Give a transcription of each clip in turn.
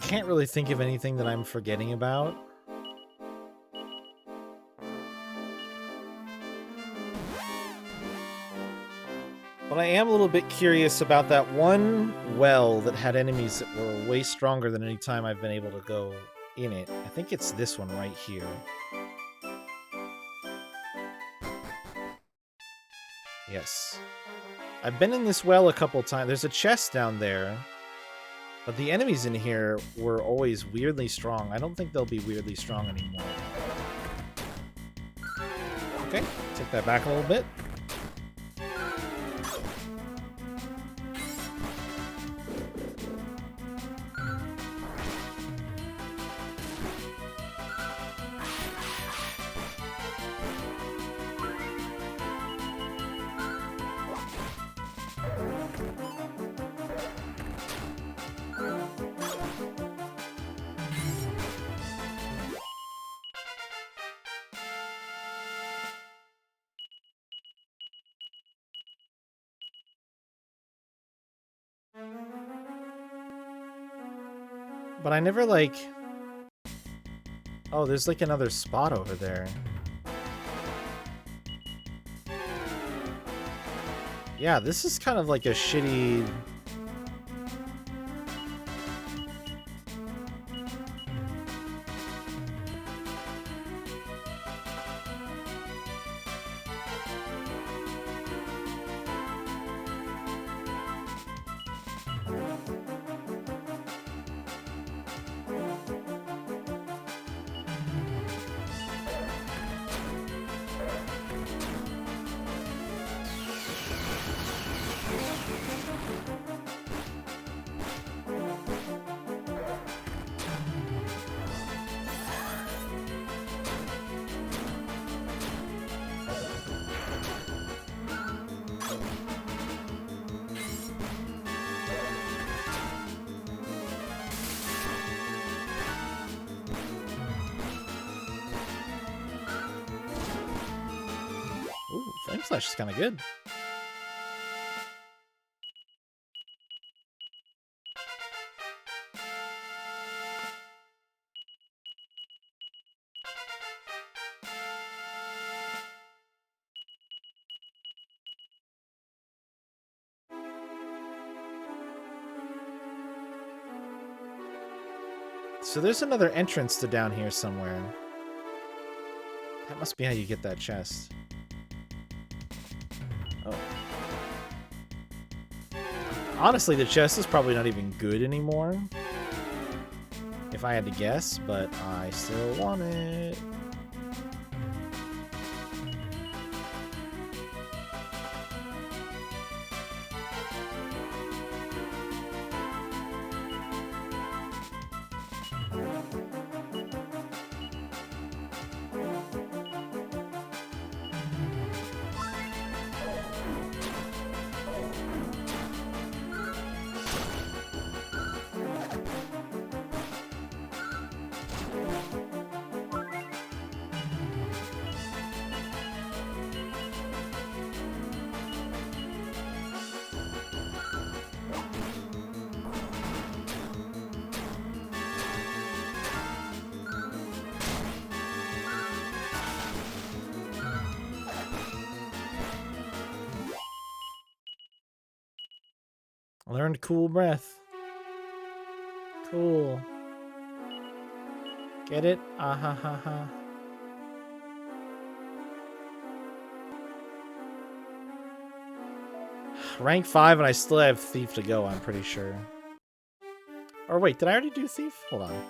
can't really think of anything that I'm forgetting about. But I am a little bit curious about that one well that had enemies that were way stronger than any time I've been able to go in it. I think it's this one right here. Yes. I've been in this well a couple times. There's a chest down there. But the enemies in here were always weirdly strong. I don't think they'll be weirdly strong anymore. Okay, take that back a little bit. But I never, like... Oh, there's, like, another spot over there. Yeah, this is kind of like a shitty... Ooh, Flame Slash is kind of good. So there's another entrance to down here somewhere. That must be how you get that chest. Oh. Honestly, the chest is probably not even good anymore. If I had to guess, but I still want it. Learned Cool Breath. Cool. Get it? Ah ha ha ha. Rank 5 and I still have Thief to go, I'm pretty sure. Or wait, did I already do Thief? Hold on.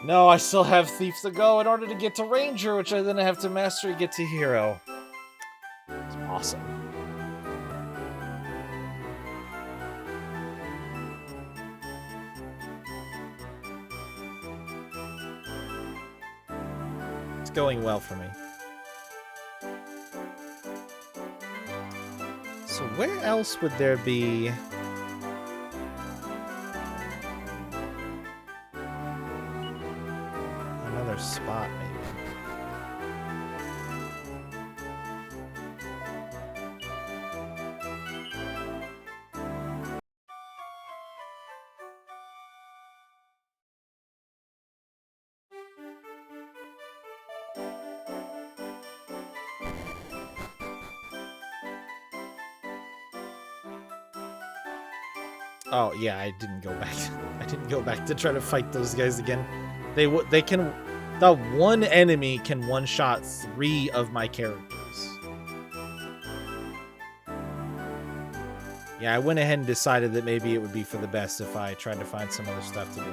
No, I still have Thief to go in order to get to Ranger, which I then have to master to get to Hero. It's awesome. It's going well for me. So where else would there be... another spot, maybe? Oh, yeah, I didn't go back. I didn't go back to try to fight those guys again. They can... The one enemy can one-shot 3 of my characters. Yeah, I went ahead and decided that maybe it would be for the best if I tried to find some other stuff to do.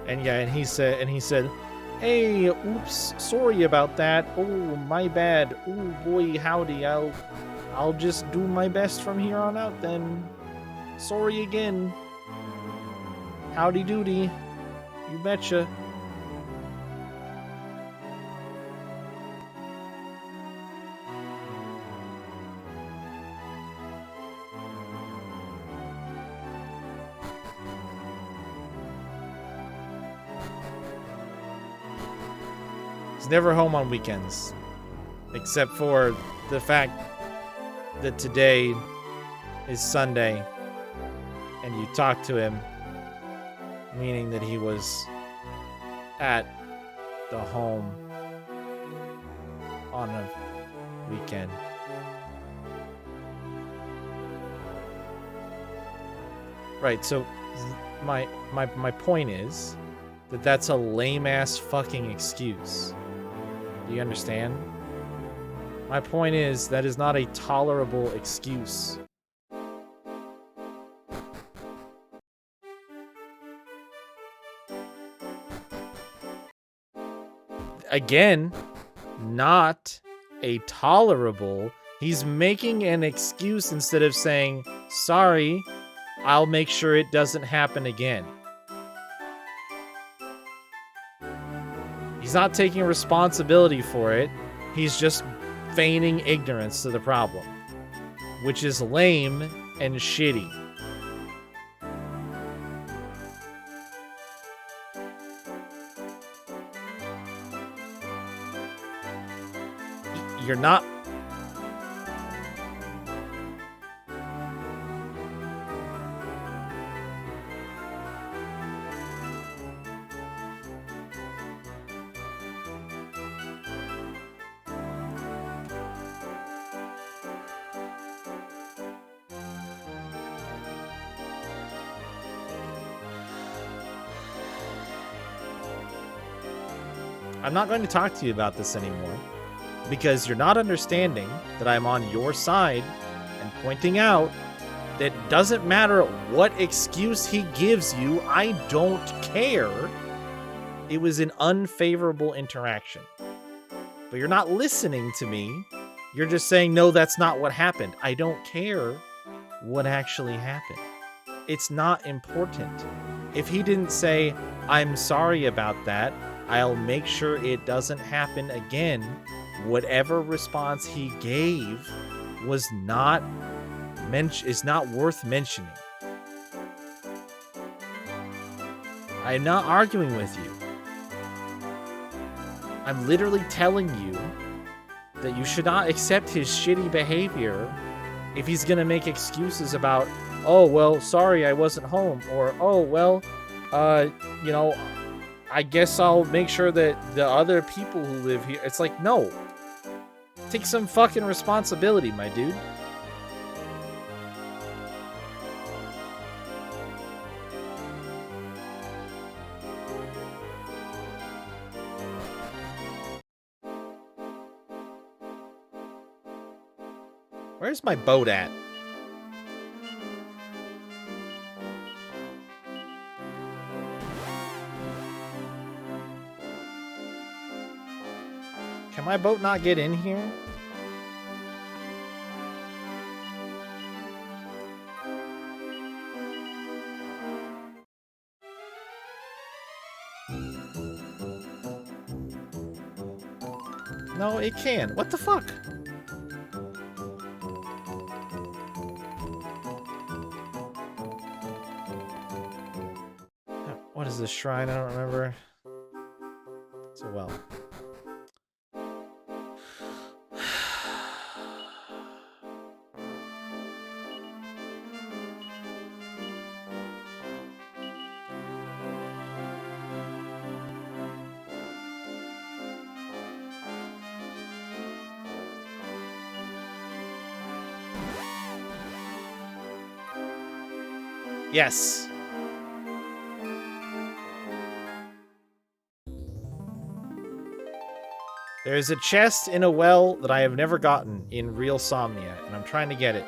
And yeah, and he said, "Hey, oops, sorry about that. Oh, my bad. Oh boy, howdy. I'll just do my best from here on out then. Sorry again. Howdy doody. You betcha." He's never home on weekends, except for the fact that today is Sunday and you talked to him, meaning that he was at the home on a weekend. Right, so my point is that that's a lame-ass fucking excuse. Do you understand? My point is that is not a tolerable excuse. Again, not a tolerable. He's making an excuse instead of saying, "Sorry, I'll make sure it doesn't happen again." He's not taking responsibility for it. He's just feigning ignorance to the problem, which is lame and shitty. You're not... I'm not going to talk to you about this anymore, because you're not understanding that I'm on your side and pointing out that doesn't matter what excuse he gives you, I don't care. It was an unfavorable interaction. But you're not listening to me. You're just saying, no, that's not what happened. I don't care what actually happened. It's not important. If he didn't say, "I'm sorry about that, I'll make sure it doesn't happen again," whatever response he gave was not is not worth mentioning. I'm not arguing with you. I'm literally telling you that you should not accept his shitty behavior if he's gonna make excuses about, "Oh, well, sorry, I wasn't home," or, "Oh, well, you know, I guess I'll make sure that the other people who live here..." It's like, no. Take some fucking responsibility, my dude. Where's my boat at? Can my boat not get in here? it can. What the fuck? What is this shrine? I don't remember. It's a well. Yes. There's a chest in a well that I have never gotten in real Somnia, and I'm trying to get it.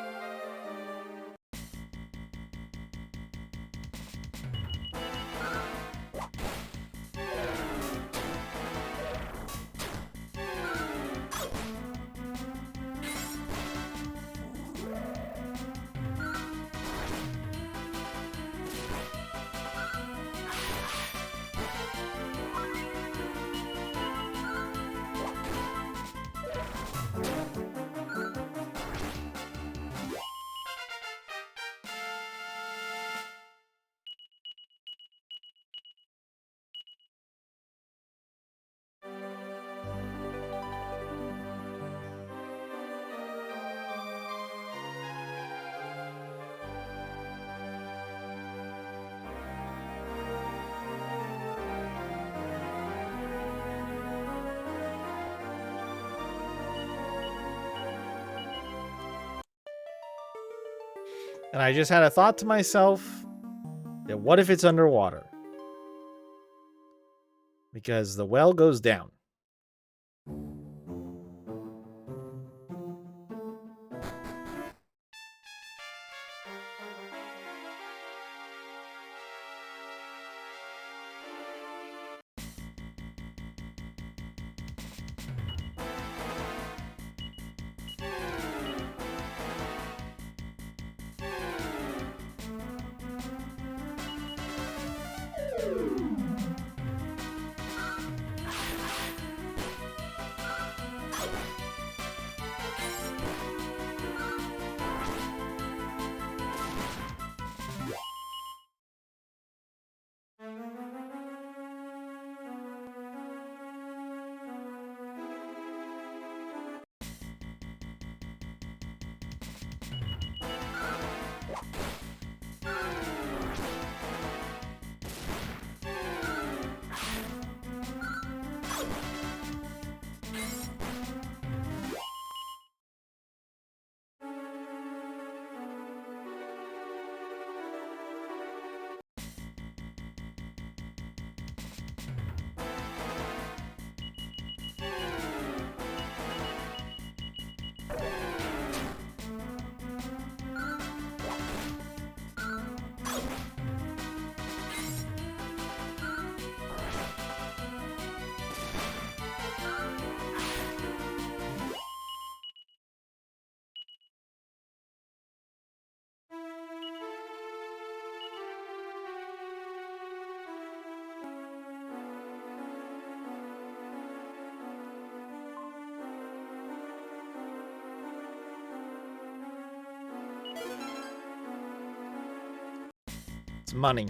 And I just had a thought to myself that what if it's underwater? Because the well goes down. It's money.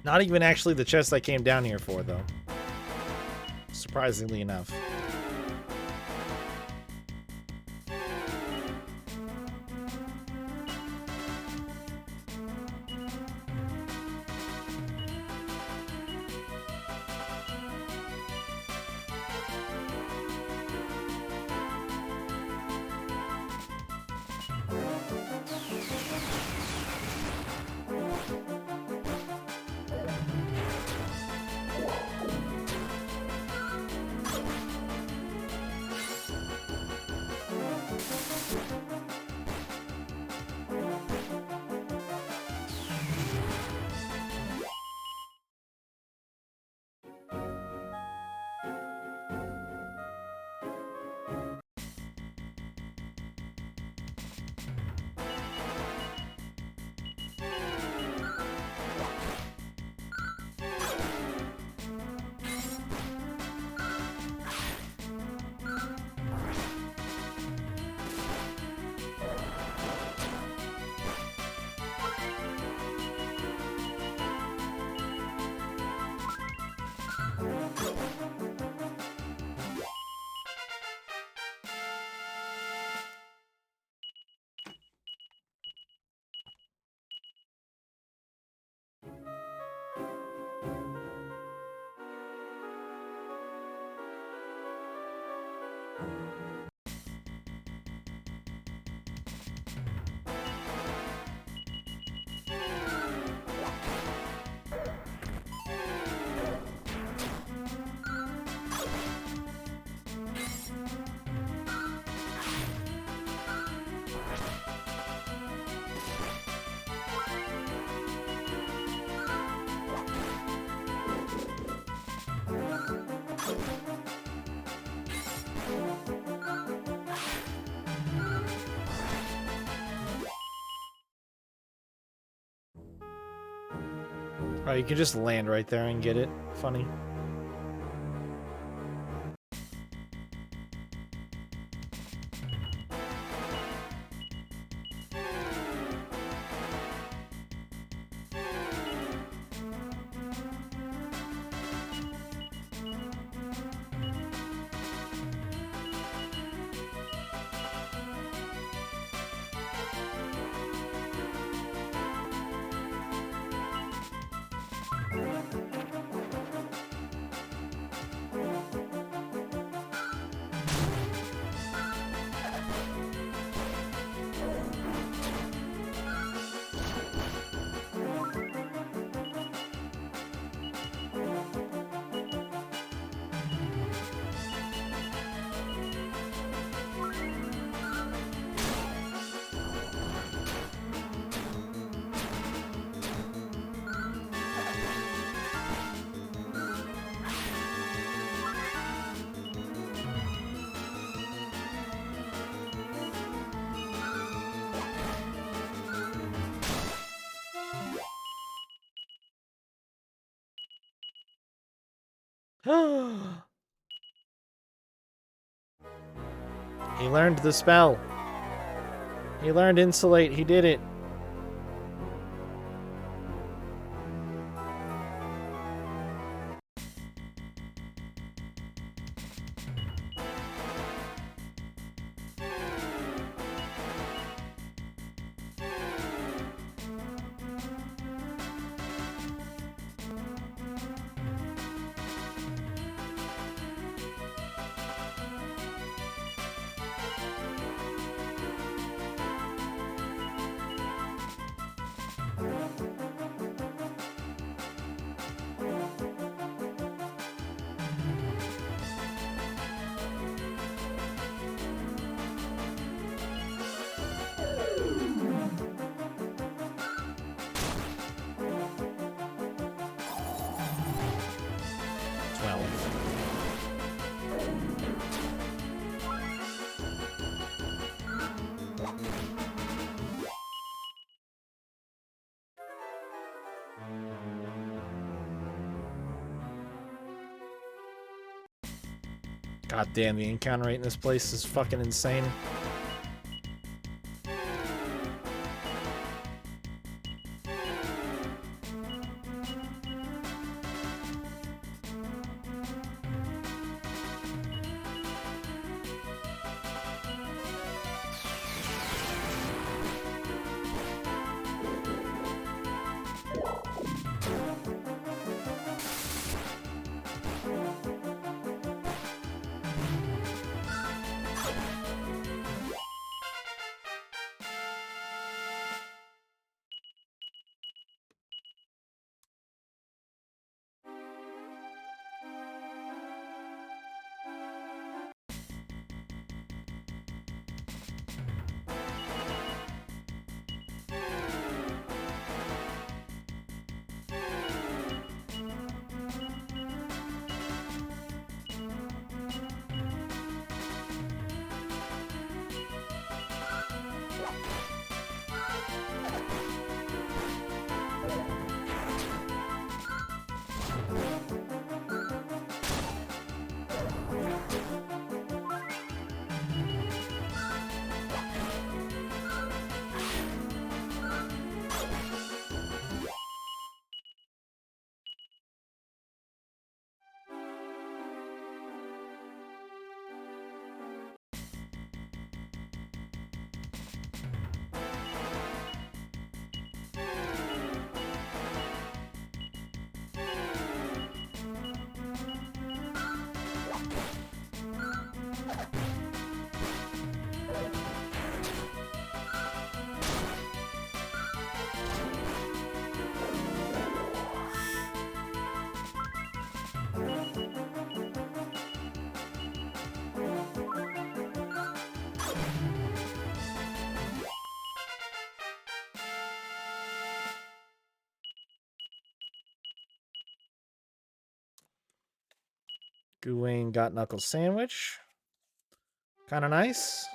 Not even actually the chest I came down here for, though. Surprisingly enough. Oh, you can just land right there and get it. Funny. He learned the spell. He learned Insulate. He did it. God damn, the encounter rate in this place is fucking insane. Gawain got knuckle sandwich. Kind of nice.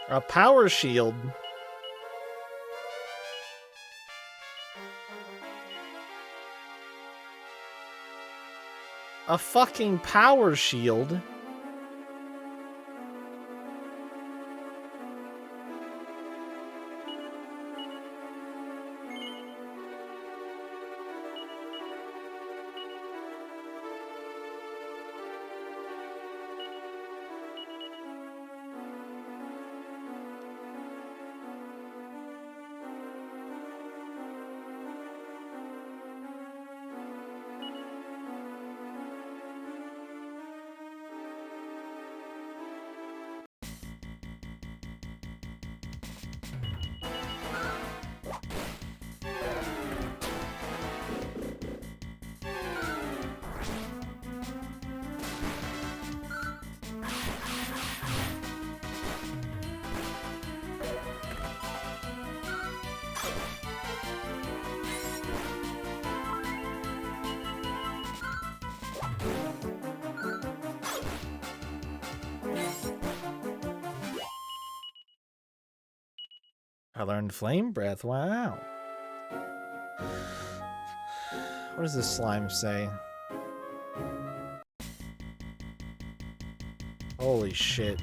A power shield. A fucking power shield. I learned flame breath. Wow. What does this slime say? Holy shit.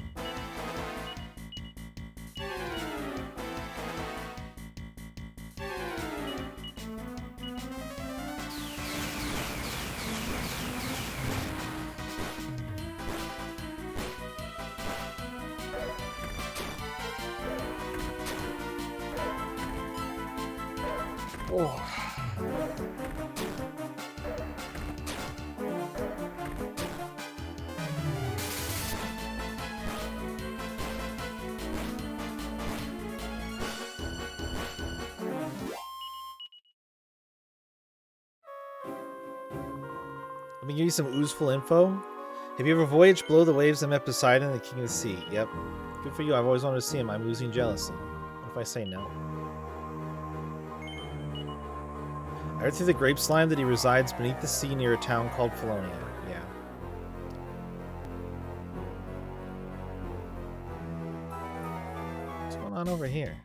Oh. Let me give you some oozeful info. Have you ever voyaged below the waves and met Poseidon, the king of the sea? Yep. Good for you. I've always wanted to see him. I'm losing jealousy. What if I say no? I heard through the grape slime that he resides beneath the sea near a town called Felonia. Yeah. What's going on over here?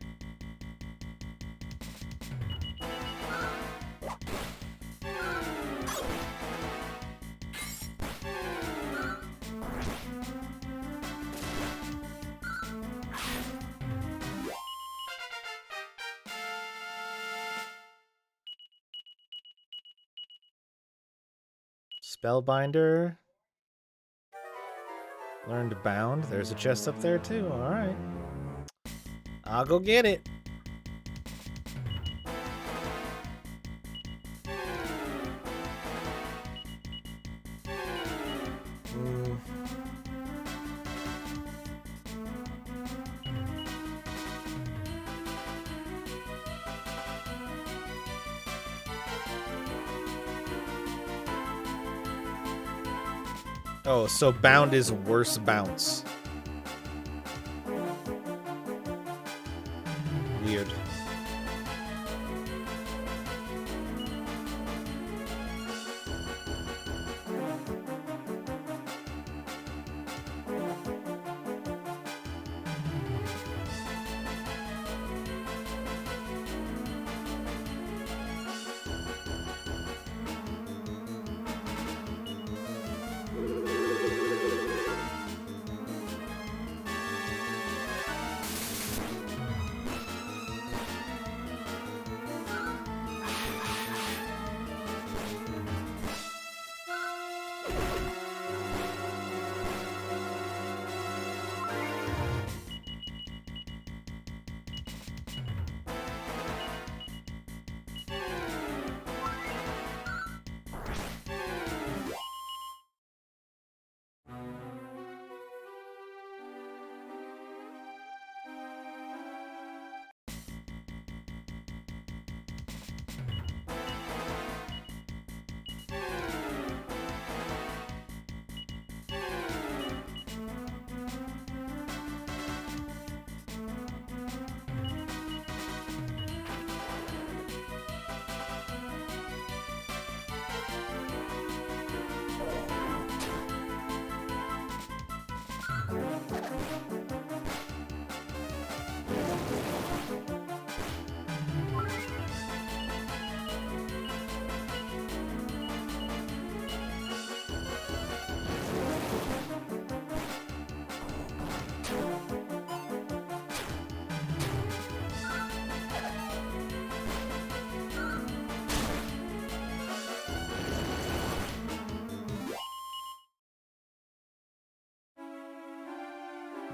Spellbinder. Learned Bound. There's a chest up there too. Alright. I'll go get it. Oh, so Bound is worse bounce. Weird.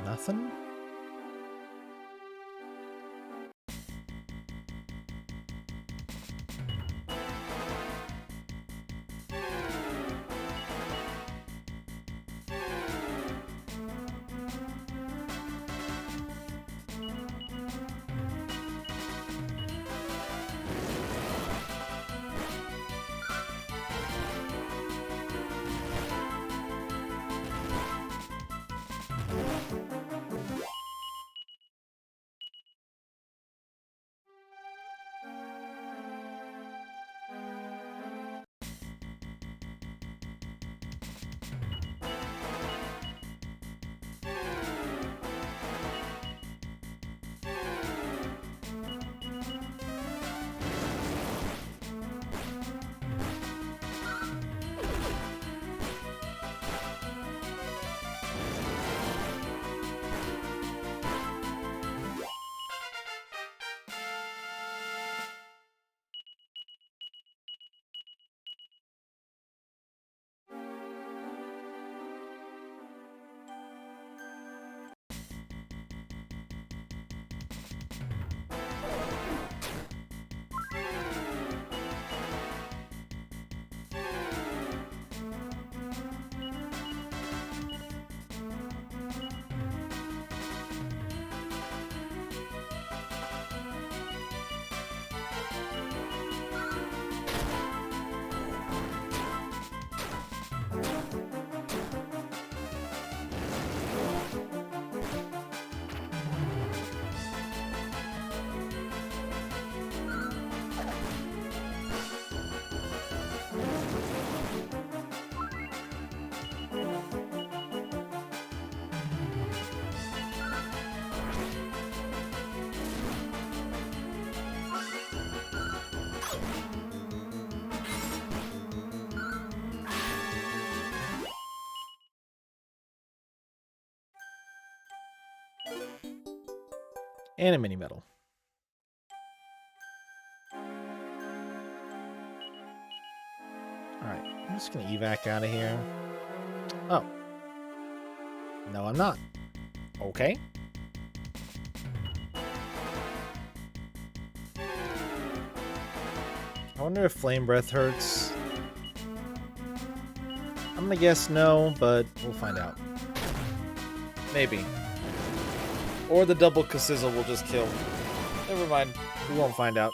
Nothing? And a mini medal. All right. I'm just gonna evac out of here. Oh. No, I'm not. Okay. I wonder if Flame Breath hurts. I'm gonna guess no, but we'll find out. Maybe. Or the double Kassizzle will just kill. Never mind. We won't find out.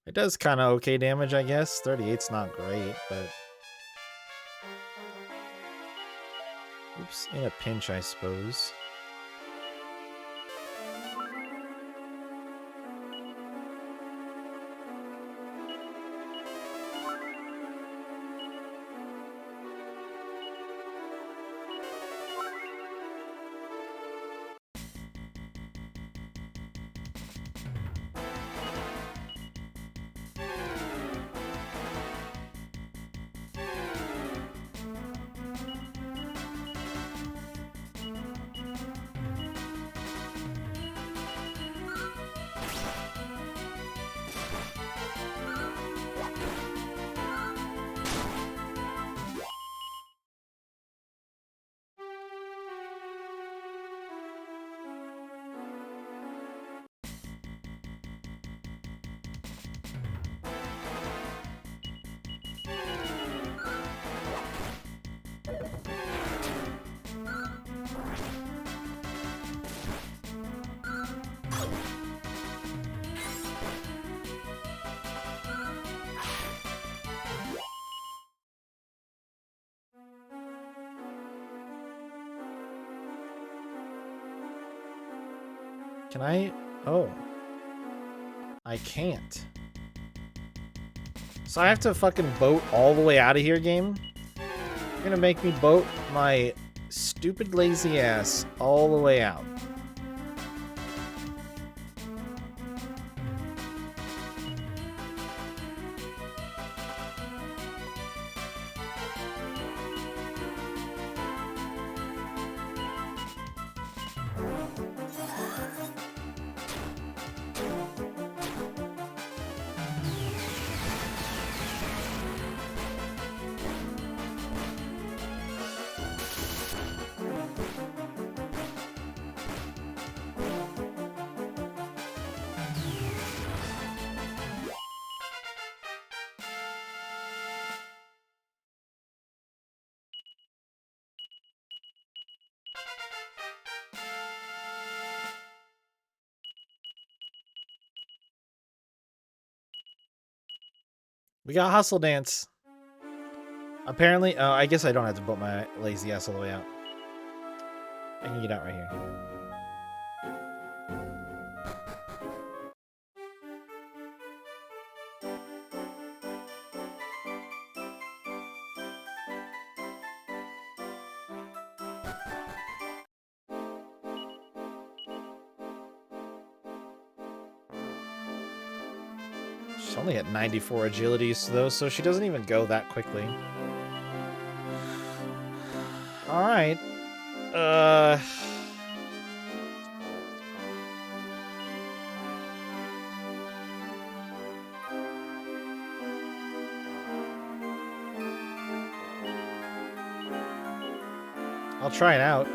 It does kind of okay damage, I guess. 38's not great, but... Oops, in a pinch, I suppose. Can I? Oh. I can't. So I have to fucking boat all the way out of here, game? You're gonna make me boat my stupid lazy ass all the way out. We got Hustle Dance. Apparently, I guess I don't have to boat my lazy ass all the way out. I can get out right here. She's only at 94 agility, though, so she doesn't even go that quickly. Alright. I'll try it out.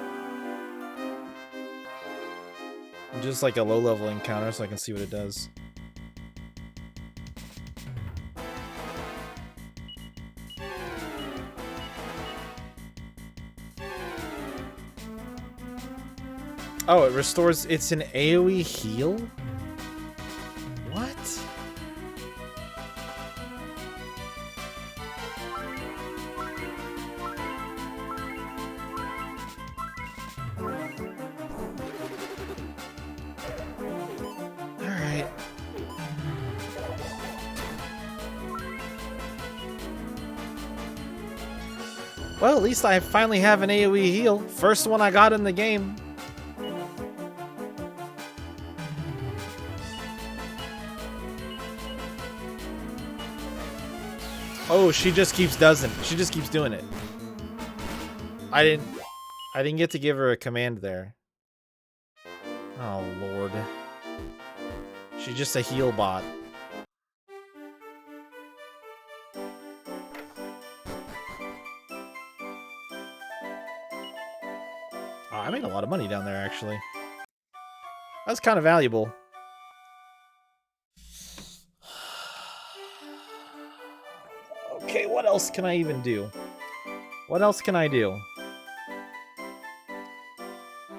Just like a low-level encounter so I can see what it does. Oh, it restores. It's an AoE heal? What? Well, at least I finally have an AoE heal. First one I got in the game. Oh, she just keeps doing it. I didn't get to give her a command there. Oh lord. She's just a heal bot. Oh, I made a lot of money down there actually. That's kind of valuable. Okay, what else can I even do? What else can I do?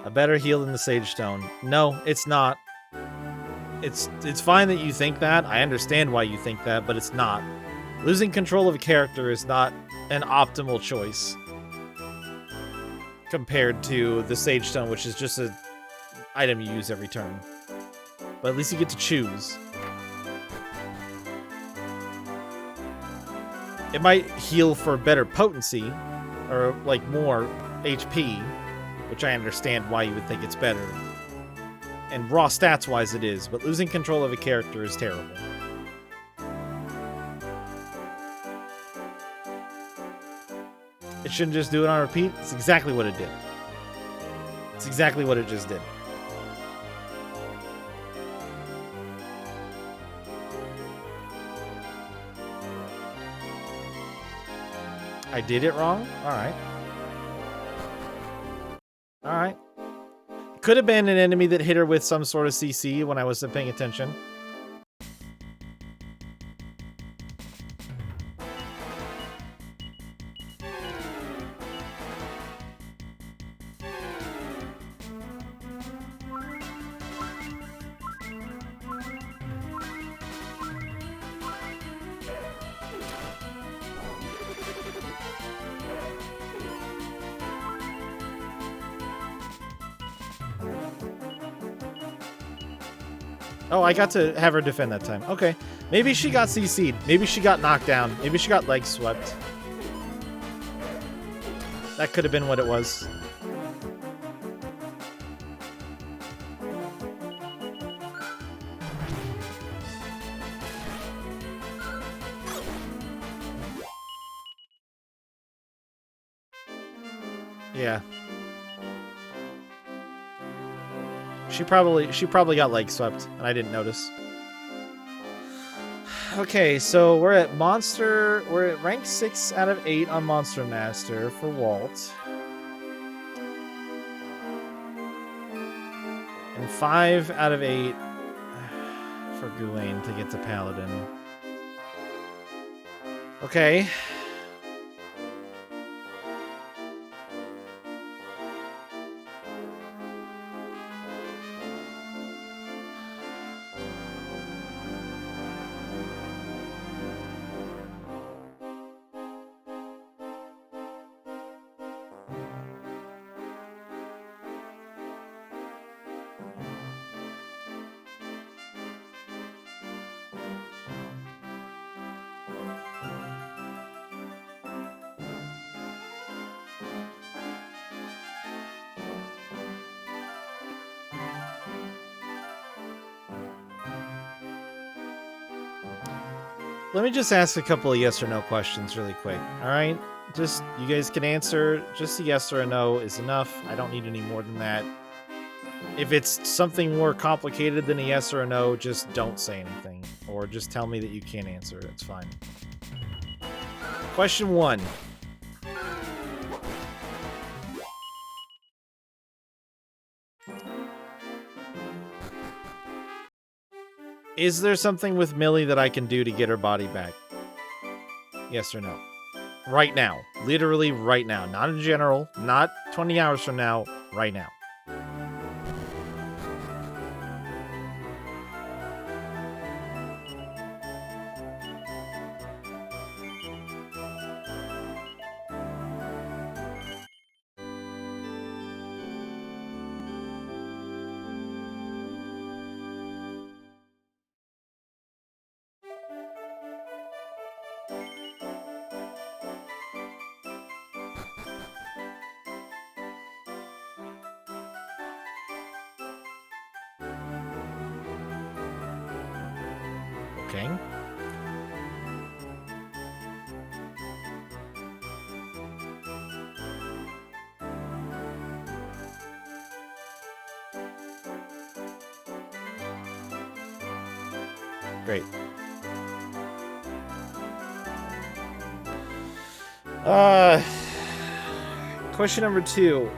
A better heal than the Sage Stone. No, it's not. It's fine that you think that. I understand why you think that, but it's not. Losing control of a character is not an optimal choice compared to the Sage Stone, which is just an item you use every turn. But at least you get to choose. It might heal for better potency, or like more HP, which I understand why you would think it's better. And raw stats-wise it is, but losing control of a character is terrible. It shouldn't just do it on repeat. It's exactly what it did. It's exactly what it just did. I did it wrong? Alright. Alright. Could have been an enemy that hit her with some sort of CC when I wasn't paying attention. Oh, I got to have her defend that time. Okay. Maybe she got CC'd. Maybe she got knocked down. Maybe she got leg swept. That could have been what it was. Yeah. She probably got leg swept, and I didn't notice. Okay, so we're at rank 6 out of 8 on Monster Master for Walt. And 5 out of 8 for Gouain to get to Paladin. Okay. Let me just ask a couple of yes or no questions really quick, alright? Just, you guys can answer, just a yes or a no is enough. I don't need any more than that. If it's something more complicated than a yes or a no, just don't say anything. Or just tell me that you can't answer, it's fine. Question 1. Is there something with Millie that I can do to get her body back? Yes or no? Right now. Literally right now. Not in general. Not 20 hours from now. Right now. Okay. Great. Question number 2.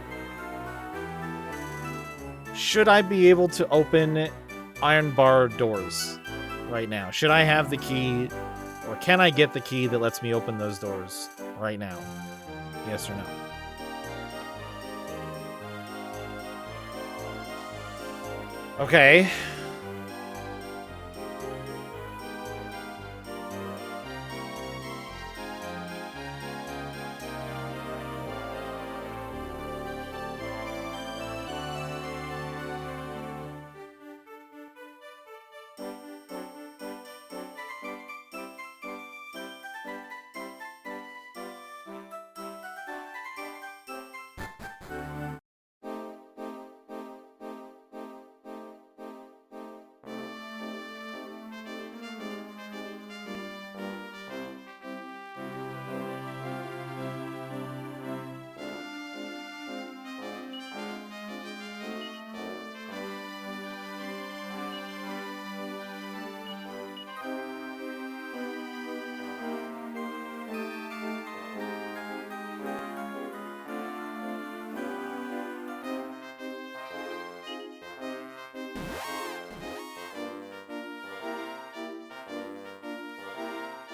Should I be able to open iron bar doors right now? Should I have the key, or can I get the key that lets me open those doors right now? Yes or no? Okay.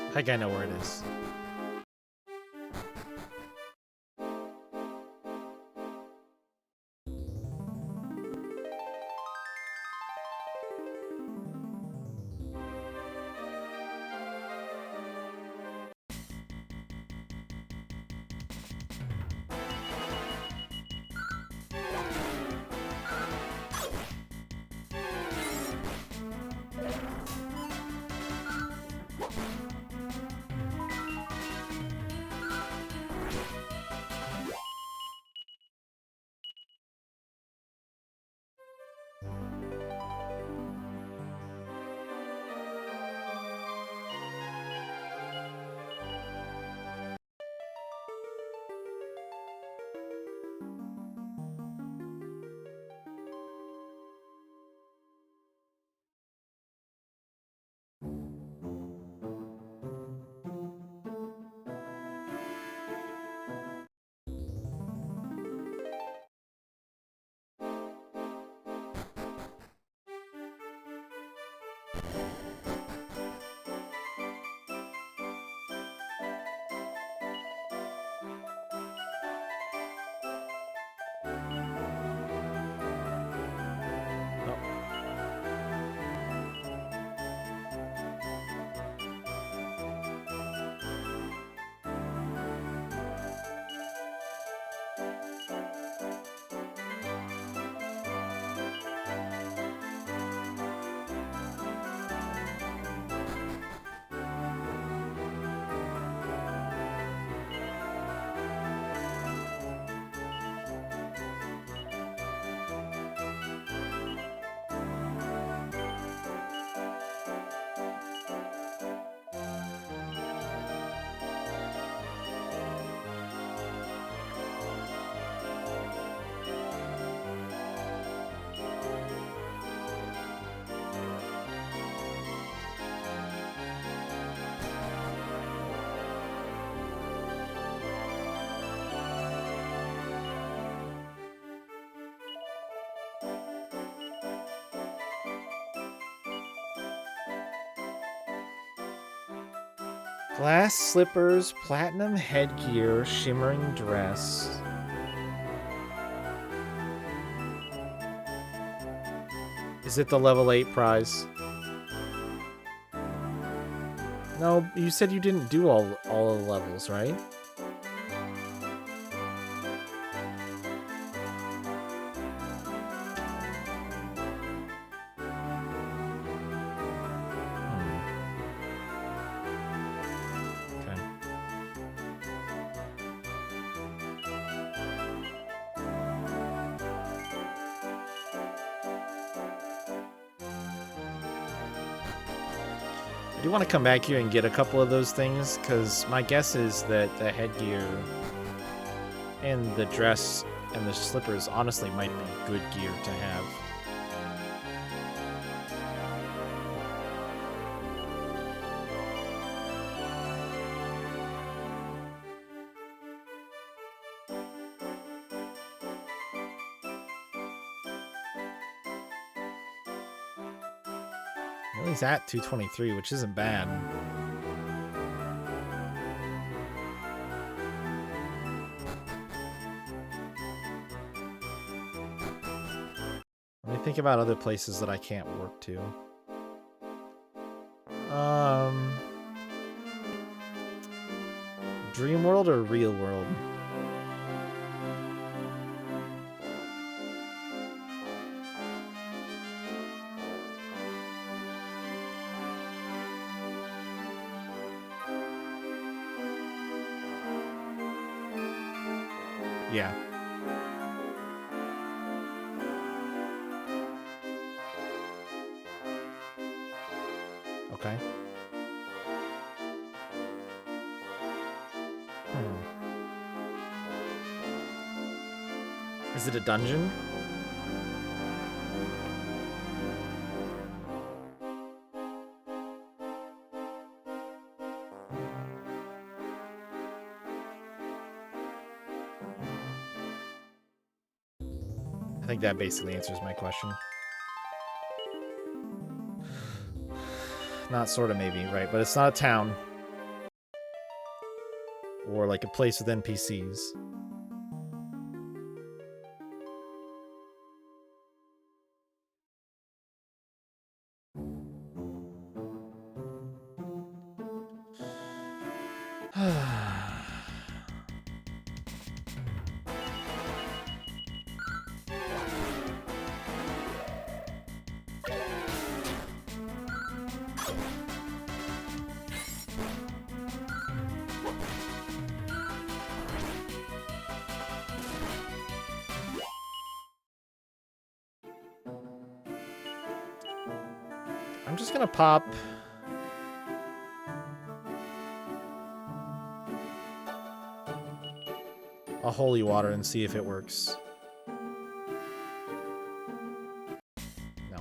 I think I know where it is. Glass slippers, platinum headgear, shimmering dress. Is it the level 8 prize? No, you said you didn't do all the levels, right? Okay. do want to come back here and get a couple of those things, because my guess is that the headgear and the dress and the slippers honestly might be good gear to have. Well, he's at 223, which isn't bad. Let me think about other places that I can't work to. Dream World or Real World? Yeah. Okay. Is it a dungeon? I think that basically answers my question. Not sort of, maybe, right? But it's not a town. Or like a place with NPCs. I'm just gonna pop a holy water and see if it works. No.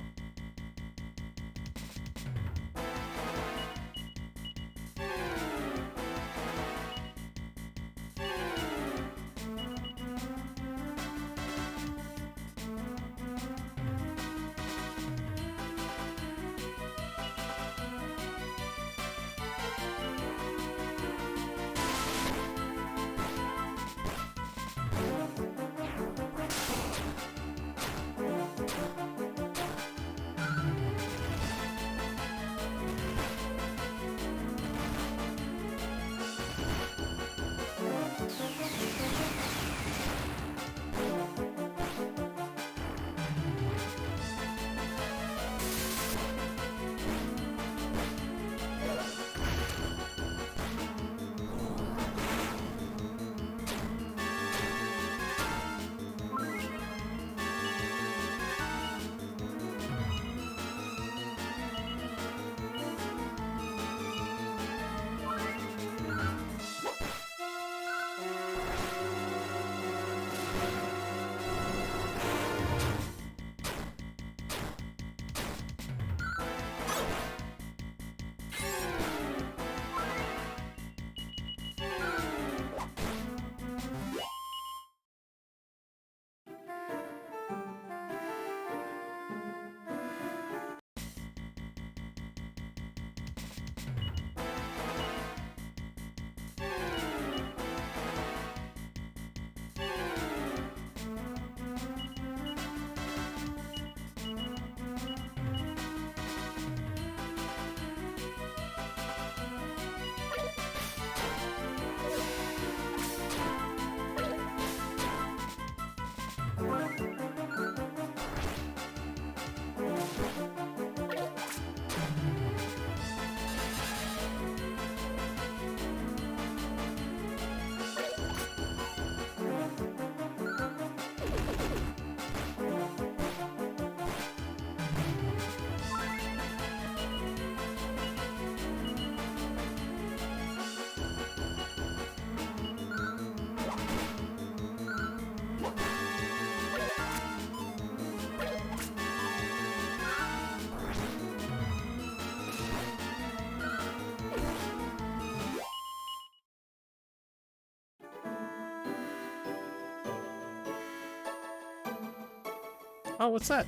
Oh, what's that?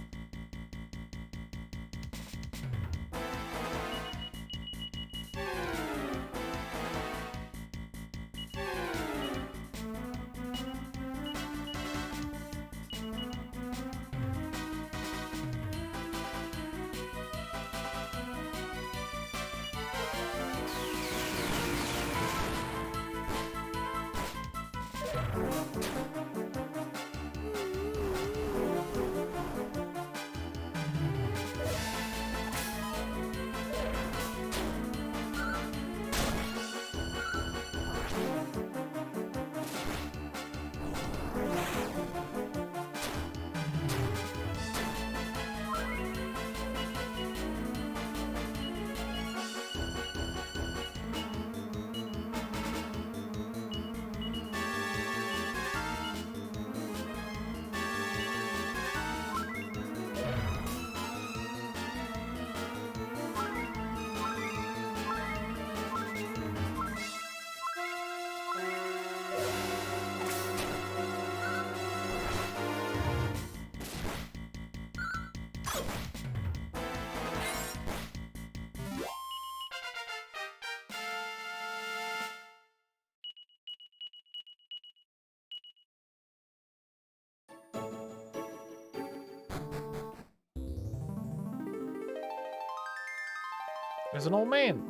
There's an old man.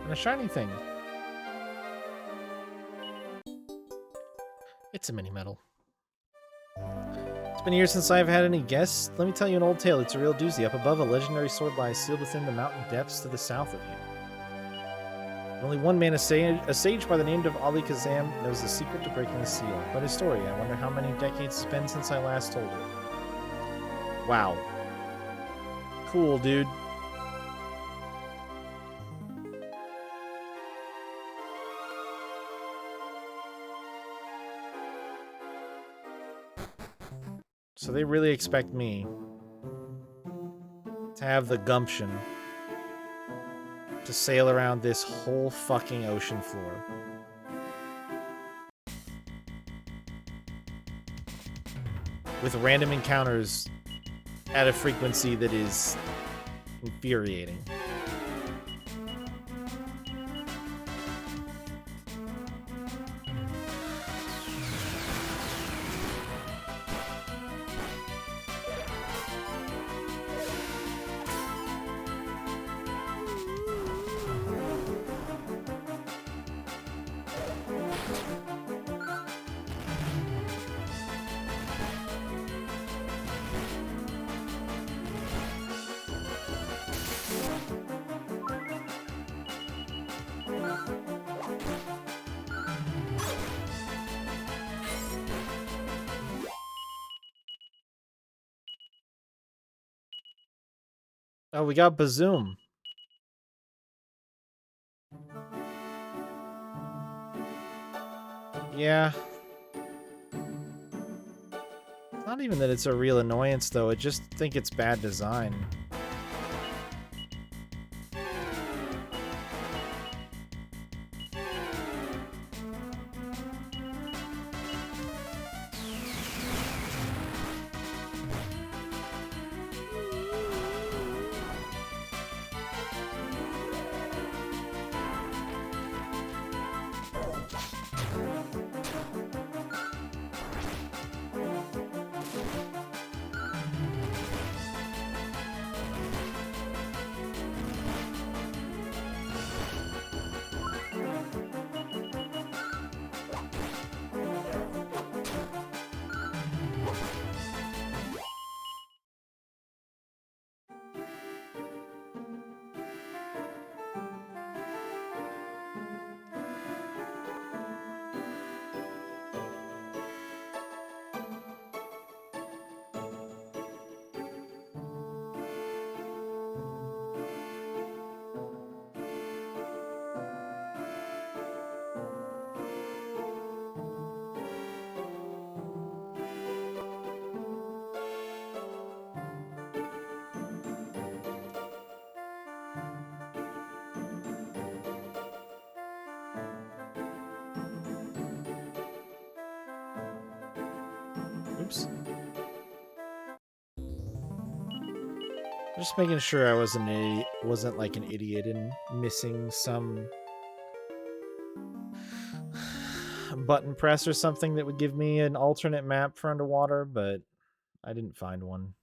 And a shiny thing. It's a mini medal. It's been years since I've had any guests. Let me tell you an old tale. It's a real doozy. Up above, a legendary sword lies sealed within the mountain depths to the south of you. Only one man, a sage by the name of Ali Kazam, knows the secret to breaking the seal. But his story, I wonder how many decades it's been since I last told it. Wow. Cool, dude. So they really expect me to have the gumption to sail around this whole fucking ocean floor. With random encounters at a frequency that is infuriating. Oh, we got Bazoom. Yeah. Not even that it's a real annoyance, though. I just think it's bad design. Oops. Just making sure I wasn't like an idiot and missing some button press or something that would give me an alternate map for underwater, but I didn't find one.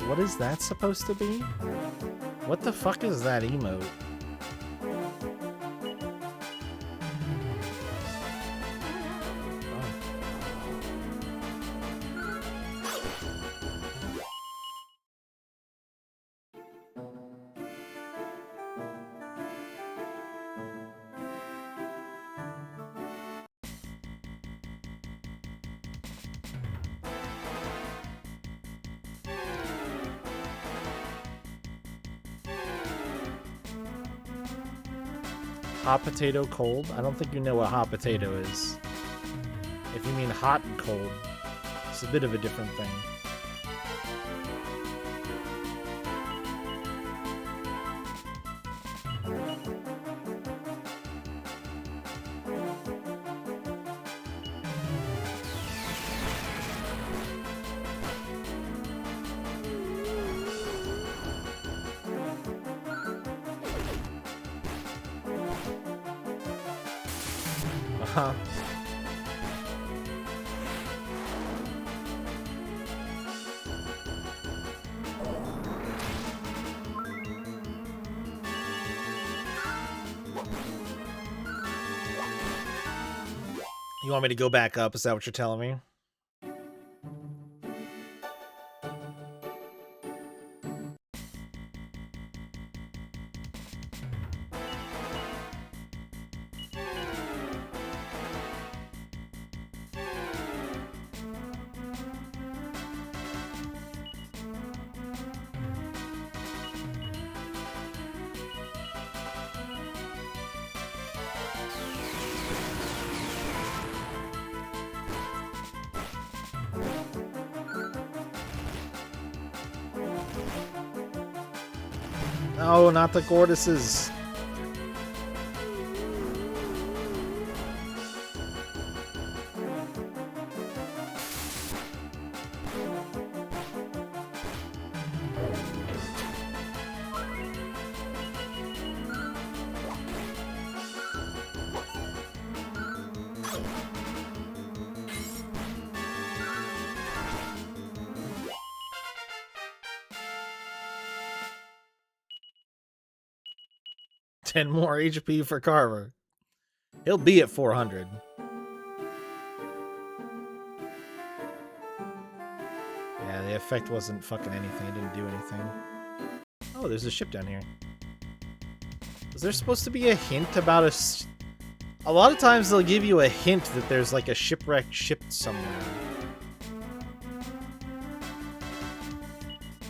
What is that supposed to be? What the fuck is that emote? Hot potato cold? I don't think you know what hot potato is. If you mean hot and cold, it's a bit of a different thing. Uh-huh. You want me to go back up? Is that what you're telling me? No, not the Gordyses. Ten more HP for Carver. He'll be at 400. Yeah, the effect wasn't fucking anything. It didn't do anything. Oh, there's a ship down here. Was there supposed to be a hint about a lot of times they'll give you a hint that there's like a shipwrecked ship somewhere.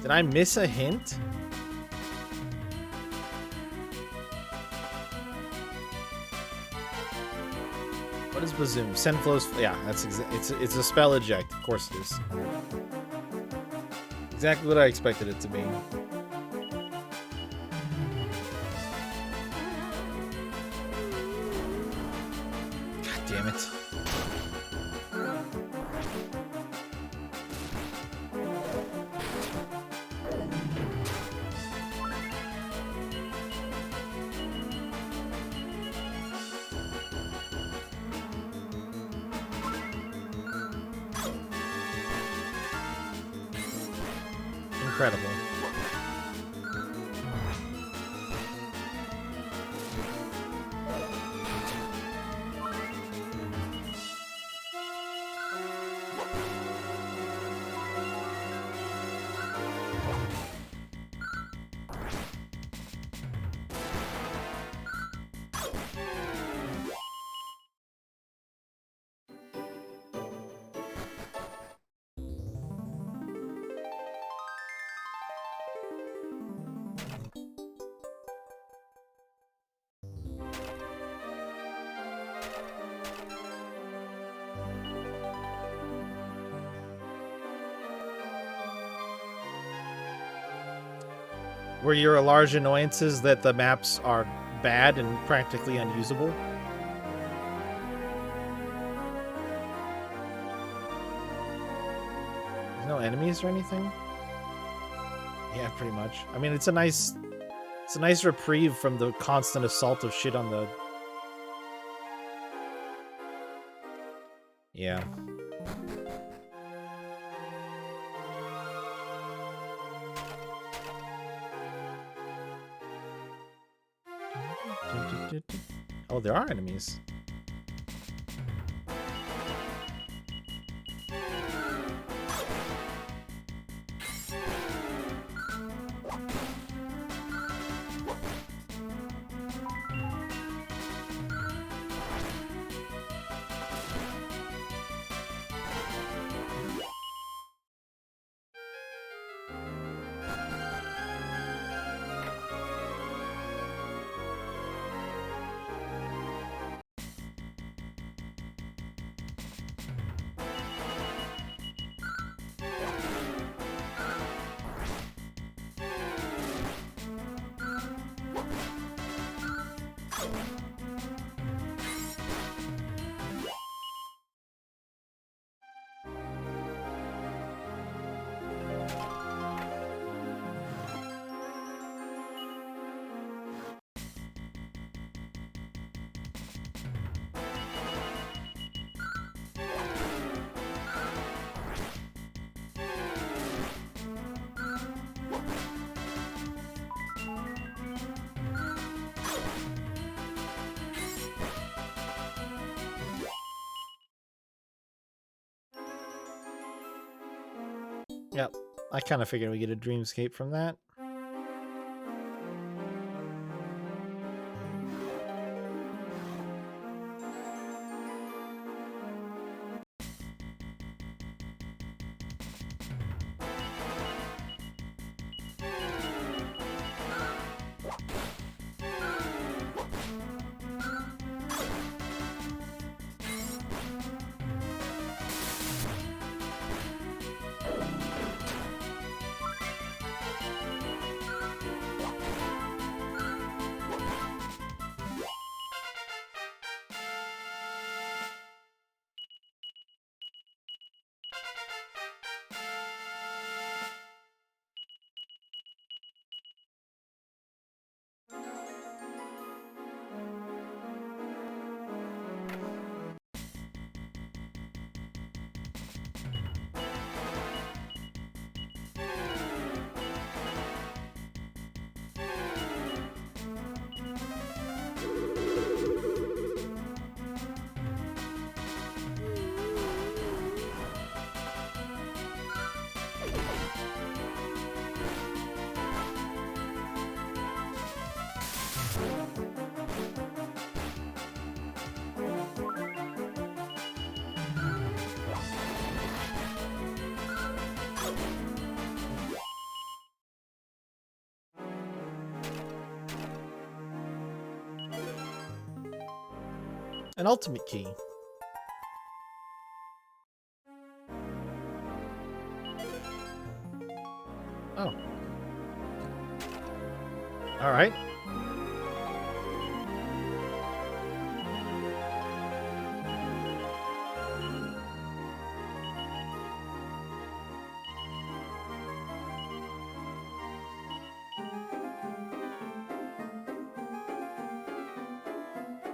Did I miss a hint? What is Bazoom? Send flows. Yeah, that's it's a spell eject. Of course it is. Exactly what I expected it to be. God damn it. Incredible. Were your large annoyances that the maps are bad and practically unusable? There's no enemies or anything? Yeah, pretty much. I mean, it's a nice reprieve from the constant assault of shit on the... Yeah. Oh, there are enemies. Yep, I kind of figured we get a dreamscape from that. An ultimate key. Oh. All right.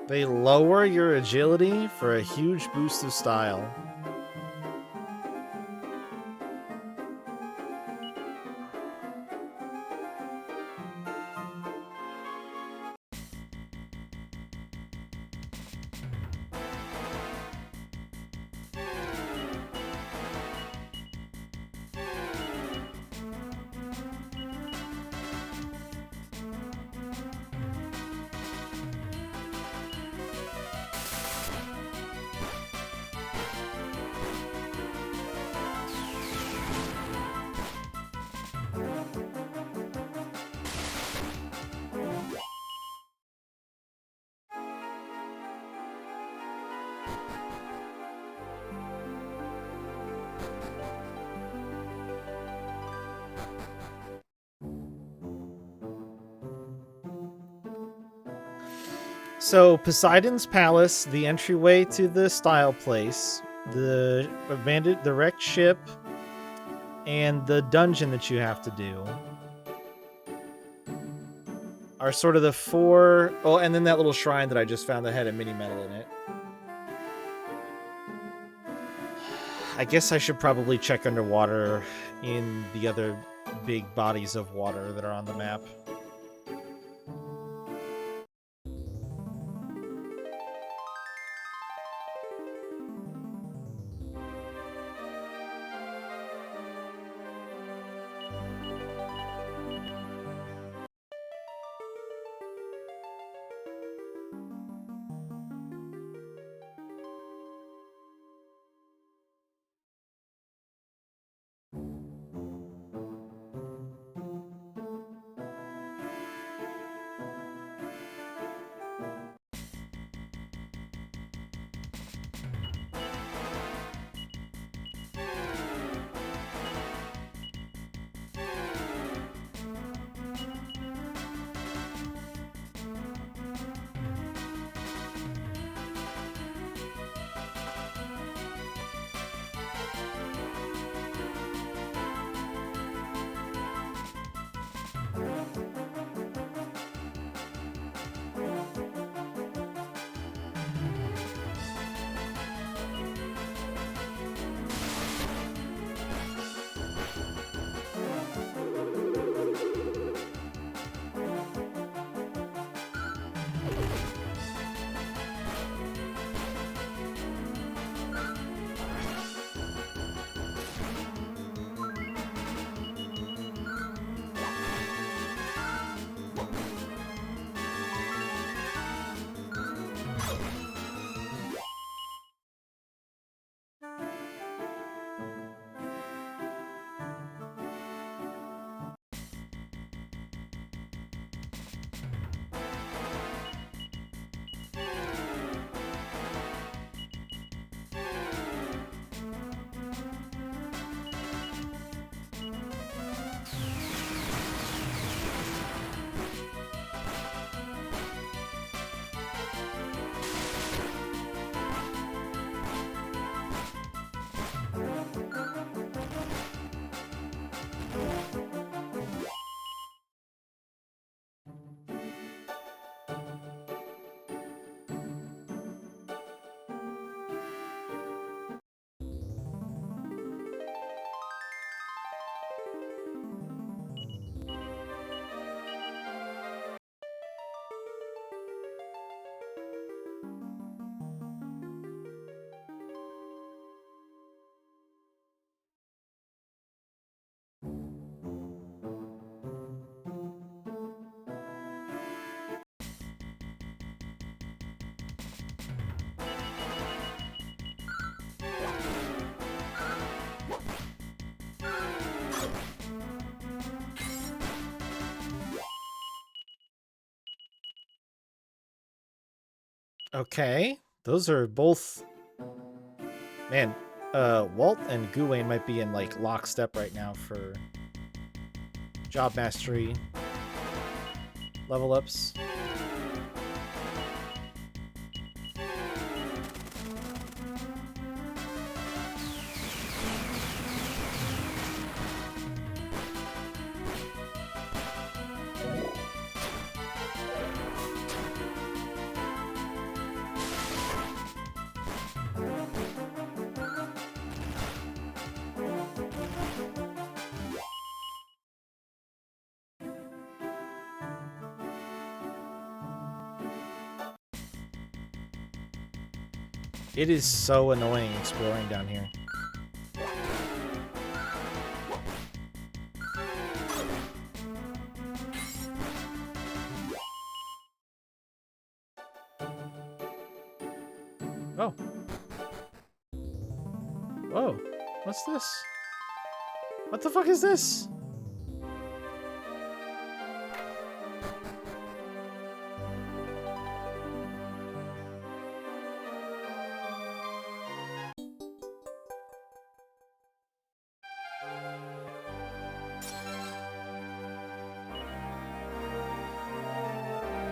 They lower your agility for a huge boost of style. So Poseidon's Palace, the entryway to the Style Place, the wrecked ship, and the dungeon that you have to do are sort of the four. Oh, and then that little shrine that I just found that had a mini medal in it. I guess I should probably check underwater in the other big bodies of water that are on the map. Okay, those are both. Man, Walt and Guwayne might be in like lockstep right now for job mastery level ups. It is so annoying exploring down here. Oh. Whoa. What's this? What the fuck is this?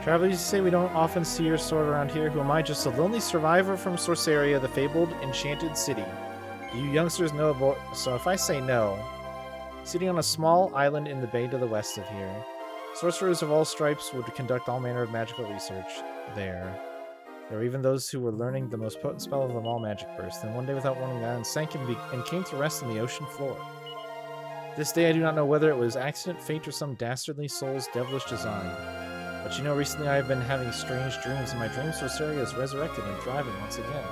Travelers say we don't often see your sword around here. Who am I? Just a lonely survivor from Sorceria, the fabled enchanted city. Do you youngsters know about... So if I say no... Sitting on a small island in the bay to the west of here. Sorcerers of all stripes would conduct all manner of magical research there. There were even those who were learning the most potent spell of them all, Magic Burst. Then one day, without warning, the island sank and came to rest on the ocean floor. This day I do not know whether it was accident, fate, or some dastardly soul's devilish design. But you know, recently I have been having strange dreams, and my dream Sorceria is resurrected and thriving once again.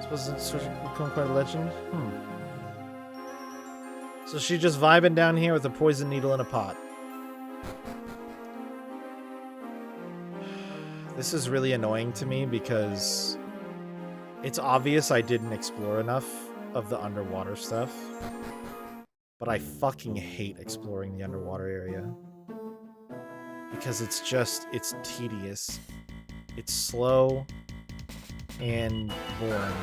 Suppose it's become quite a legend? So she's just vibing down here with a poison needle in a pot. This is really annoying to me because it's obvious I didn't explore enough of the underwater stuff. But I fucking hate exploring the underwater area. Because it's tedious. It's slow and boring.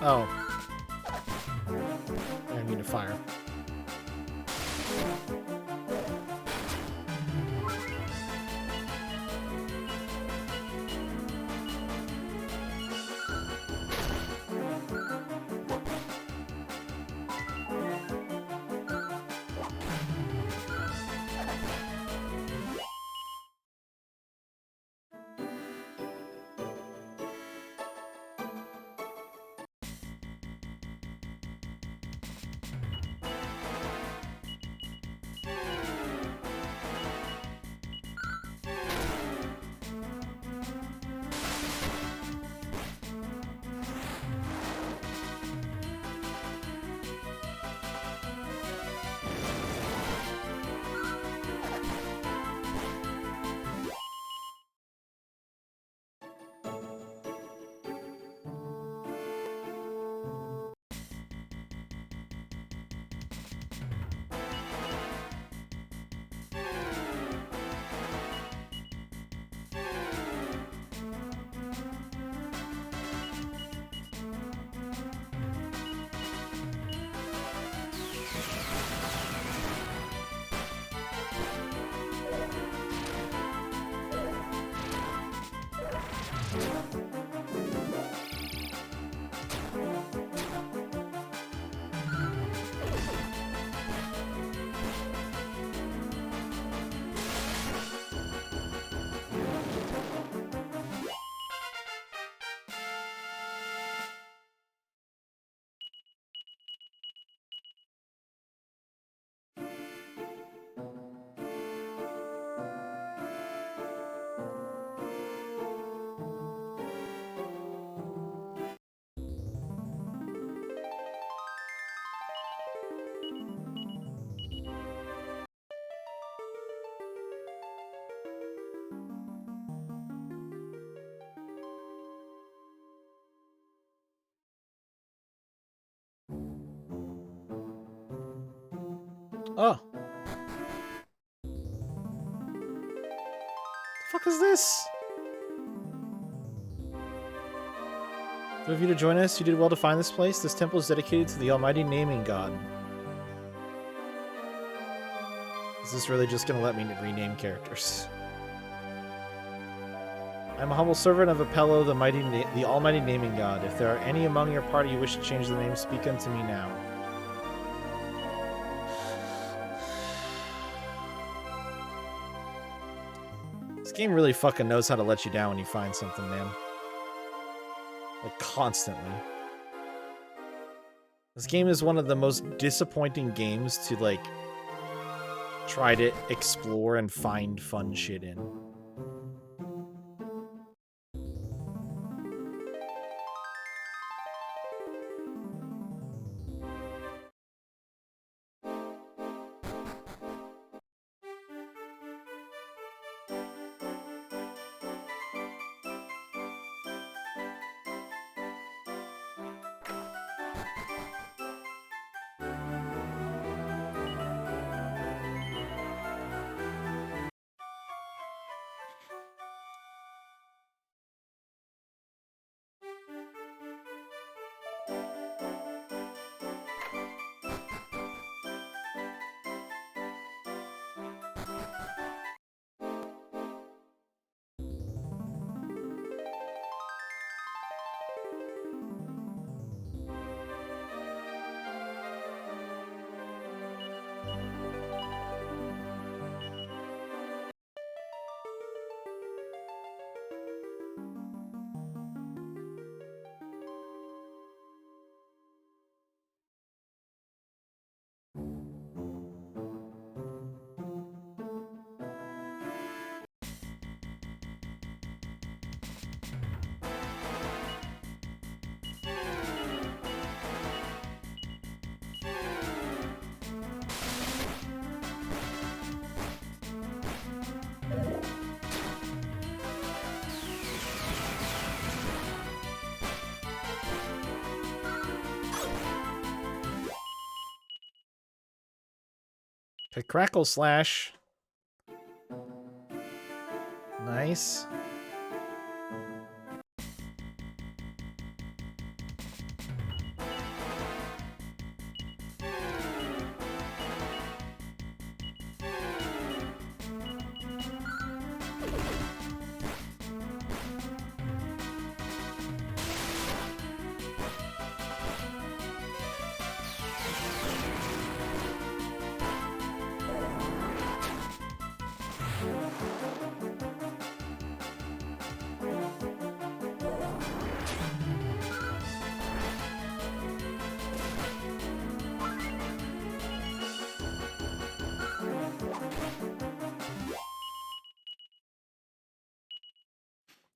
Oh. I need to fire. Oh. The fuck is this? For you to join us, you did well to find this place. This temple is dedicated to the almighty naming god. Is this really just gonna let me rename characters? I'm a humble servant of Apello, the almighty naming god. If there are any among your party who wish to change the name, speak unto me now. This game really fucking knows how to let you down when you find something, man. Like, constantly. This game is one of the most disappointing games to, like, try to explore and find fun shit in. Okay, Crackle Slash. Nice.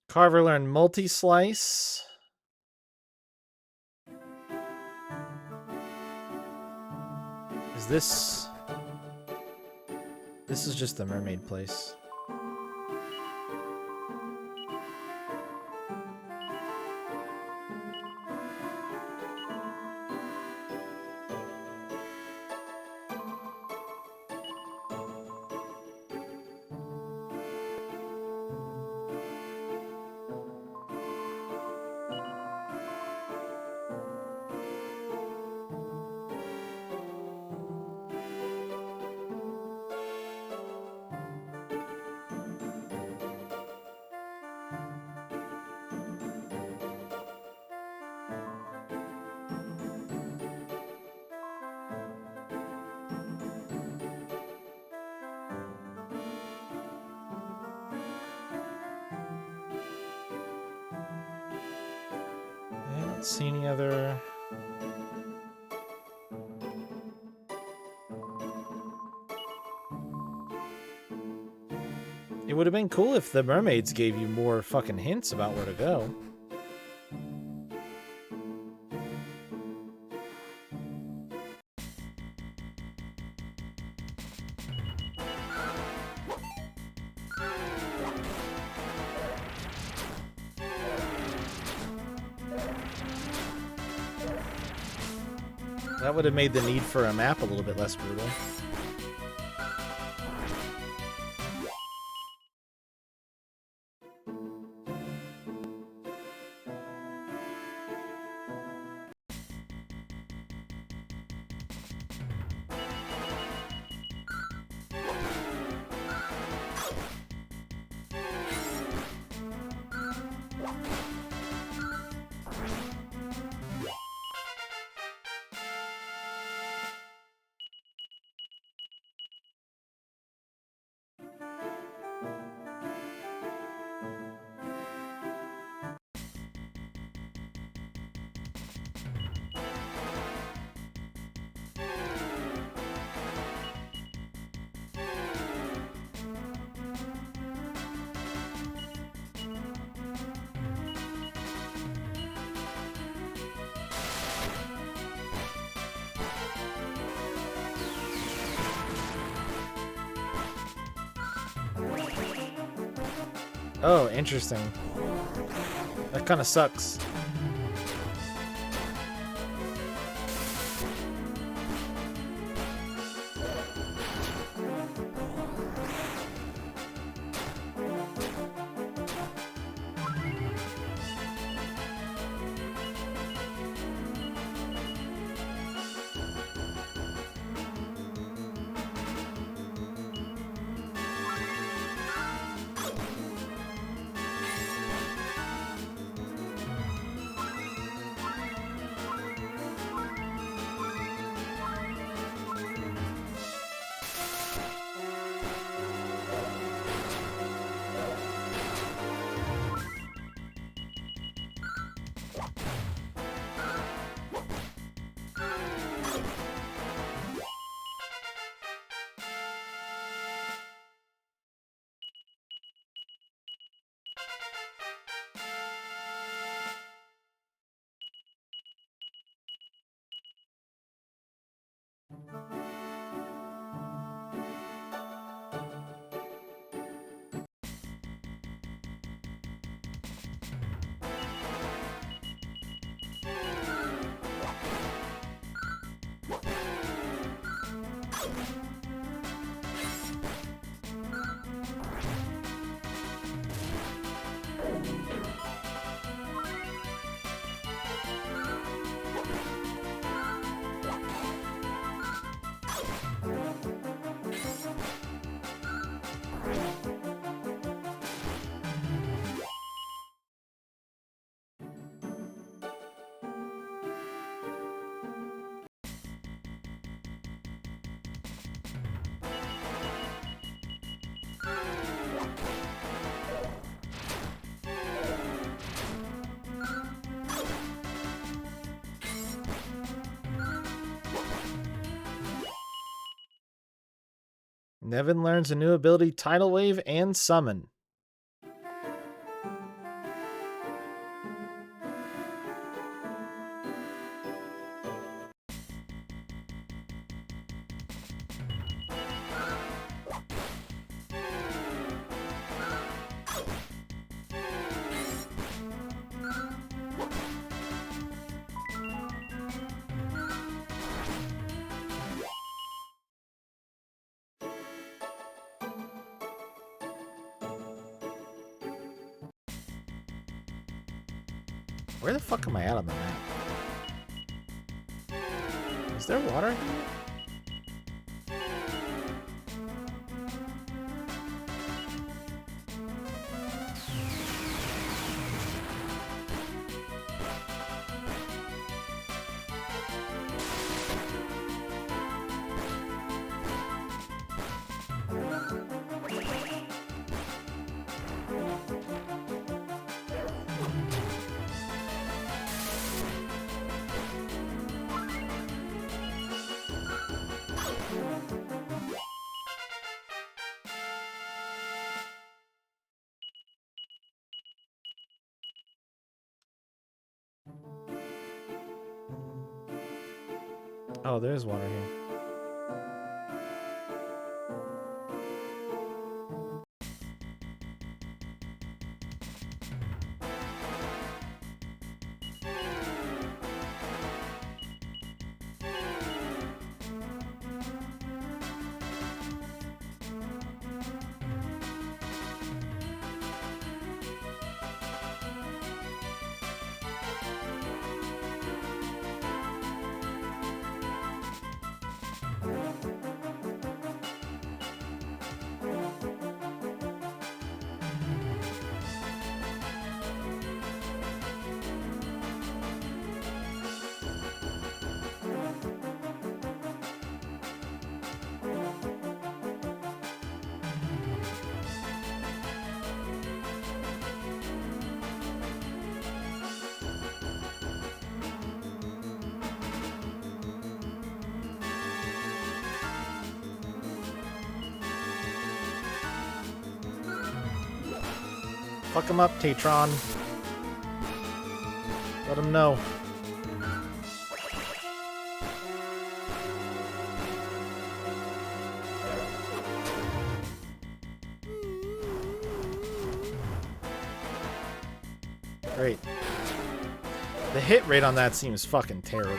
Carver learned multi-slice. Is this... This is just the mermaid place. See any other... It would have been cool if the mermaids gave you more fucking hints about where to go. That would have made the need for a map a little bit less brutal. Oh, interesting. That kind of sucks. Nevin learns a new ability, Tidal Wave and Summon. Where the fuck am I at on the map? Is there water here? Oh, there's water here. Fuck him up, Tatron. Let him know. Great. The hit rate on that seems fucking terrible.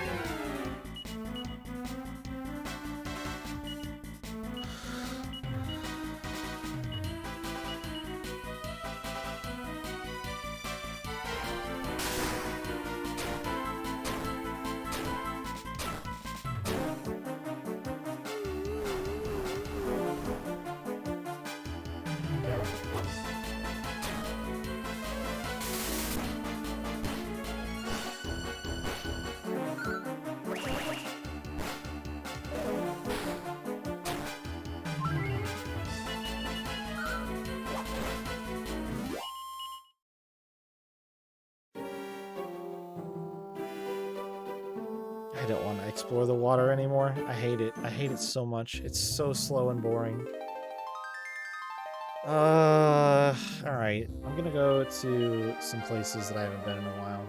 I don't want to explore the water anymore. I hate it. I hate it so much. It's so slow and boring. Alright. I'm gonna go to some places that I haven't been in a while.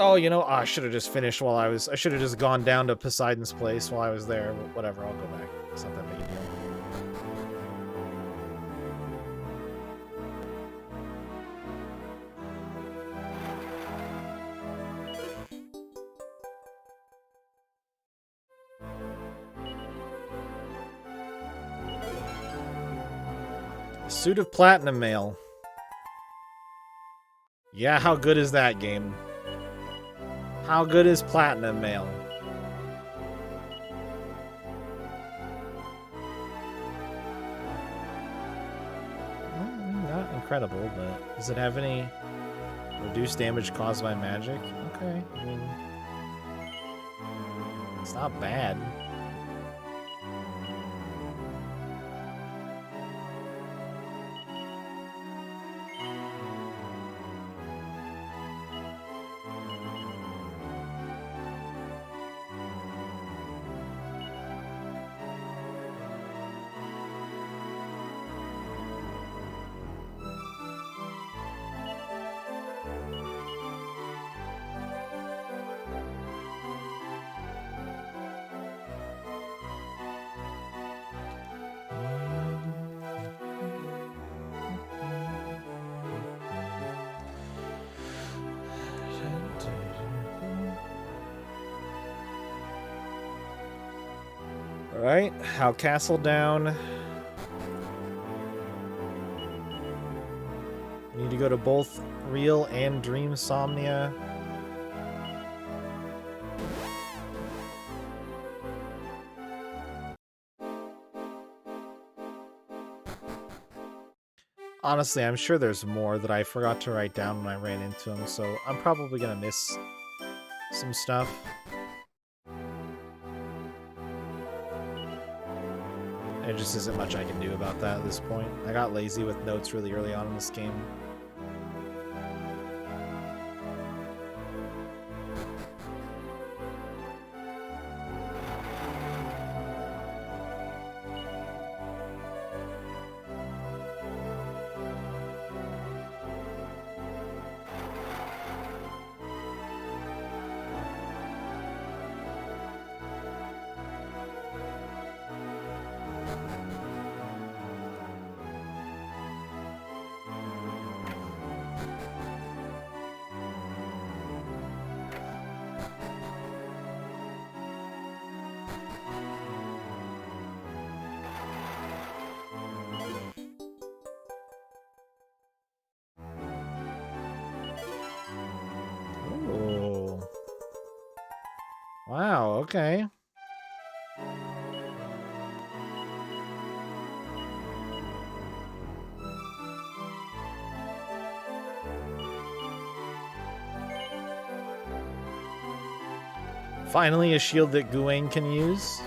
Oh, you know, I should have just finished while I should have just gone down to Poseidon's place while I was there. Whatever, I'll go back. It's not that big a deal. Suit of Platinum Mail. Yeah, how good is that game? How good is Platinum Mail? Not incredible, but does it have any reduced damage caused by magic? Okay, I mean, it's not bad. Alright, How Castle down. We need to go to both Real and Dream Somnia. Honestly, I'm sure there's more that I forgot to write down when I ran into them, so I'm probably gonna miss some stuff. There just isn't much I can do about that at this point. I got lazy with notes really early on in this game. Wow, okay. Finally, a shield that Guang can use.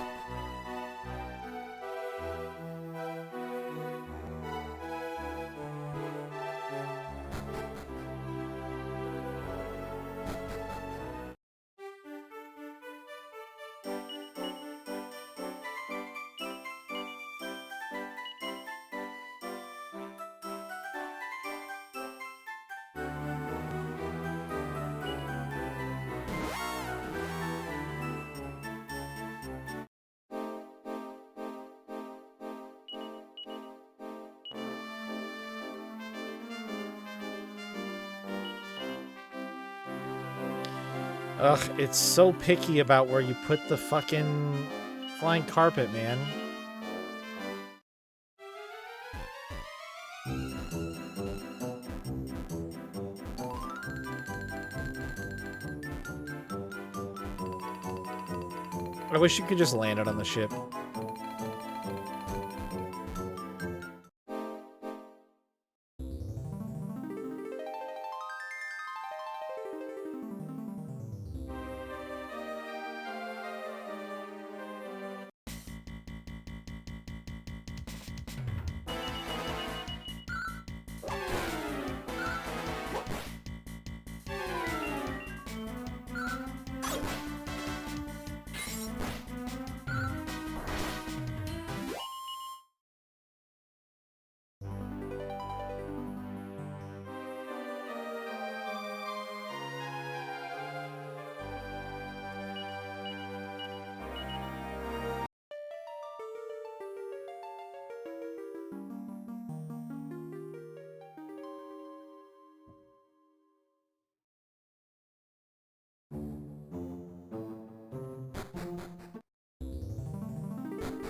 Ugh, it's so picky about where you put the fucking flying carpet, man. I wish you could just land it on the ship.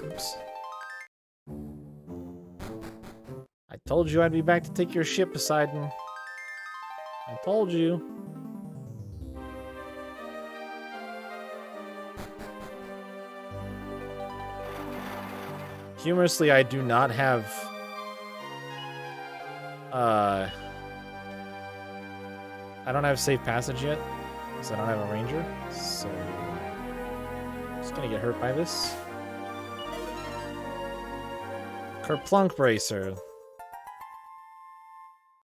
Oops. I told you I'd be back to take your ship, Poseidon. I told you. Humorously, I do not have... I don't have safe passage yet, because I don't have a ranger, so... I'm just gonna get hurt by this. Kerplunk Bracer.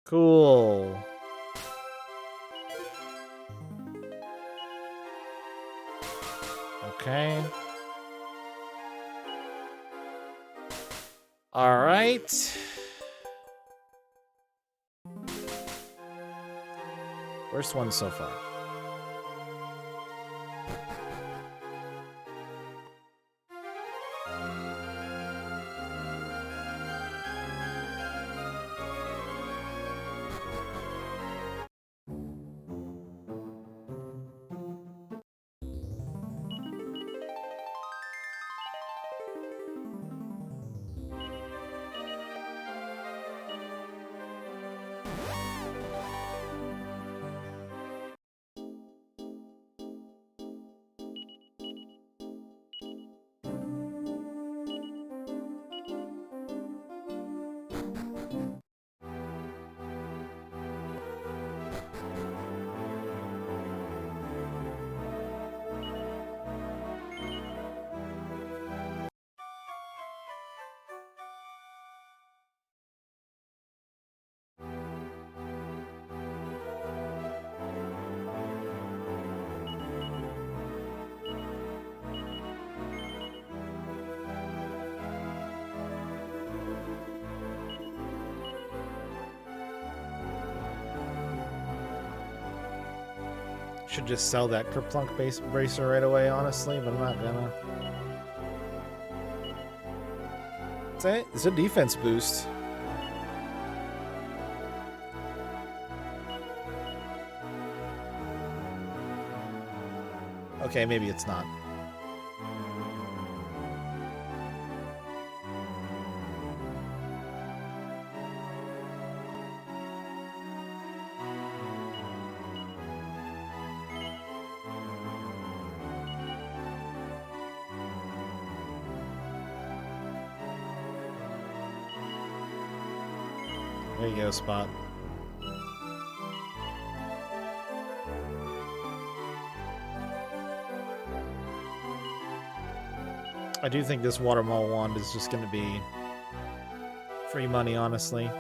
Cool. Okay. All right. Worst one so far. Should just sell that Kerplunk bracer right away, honestly, but I'm not gonna. It's a defense boost. Okay, maybe it's not. There you go, Spot. I do think this Watermaul wand is just going to be free money, honestly.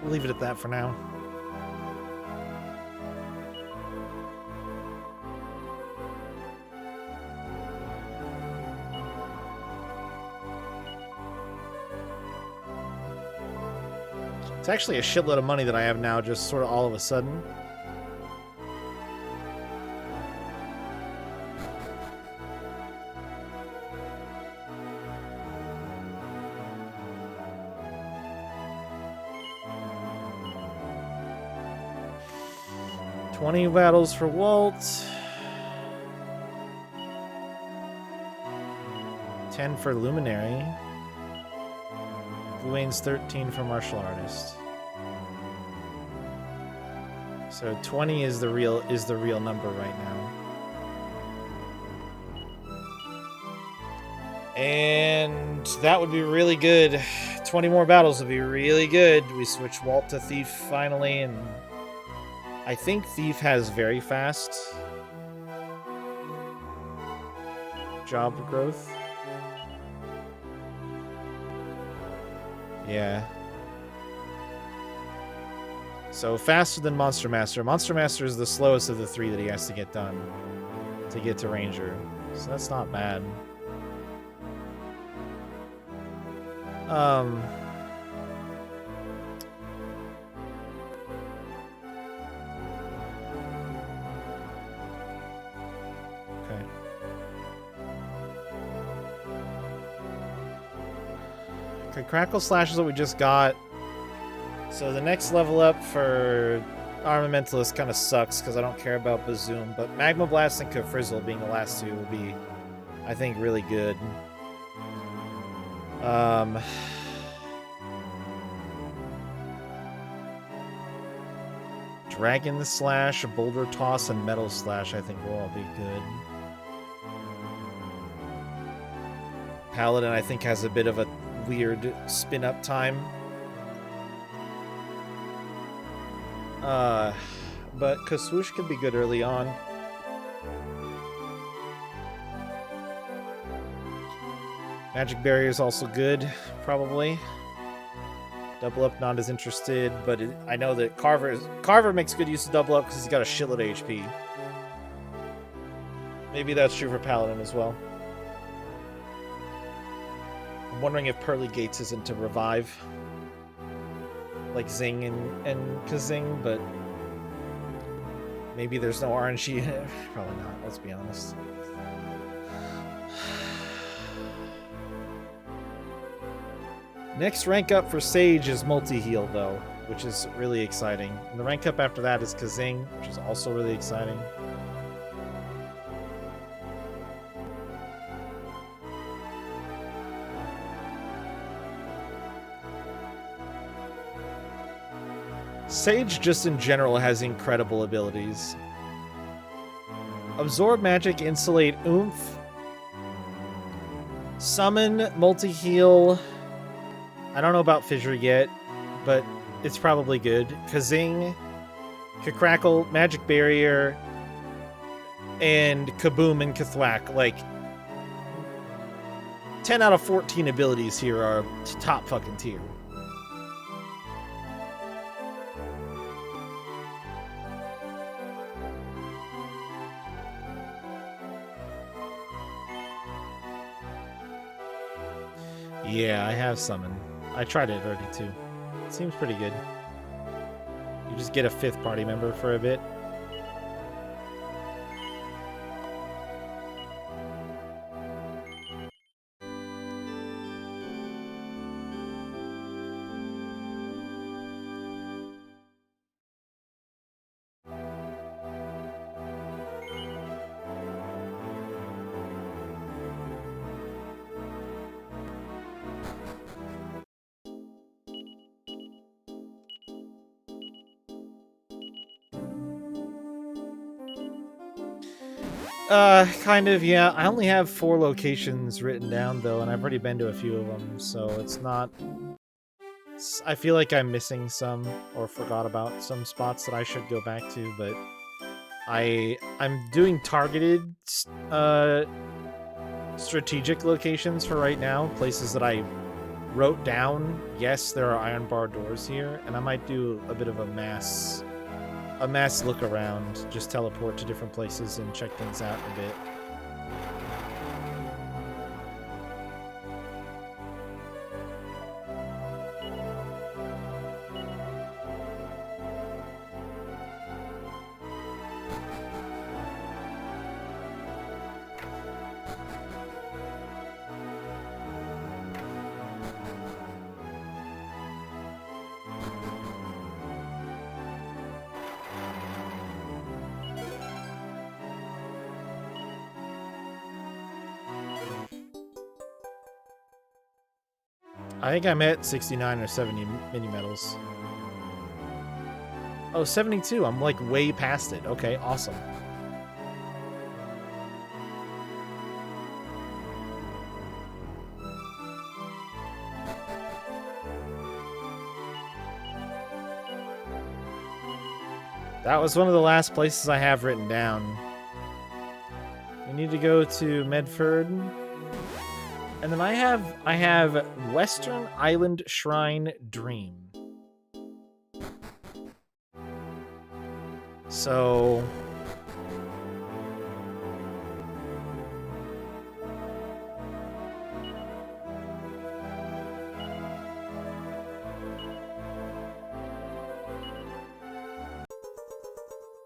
We'll leave it at that for now. It's actually a shitload of money that I have now, just sort of all of a sudden. $20 battles for Walt. 10 for Luminary. Gawain's 13 for Martial Artist. So 20 is the real number right now. And that would be really good. 20 more battles would be really good. We switch Walt to Thief finally, and I think Thief has very fast job growth. Yeah. So faster than Monster Master. Monster Master is the slowest of the three that he has to get done to get to Ranger. So that's not bad. Okay, Crackle Slash is what we just got. So the next level up for Armamentalist kind of sucks because I don't care about Bazoom, but Magma Blast and Kafrizzle being the last two will be, I think, really good. Dragon Slash, Boulder Toss, and Metal Slash I think will all be good. Paladin I think has a bit of a weird spin-up time. But Kaswoosh could be good early on. Magic Barrier is also good, probably. Double Up not as interested, but I know that Carver makes good use of Double Up because he's got a shitload of HP. Maybe that's true for Paladin as well. I'm wondering if Pearly Gates is into Revive. Like Zing and Kazing, but maybe there's no RNG in it. Probably not, let's be honest. Next rank up for Sage is Multi-Heal, though, which is really exciting. And the rank up after that is Kazing, which is also really exciting. Sage just in general has incredible abilities. Absorb Magic, Insulate, Oomph. Summon, Multi-Heal. I don't know about Fissure yet, but it's probably good. Kazing, Crackle, Magic Barrier, and Kaboom and Kathwack. Like, 10 out of 14 abilities here are top fucking tier. Yeah, I have Summon. I tried it already too. It seems pretty good. You just get a 5th party member for a bit. Kind of, yeah. I only have 4 locations written down, though, and I've already been to a few of them, so it's not... I feel like I'm missing some, or forgot about some spots that I should go back to, but... I'm doing targeted, strategic locations for right now, places that I wrote down, yes, there are iron bar doors here, and I might do a bit of a mass look around, just teleport to different places and check things out a bit. I think I'm at 69 or 70 mini medals. Oh, 72. I'm like way past it. Okay, awesome. That was one of the last places I have written down. We need to go to Medford. And then I have Western Island Shrine Dream. So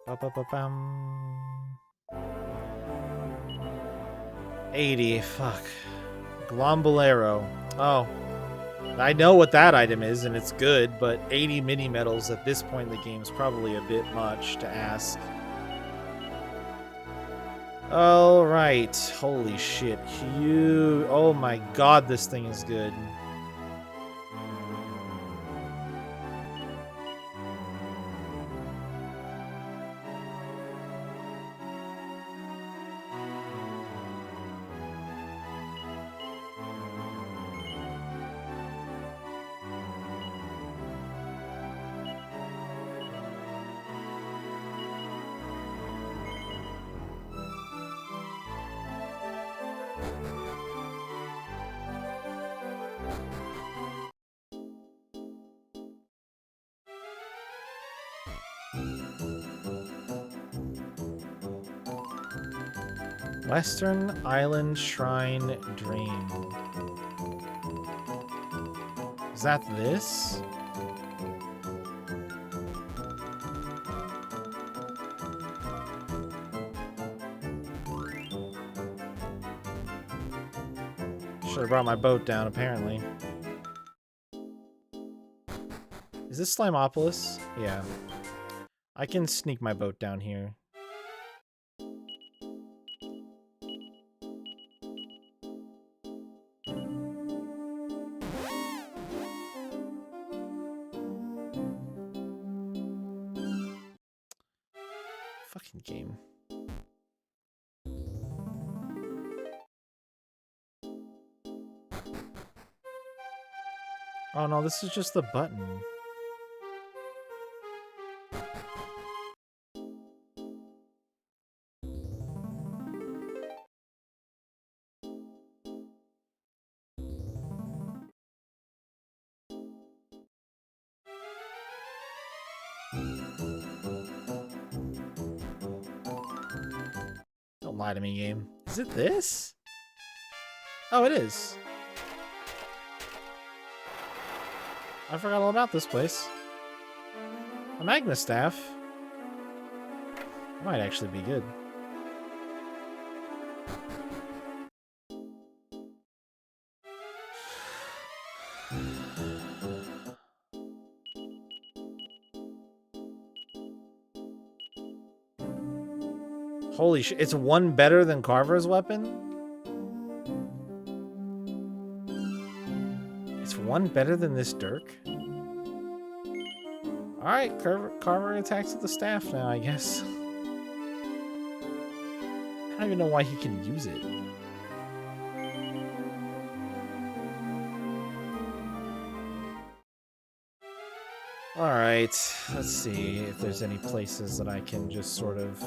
Ba-ba-ba-bum. 80, fuck. Glombolero. Oh. I know what that item is, and it's good, but 80 mini medals at this point in the game is probably a bit much to ask. Alright. Holy shit. Huge. Oh my god, this thing is good. Western Island Shrine Dream. Is that this? Should have brought my boat down, apparently. Is this Slimopolis? Yeah. I can sneak my boat down here. Fucking game. Oh no, this is just the button. Don't lie to me, game. Is it this? Oh, it is. I forgot all about this place. A Magna Staff. Might actually be good. Holy shit, it's one better than Carver's weapon? It's one better than this Dirk? Alright, Carver attacks with the staff now, I guess. I don't even know why he can use it. Alright, let's see if there's any places that I can just sort of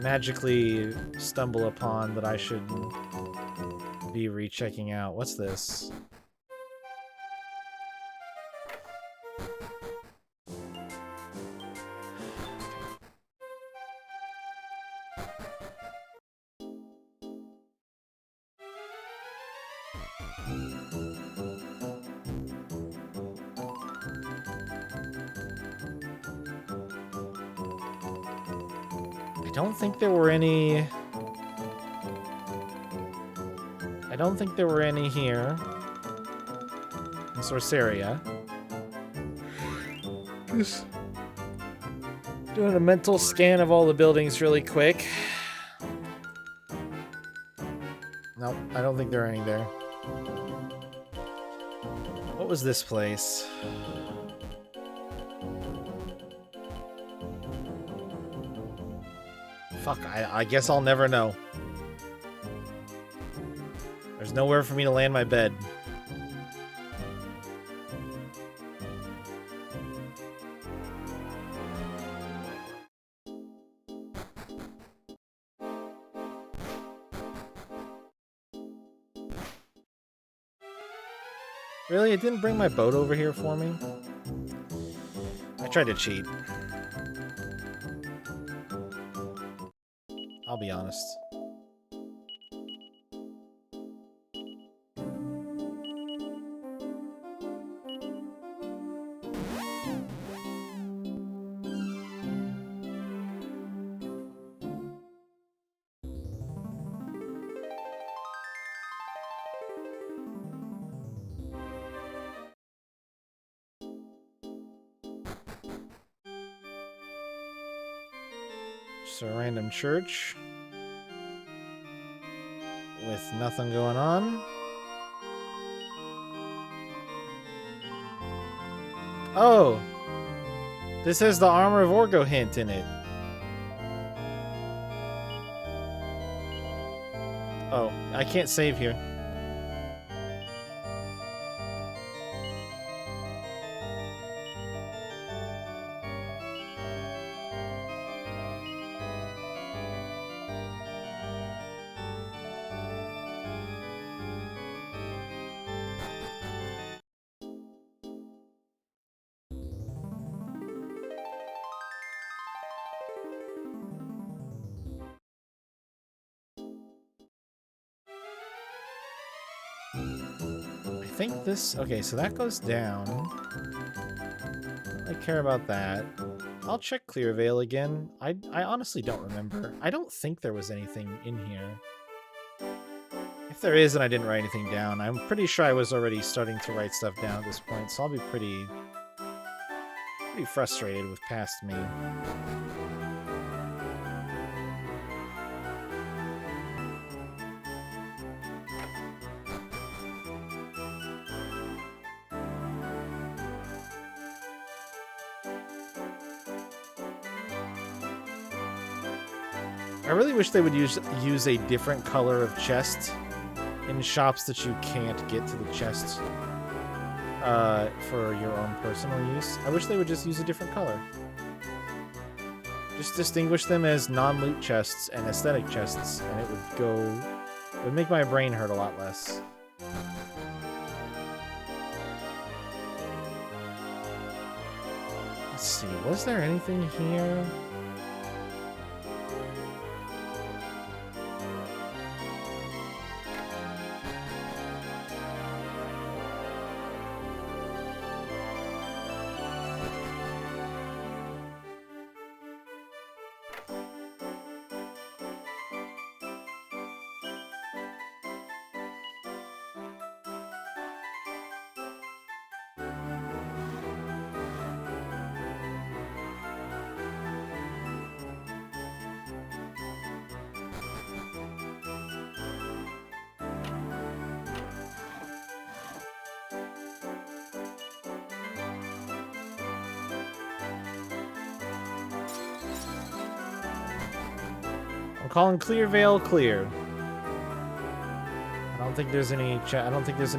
magically stumble upon that I should be rechecking out. What's this? I don't think there were any... I don't think there were any here. In Sorceria. Just doing a mental scan of all the buildings really quick. Nope, I don't think there are any there. What was this place? Fuck, I guess I'll never know. There's nowhere for me to land my bed. Really? It didn't bring my boat over here for me? I tried to cheat. I'll be honest. Just a random church with nothing going on. Oh! This has the Armor of Orgo hint in it. Oh, I can't save here. I think this... Okay, so that goes down. I care about that. I'll check Clearvale again. I honestly don't remember. I don't think there was anything in here. If there is and I didn't write anything down, I'm pretty sure I was already starting to write stuff down at this point, so I'll be pretty frustrated with past me. I really wish they would use a different color of chest in shops that you can't get to the chests for your own personal use. I wish they would just use a different color. Just distinguish them as non-loot chests and aesthetic chests, and it would make my brain hurt a lot less. Let's see, was there anything here? I'm calling Clearvale clear. I don't think there's any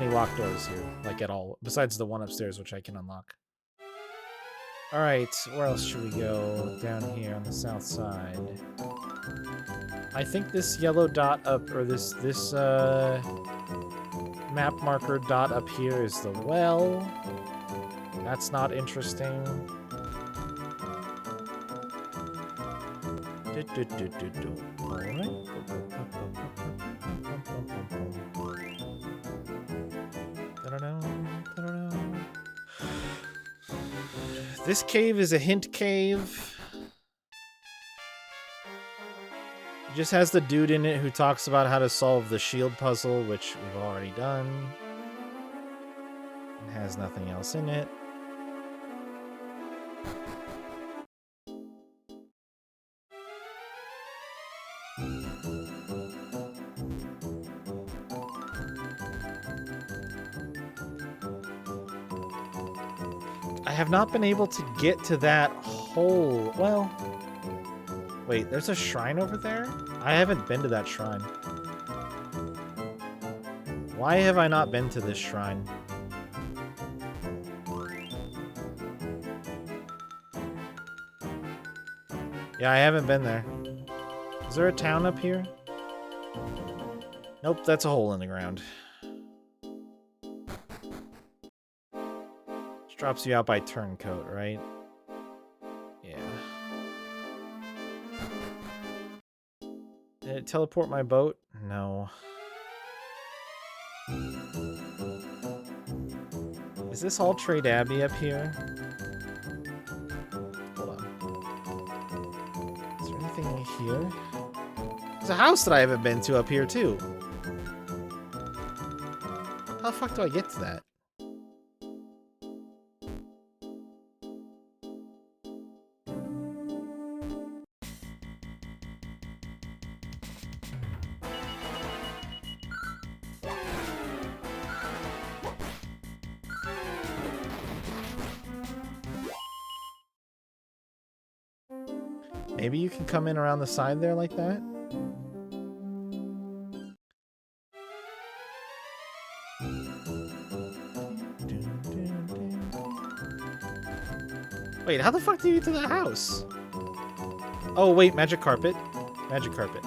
locked doors here, like at all. Besides the one upstairs, which I can unlock. All right, where else should we go? Down here on the south side. I think this yellow dot up, or this map marker dot up here is the well. That's not interesting. This cave is a hint cave. It just has the dude in it who talks about how to solve the shield puzzle, which we've already done. It has nothing else in it. I have not been able to get to that hole. Well, wait, there's a shrine over there? I haven't been to that shrine. Why have I not been to this shrine? Yeah, I haven't been there. Is there a town up here? Nope, that's a hole in the ground. This drops you out by turncoat, right? Yeah. Did it teleport my boat? No. Is this all Trade Abbey up here? Hold on. Is there anything here? There's a house that I haven't been to up here, too. How the fuck do I get to that? Maybe you can come in around the side there like that? Wait, how the fuck do you get to that house? Oh, wait, magic carpet. Magic carpet.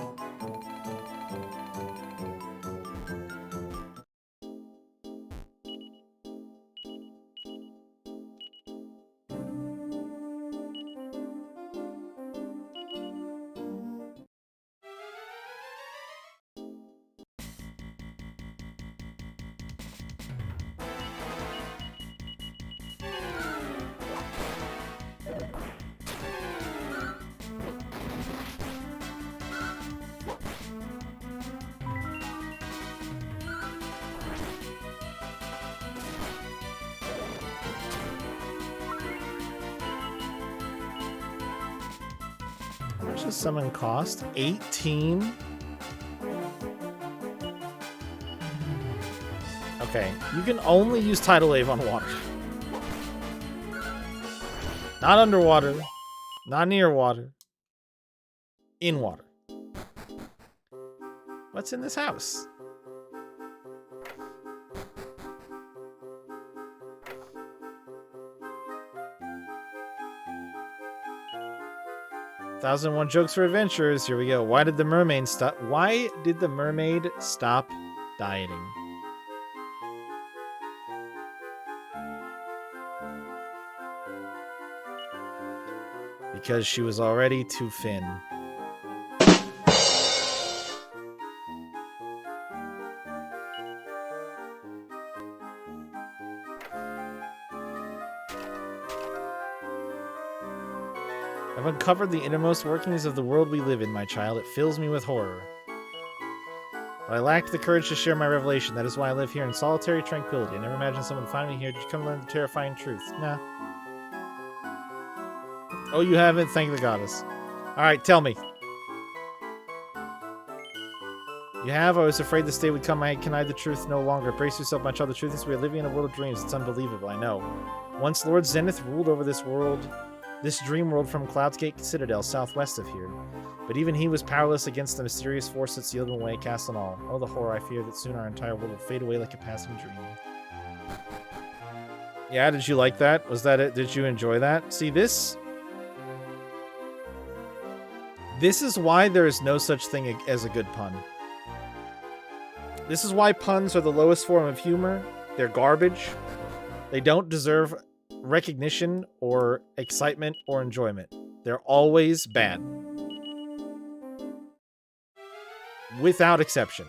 How much does summon cost? 18? Okay, you can only use Tidal Wave on water. Not underwater. Not near water. In water. What's in this house? Thousand and One Jokes for Adventurers. Here we go. Why did the mermaid stop? Why did the mermaid stop dieting? Because she was already too thin. I've uncovered the innermost workings of the world we live in, my child. It fills me with horror. But I lacked the courage to share my revelation. That is why I live here in solitary tranquility. I never imagined someone would find me here to come learn the terrifying truth. Nah. Oh, you haven't? Thank the goddess. Alright, tell me. You have? I was afraid this day would come. I can hide the truth no longer. Brace yourself, my child. The truth is we are living in a world of dreams. It's unbelievable, I know. Once Lord Zenith ruled over this world, this dream world from Cloudsgate Citadel, southwest of here. But even he was powerless against the mysterious force that sealed him away, cast on all. Oh, the horror. I fear that soon our entire world will fade away like a passing dream. Yeah, did you like that? Was that it? Did you enjoy that? See, this is why there is no such thing as a good pun. This is why puns are the lowest form of humor. They're garbage. They don't deserve recognition or excitement or enjoyment. They're always bad. Without exception.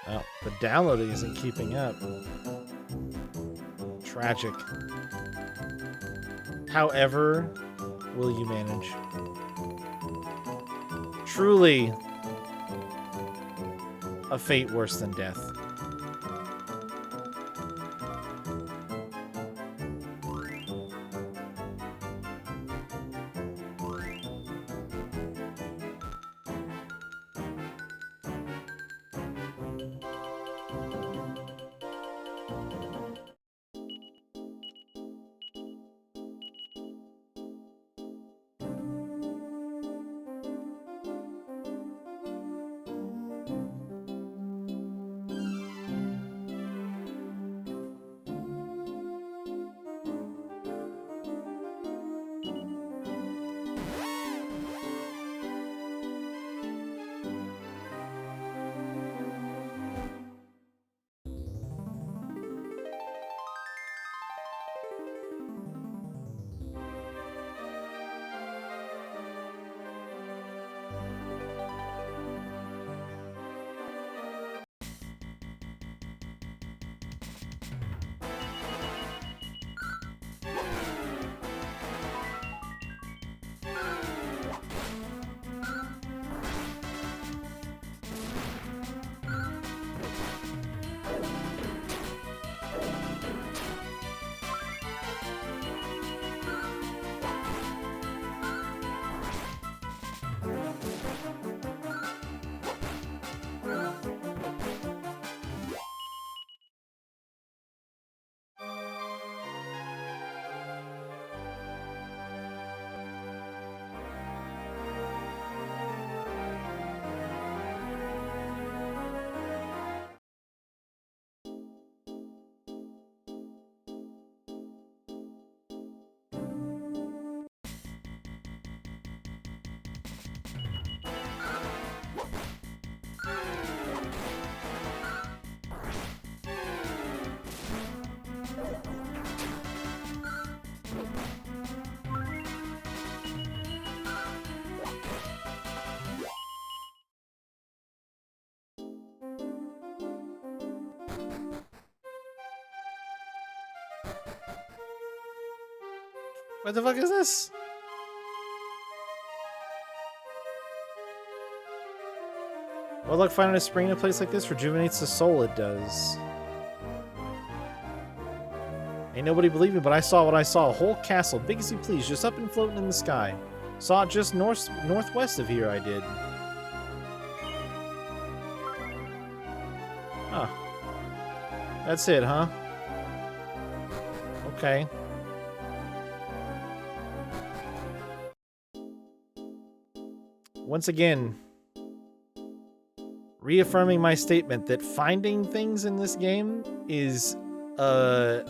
Oh, the downloading isn't keeping up. Tragic. However, will you manage? Truly a fate worse than death. What the fuck is this? Well, look, finding a spring in a place like this rejuvenates the soul. It does. Ain't nobody believe me, but I saw what I saw. A whole castle, big as you please, just up and floating in the sky. Saw it just northwest of here, I did. Huh. That's it, huh? Okay. Once again, reaffirming my statement that finding things in this game is a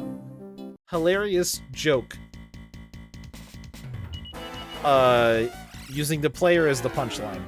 hilarious joke. Using the player as the punchline.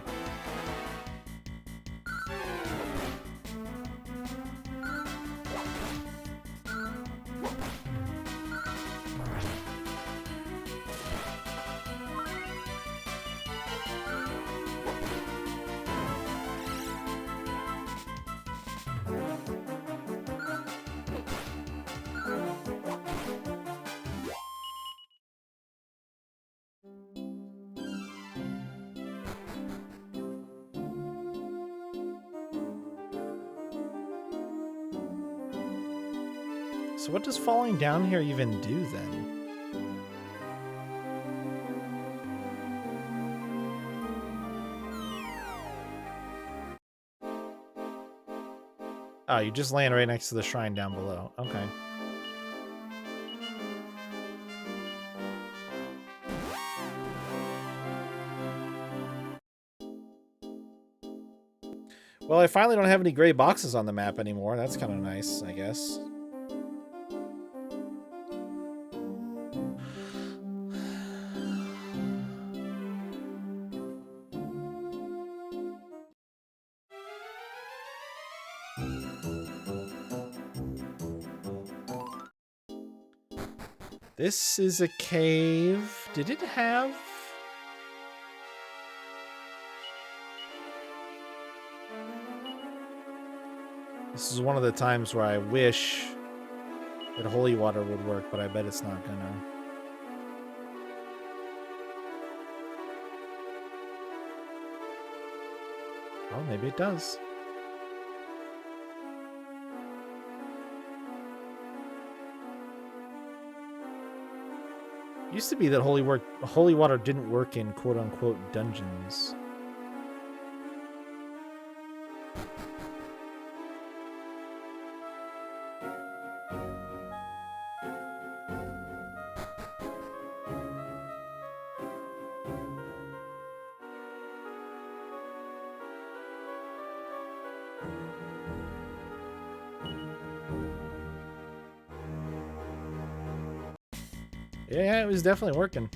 So what does falling down here even do then? Oh, you just land right next to the shrine down below. Okay. Well, I finally don't have any gray boxes on the map anymore. That's kind of nice, I guess. This is a cave. Did it have... This is one of the times where I wish that holy water would work, but I bet it's not gonna. Oh, maybe it does. It used to be that holy water didn't work in quote-unquote dungeons. Yeah, it was definitely working.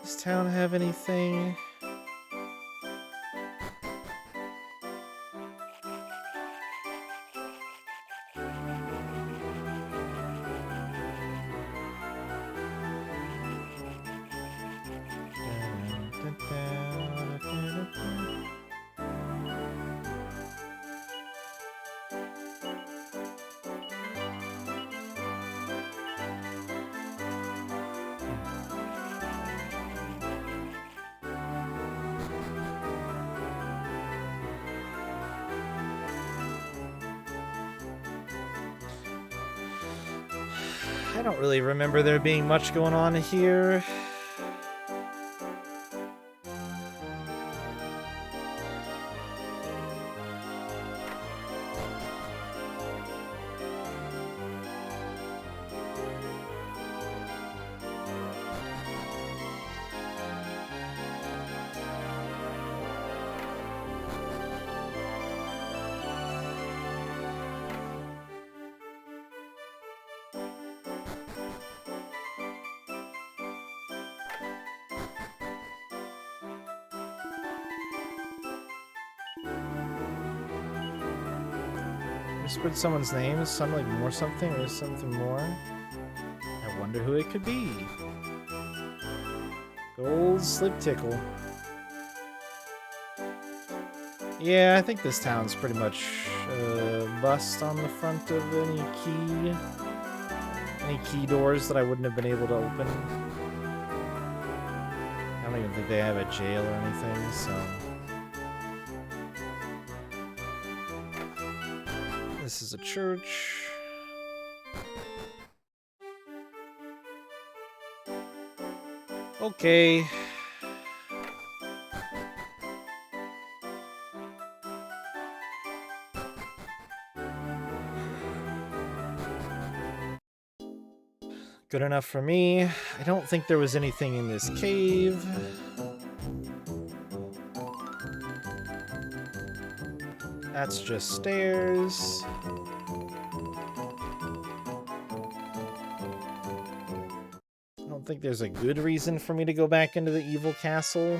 Does town have anything? I don't really remember there being much going on here. Whispered someone's name. Is something like more something or something more? I wonder who it could be. Gold Slip Tickle. Yeah, I think this town's pretty much bust on the front of any key doors that I wouldn't have been able to open. I don't even think they have a jail or anything, so. This is a church. Okay. Good enough for me. I don't think there was anything in this cave. That's just stairs. I don't think there's a good reason for me to go back into the evil castle.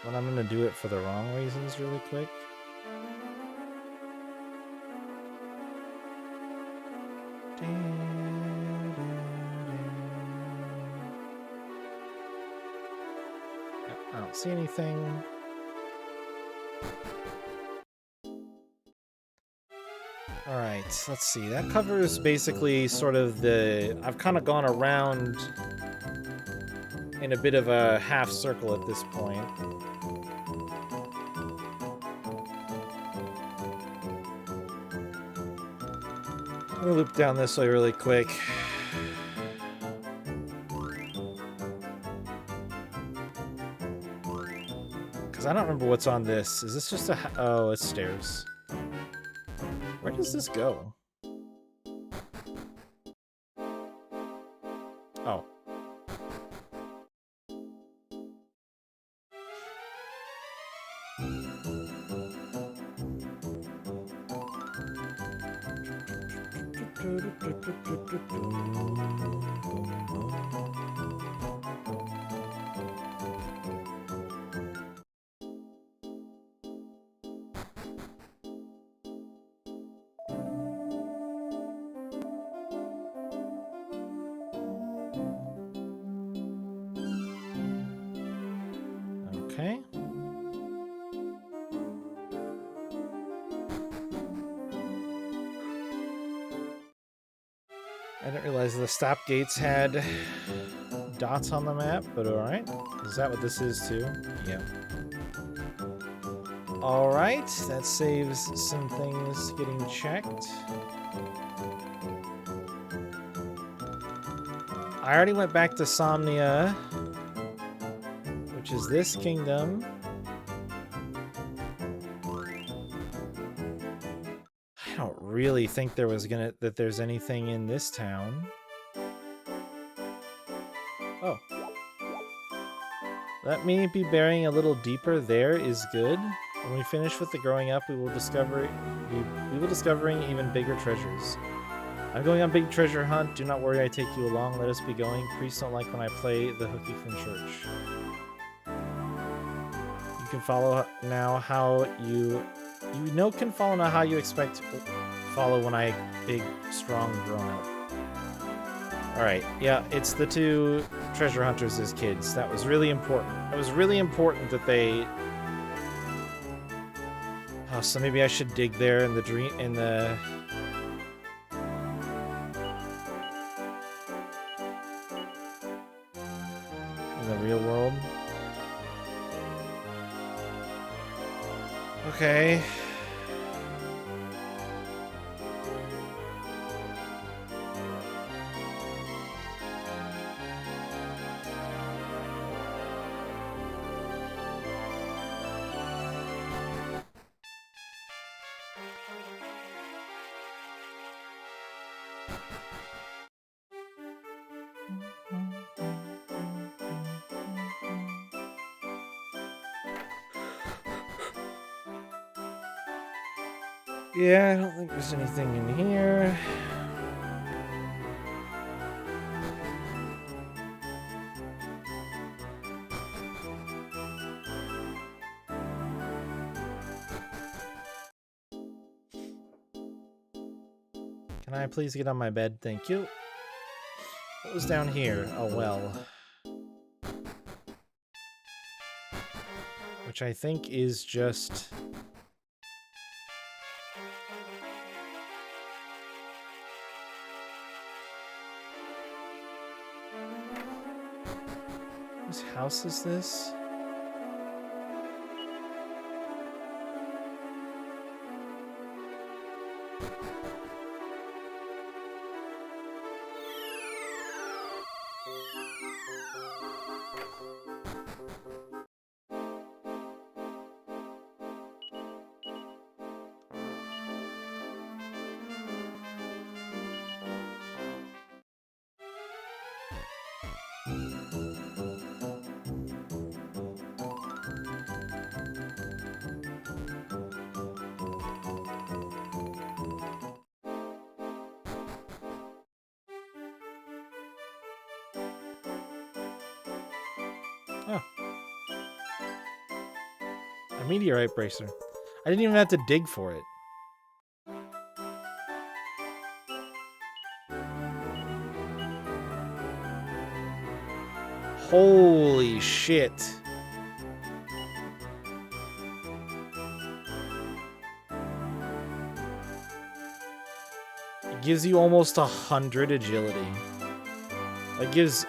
But I'm gonna do it for the wrong reasons really quick. I don't see anything. Alright, let's see. That covers basically sort of the... I've kind of gone around in a bit of a half circle at this point. I'm gonna loop down this way really quick. Because I don't remember what's on this. Is this just a... Oh, it's stairs. Where does this go? Oh. Okay. I didn't realize the stop gates had dots on the map, but alright. Is that what this is too? Yeah. Alright, that saves some things getting checked. I already went back to Somnia, which is this kingdom. I don't really think that there's anything in this town. Oh. Let me be burying a little deeper there is good. When we finish with the growing up, we will discovering even bigger treasures. I'm going on big treasure hunt. Do not worry, I take you along. Let us be going. Priests don't like when I play the hooky from church. You can follow now how can follow now how you expect to follow when I big, strong, grown up. Alright, yeah, it's the two treasure hunters as kids. That was really important. It was really important that they... Oh, so maybe I should dig there in the dream... in the real world. Okay. Yeah, I don't think there's anything in here. Can I please get on my bed? Thank you. What was down here? A well. Which I think is just... Whose house is this? Oh. A meteorite bracer. I didn't even have to dig for it. Holy shit. It gives you almost 100 agility. It gives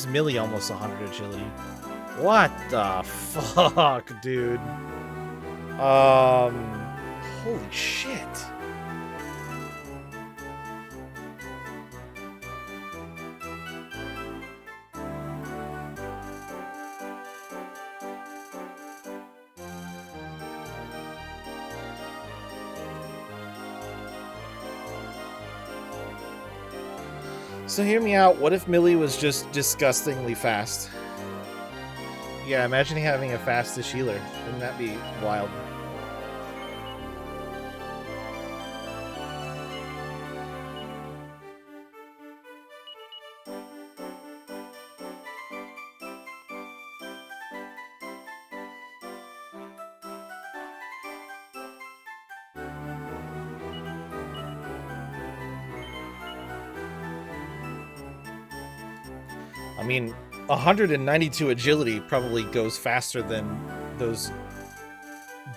Millie almost 100 agility. What the fuck, dude? Holy shit. So hear me out, what if Millie was just disgustingly fast? Yeah, imagine having a fastest healer. Wouldn't that be wild? I mean, 192 agility probably goes faster than that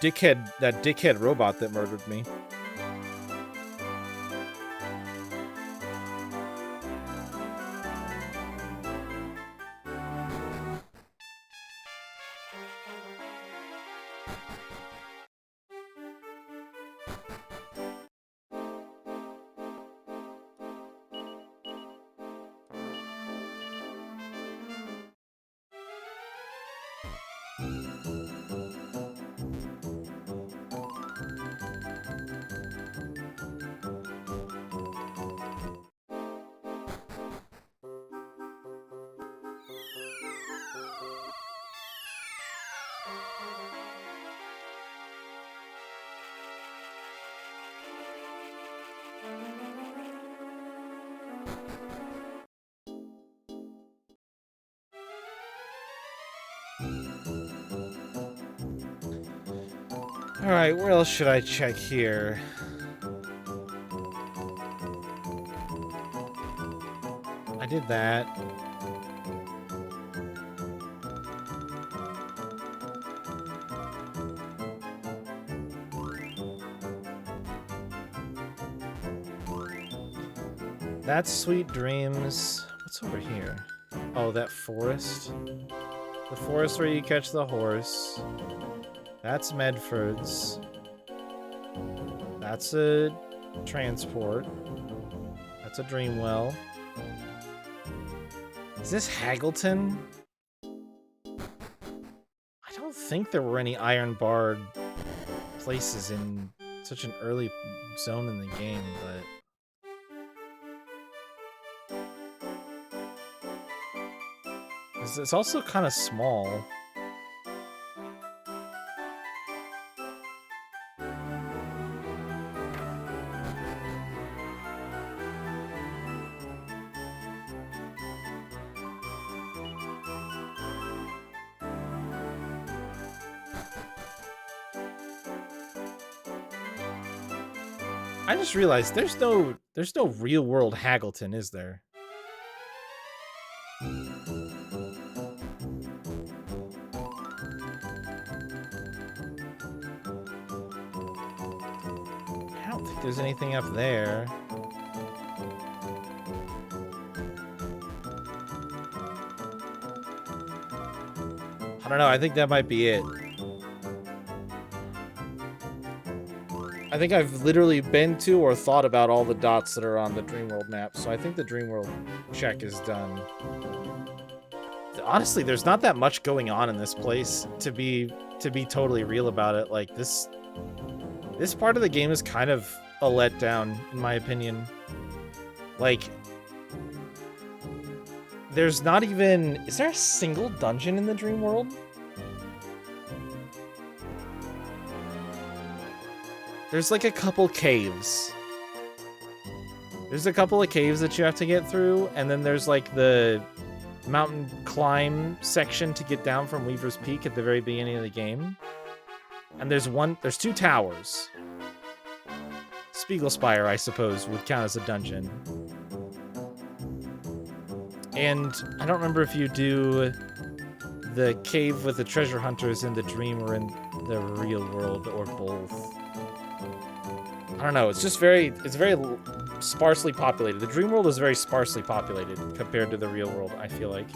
dickhead robot that murdered me. Alright, where else should I check here? I did that. That's Sweet Dreams. What's over here? Oh, that forest. The forest where you catch the horse. That's Medford's. That's a transport. That's a Dreamwell. Is this Haggleton? I don't think there were any iron barred places in such an early zone in the game, but it's also kind of small. I just realized there's no real world Haggleton, is there? I don't think there's anything up there. I don't know, I think that might be it. I think I've literally been to or thought about all the dots that are on the Dreamworld map, so I think the Dreamworld check is done. Honestly, there's not that much going on in this place, to be totally real about it. Like, this part of the game is kind of a letdown, in my opinion. Like, there's not even... Is there a single dungeon in the Dreamworld? There's like a couple caves. There's a couple of caves that you have to get through, and then there's like the mountain climb section to get down from Weaver's Peak at the very beginning of the game. And there's 2 towers. Spiegelspire, I suppose, would count as a dungeon. And I don't remember if you do the cave with the treasure hunters in the dream or in the real world or both. I don't know. It's just very sparsely populated. The dream world is very sparsely populated compared to the real world, I feel like.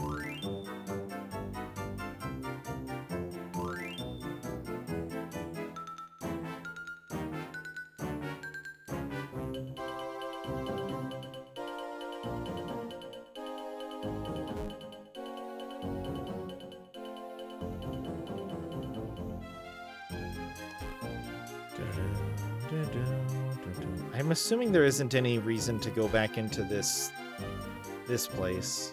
I'm assuming there isn't any reason to go back into this place.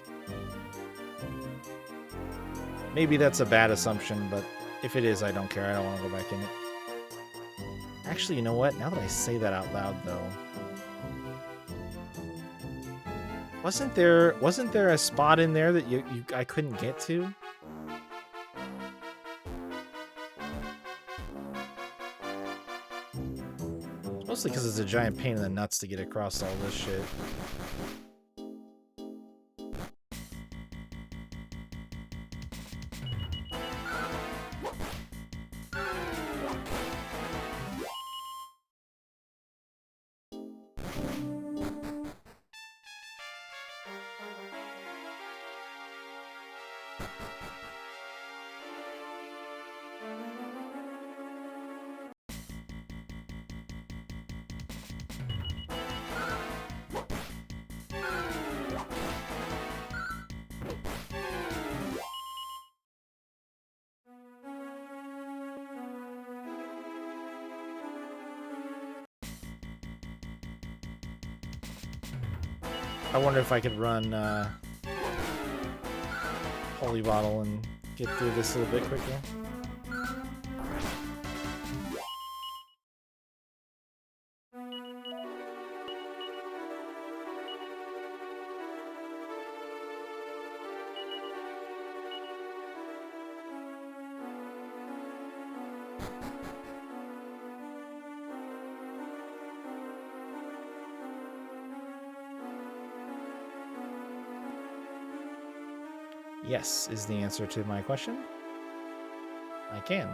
Maybe that's a bad assumption, but if it is, I don't care. I don't want to go back in it. Actually, you know what? Now that I say that out loud, though, wasn't there a spot in there that I couldn't get to? Mostly because it's a giant pain in the nuts to get across all this shit. I wonder if I could run Holy Bottle and get through this a little bit quicker. Yes, is the answer to my question. I can.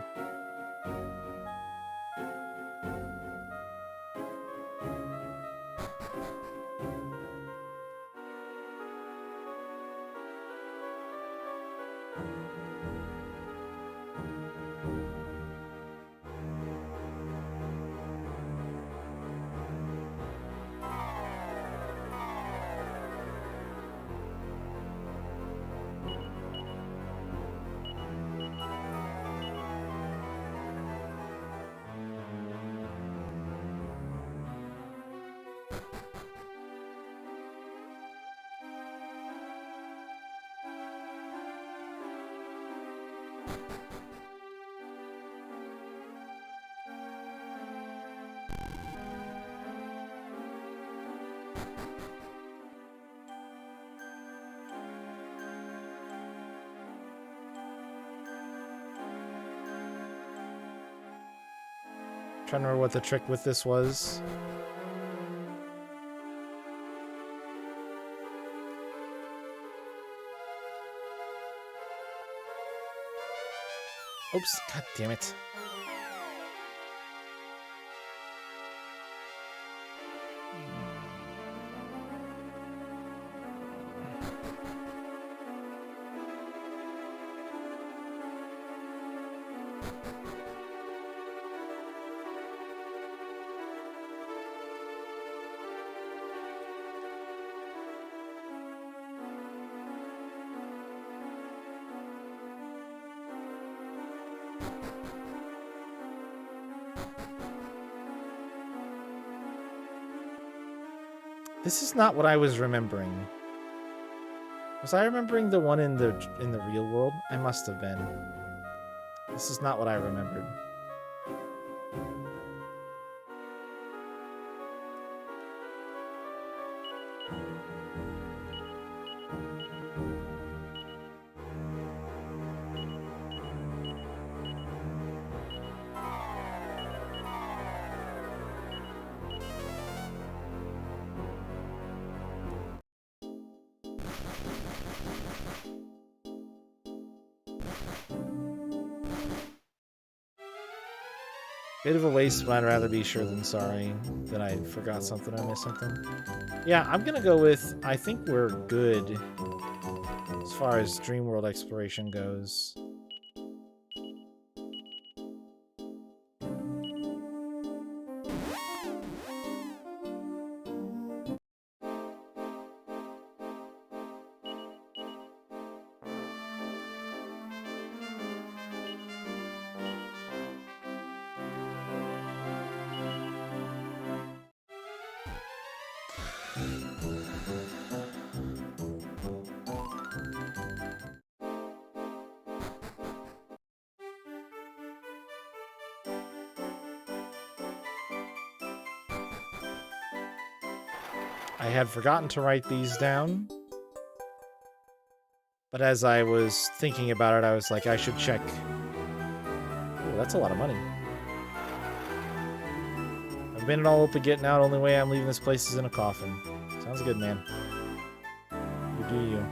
Trying to remember what the trick with this was. Oops, god damn it. This is not what I was remembering. Was I remembering the one in the real world? I must have been. This is not what I remembered. Bit of a waste, but I'd rather be sure than sorry that I forgot something or missed something. Yeah, I'm gonna go with, I think we're good as far as Dream World exploration goes. I had forgotten to write these down, but as I was thinking about it, I was like, I should check. Ooh, that's a lot of money. I've been it all open, getting out. Only way I'm leaving this place is in a coffin. Sounds good, man. You do you.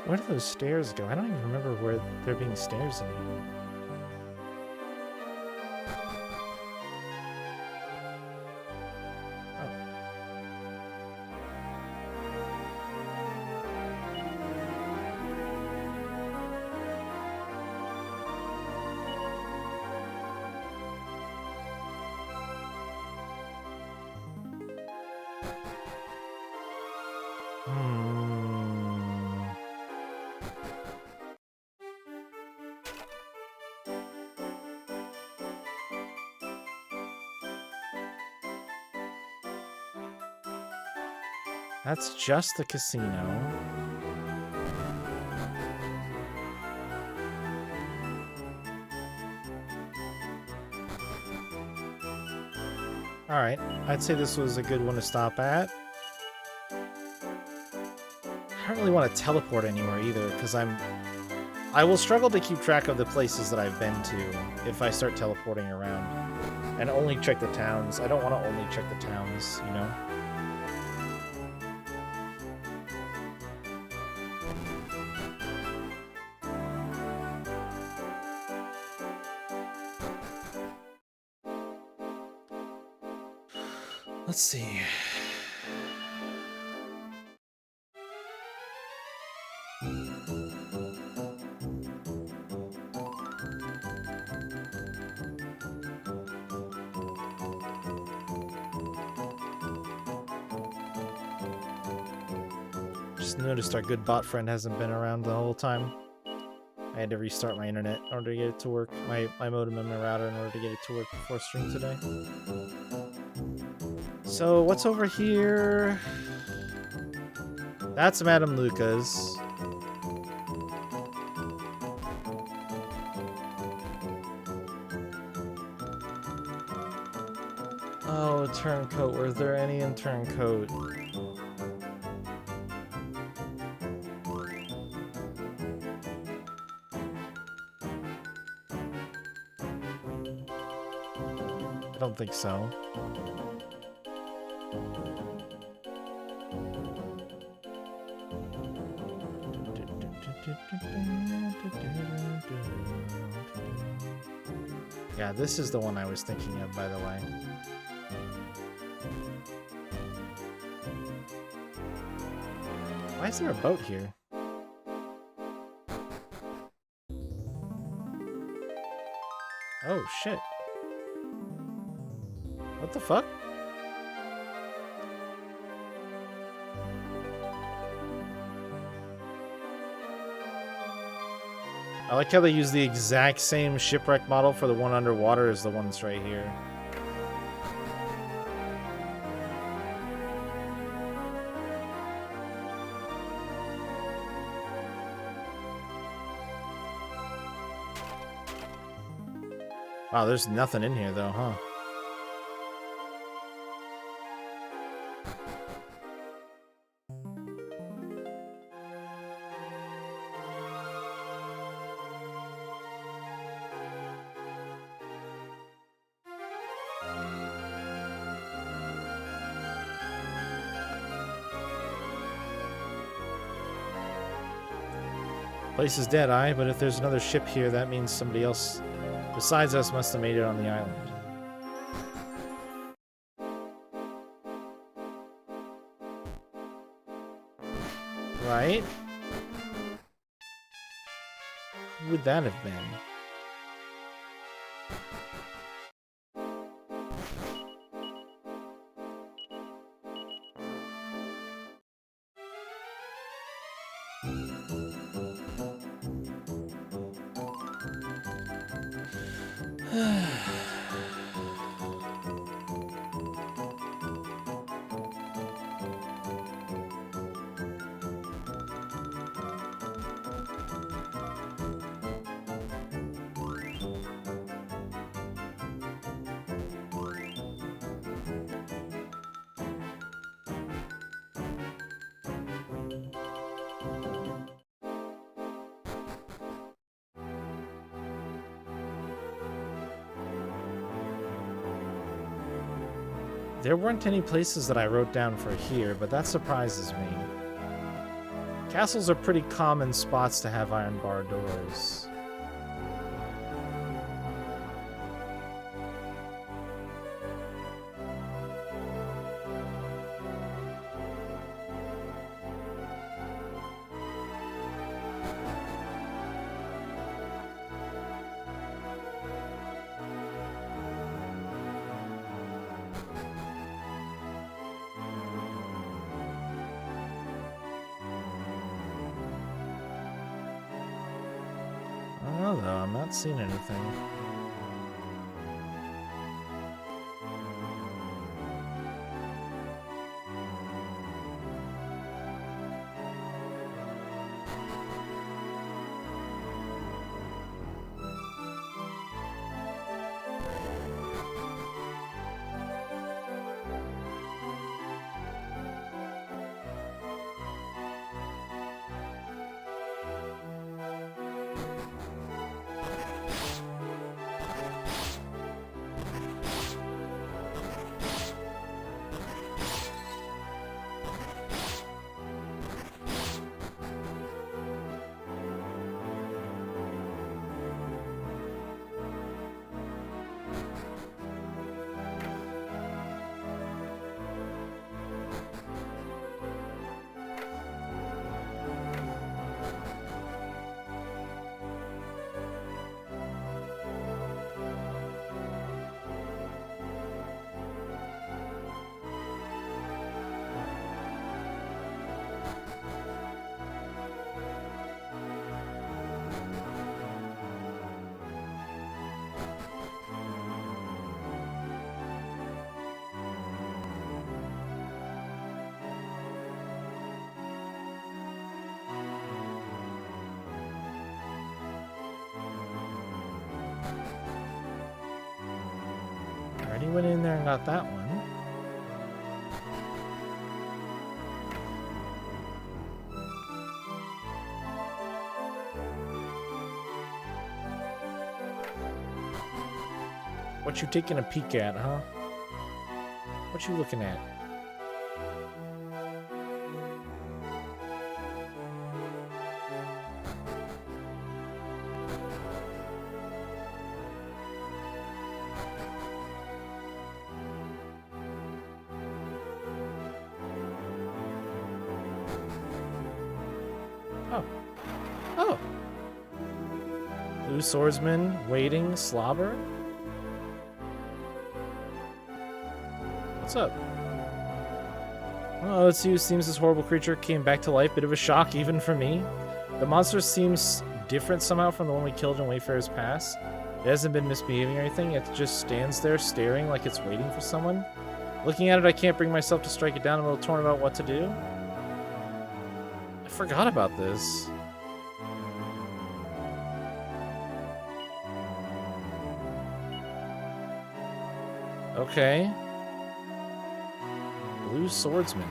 Where do those stairs go? I don't even remember where there being stairs in here. That's just the casino. Alright, I'd say this was a good one to stop at. I don't really want to teleport anywhere either, because I will struggle to keep track of the places that I've been to if I start teleporting around. And only check the towns. I don't want to only check the towns, you know? Let's see. just noticed our good bot friend hasn't been around the whole time. I had to restart my internet in order to get it to work, my modem and my router in order to get it to work before stream today. So what's over here? That's Madame Luca's. Oh, turncoat. Were there any in turncoat? I don't think so. Yeah, this is the one I was thinking of, by the way. Why is there a boat here? Oh, shit. What the fuck? I like how they use the exact same shipwreck model for the one underwater as the ones right here. Wow, there's nothing in here though, huh? Place is dead, aye, but if there's another ship here, that means somebody else besides us must have made it on the island. Right? Who would that have been? There weren't any places that I wrote down for here, but that surprises me. Castles are pretty common spots to have iron bar doors. I'm not seeing anything. You went in there and got that one. What you taking a peek at, huh? What you looking at? Oh. Oh. Blue swordsman waiting slobber? What's up? Oh, let's see who seems this horrible creature came back to life. Bit of a shock even for me. The monster seems different somehow from the one we killed in Wayfarer's Pass. It hasn't been misbehaving or anything. It just stands there staring like it's waiting for someone. Looking at it, I can't bring myself to strike it down. I'm a little torn about what to do. I forgot about this. Okay. Blue swordsman.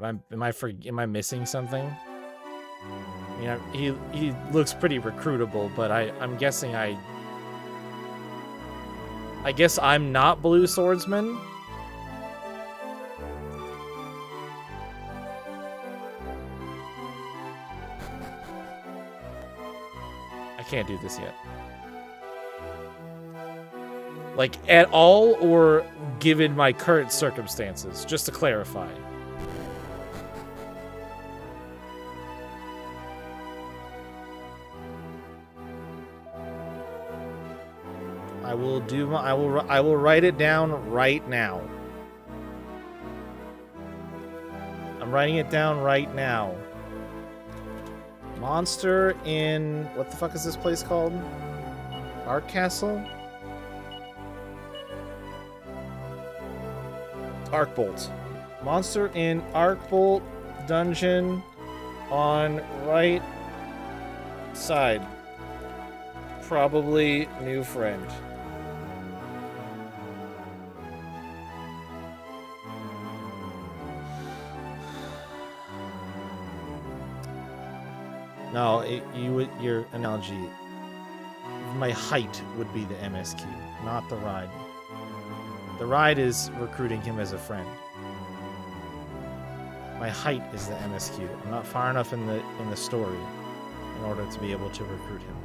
Am I missing something? I mean, he looks pretty recruitable, but I'm guessing I guess I'm not blue swordsman. I can't do this yet. Like, at all, or given my current circumstances, just to clarify. I will write it down right now. I'm writing it down right now. Monster in, what the fuck is this place called? Art Castle? Arkbolt. Monster in Arkbolt dungeon on right side. Probably new friend. No, your analogy. My height would be the MSQ, not the ride. The ride is recruiting him as a friend. My height is the MSQ. I'm not far enough in the story in order to be able to recruit him.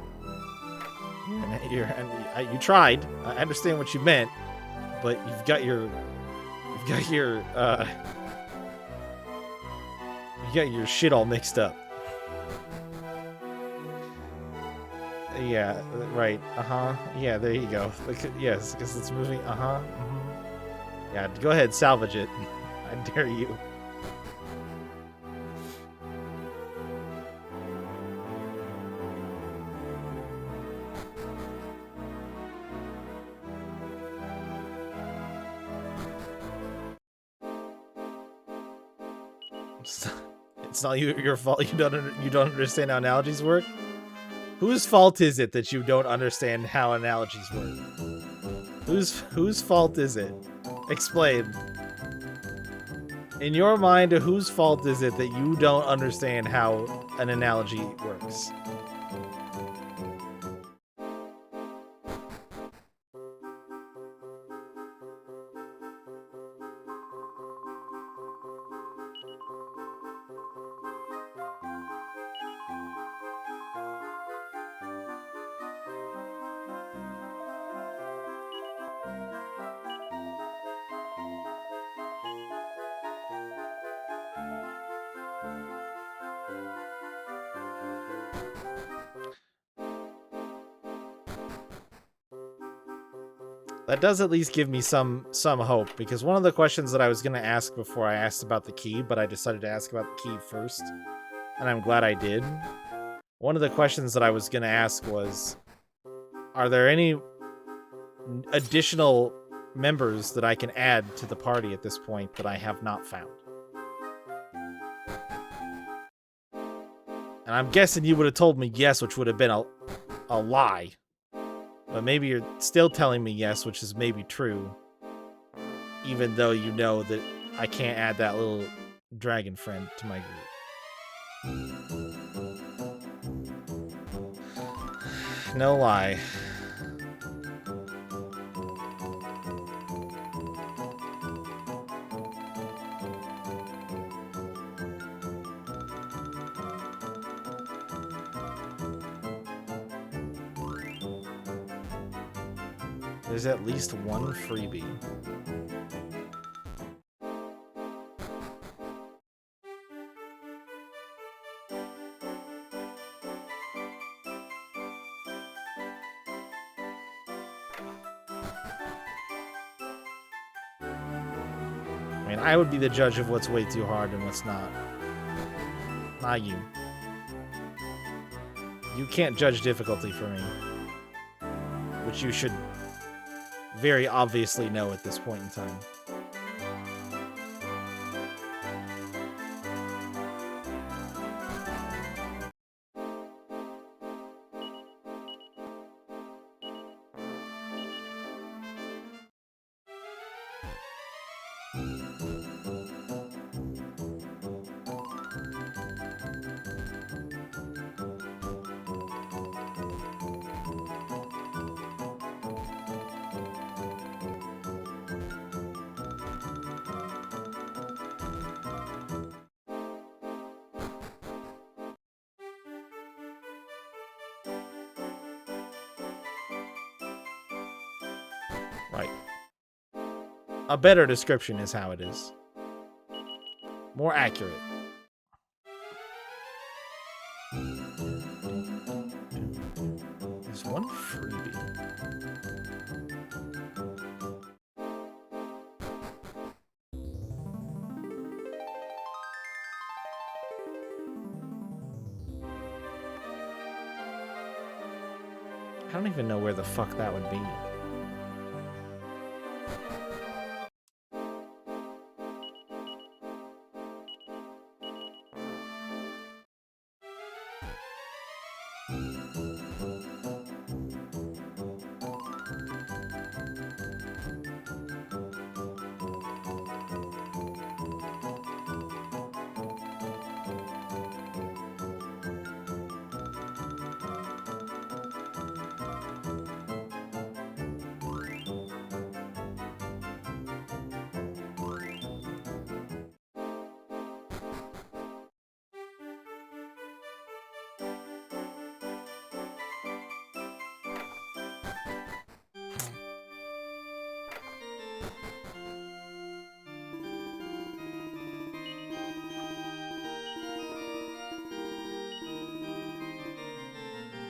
You tried. I understand what you meant, but you've got your shit all mixed up. Yeah, right. Yeah, there you go. Yes, because it's moving. Yeah, go ahead, salvage it. I dare you. It's not your fault. You don't understand how analogies work. Whose fault is it that you don't understand how analogies work? Whose fault is it? Explain. In your mind, whose fault is it that you don't understand how an analogy works? That does at least give me some hope, because one of the questions that I was going to ask before I asked about the key, but I decided to ask about the key first, and I'm glad I did. One of the questions that I was going to ask was, are there any additional members that I can add to the party at this point that I have not found? And I'm guessing you would have told me yes, which would have been a lie. But maybe you're still telling me yes, which is maybe true. Even though you know that I can't add that little dragon friend to my group. No lie. There's at least one freebie. I mean, I would be the judge of what's way too hard and what's not. Not you. You can't judge difficulty for me. Which you should very obviously know at this point in time. Right. A better description is how it is. More accurate. There's one freebie. I don't even know where the fuck that would be.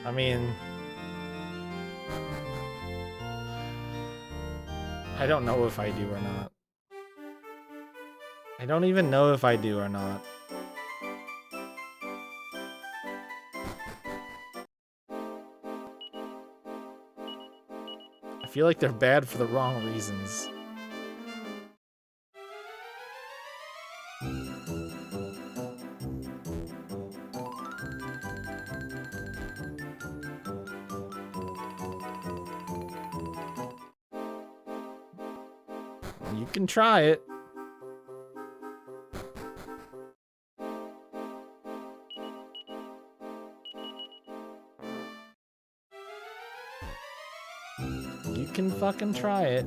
I mean, I don't know if I do or not. I don't even know if I do or not. I feel like they're bad for the wrong reasons. You can try it. You can fucking try it.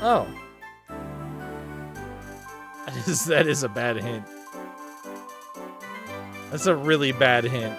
Oh. That is a bad hint. That's a really bad hint.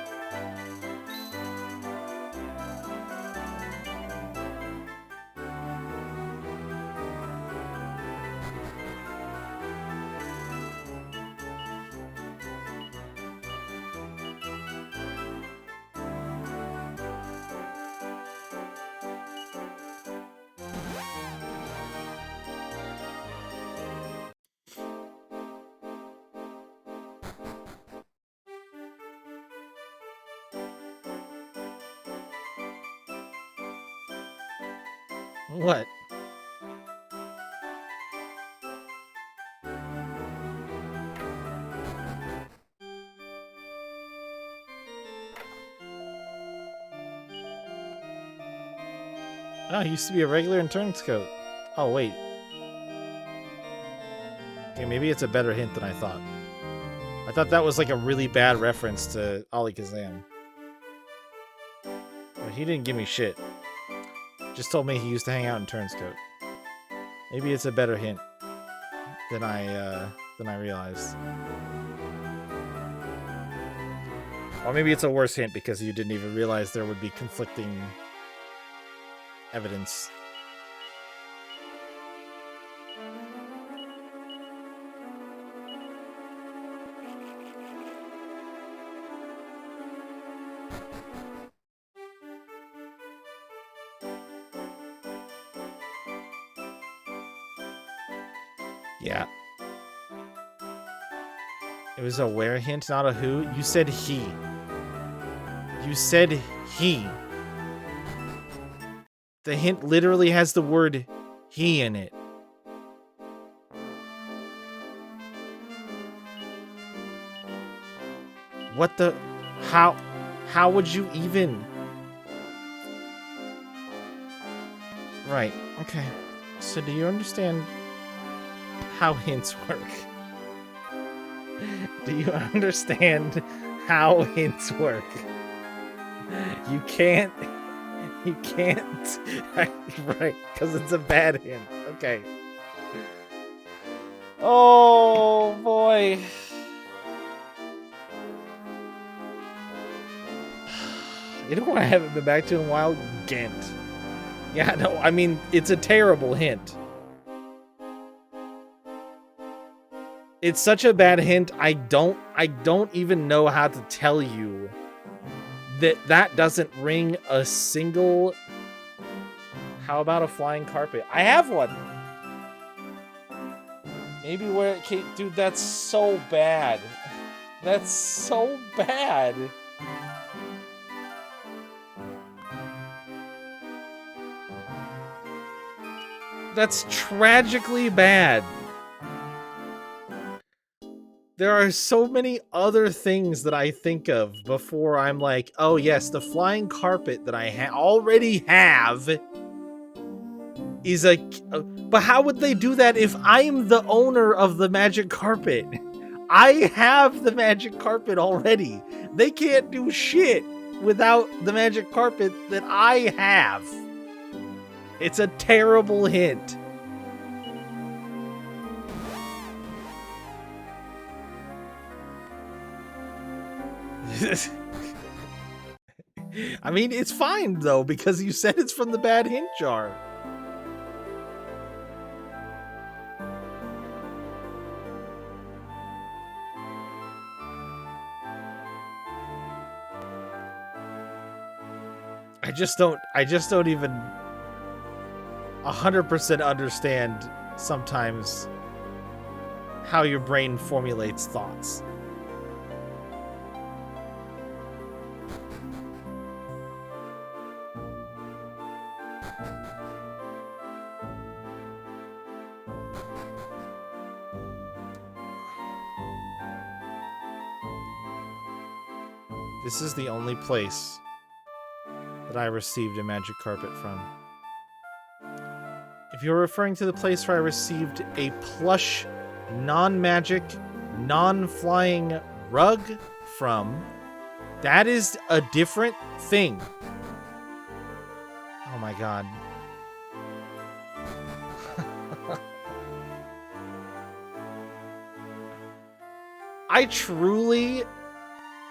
What? Oh, he used to be a regular in Turncoat. Oh, wait. Okay, maybe it's a better hint than I thought. I thought that was like a really bad reference to Ali Kazan. But he didn't give me shit. Just told me he used to hang out in Turncoat. Maybe it's a better hint than I realized. Or maybe it's a worse hint because you didn't even realize there would be conflicting evidence. Yeah. It was a where hint, not a who. You said he. You said he. The hint literally has the word he in it. What the? How would you even? Right, okay. So do you understand how hints work? Do you understand how hints work? You can't, right, because it's a bad hint. Okay. Oh, boy. You know what I haven't been back to in a while? Ghent. Yeah, no, I mean, it's a terrible hint. It's such a bad hint, I don't even know how to tell you that doesn't ring a single... How about a flying carpet? I have one! Maybe where it came... Dude, that's so bad. That's so bad. That's tragically bad. There are so many other things that I think of before I'm like, oh yes, the flying carpet that I already have is a... But how would they do that if I'm the owner of the magic carpet? I have the magic carpet already. They can't do shit without the magic carpet that I have. It's a terrible hint. I mean, it's fine, though, because you said it's from the bad hint jar. I just don't even 100% understand sometimes how your brain formulates thoughts. This is the only place that I received a magic carpet from. If you're referring to the place where I received a plush, non-magic, non-flying rug from, that is a different thing. Oh my god. I truly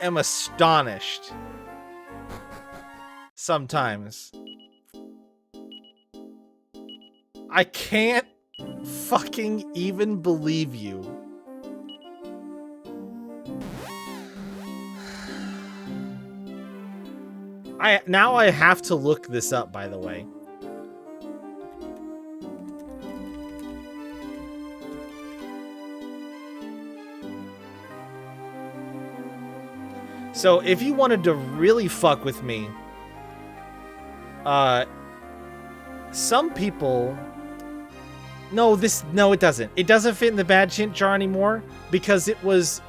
am astonished sometimes. I can't fucking even believe you. Now I have to look this up, by the way. So if you wanted to really fuck with me, some people... No, it doesn't. It doesn't fit in the bad hint jar anymore because it was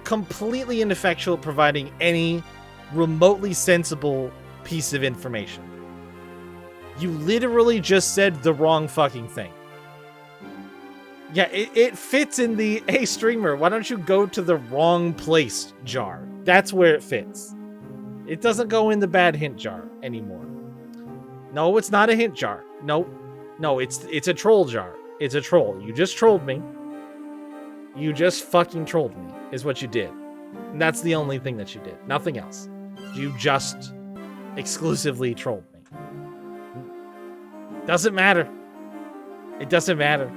completely ineffectual at providing any remotely sensible piece of information. You literally just said the wrong fucking thing. Yeah, it fits in the "Hey streamer, why don't you go to the wrong place" jar. That's where it fits. It doesn't go in the bad hint jar anymore. No, it's not a hint jar. Nope. No, it's a troll jar. It's a troll. You just trolled me. You just fucking trolled me, is what you did. And that's the only thing that you did. Nothing else. You just exclusively trolled me. Doesn't matter. It doesn't matter.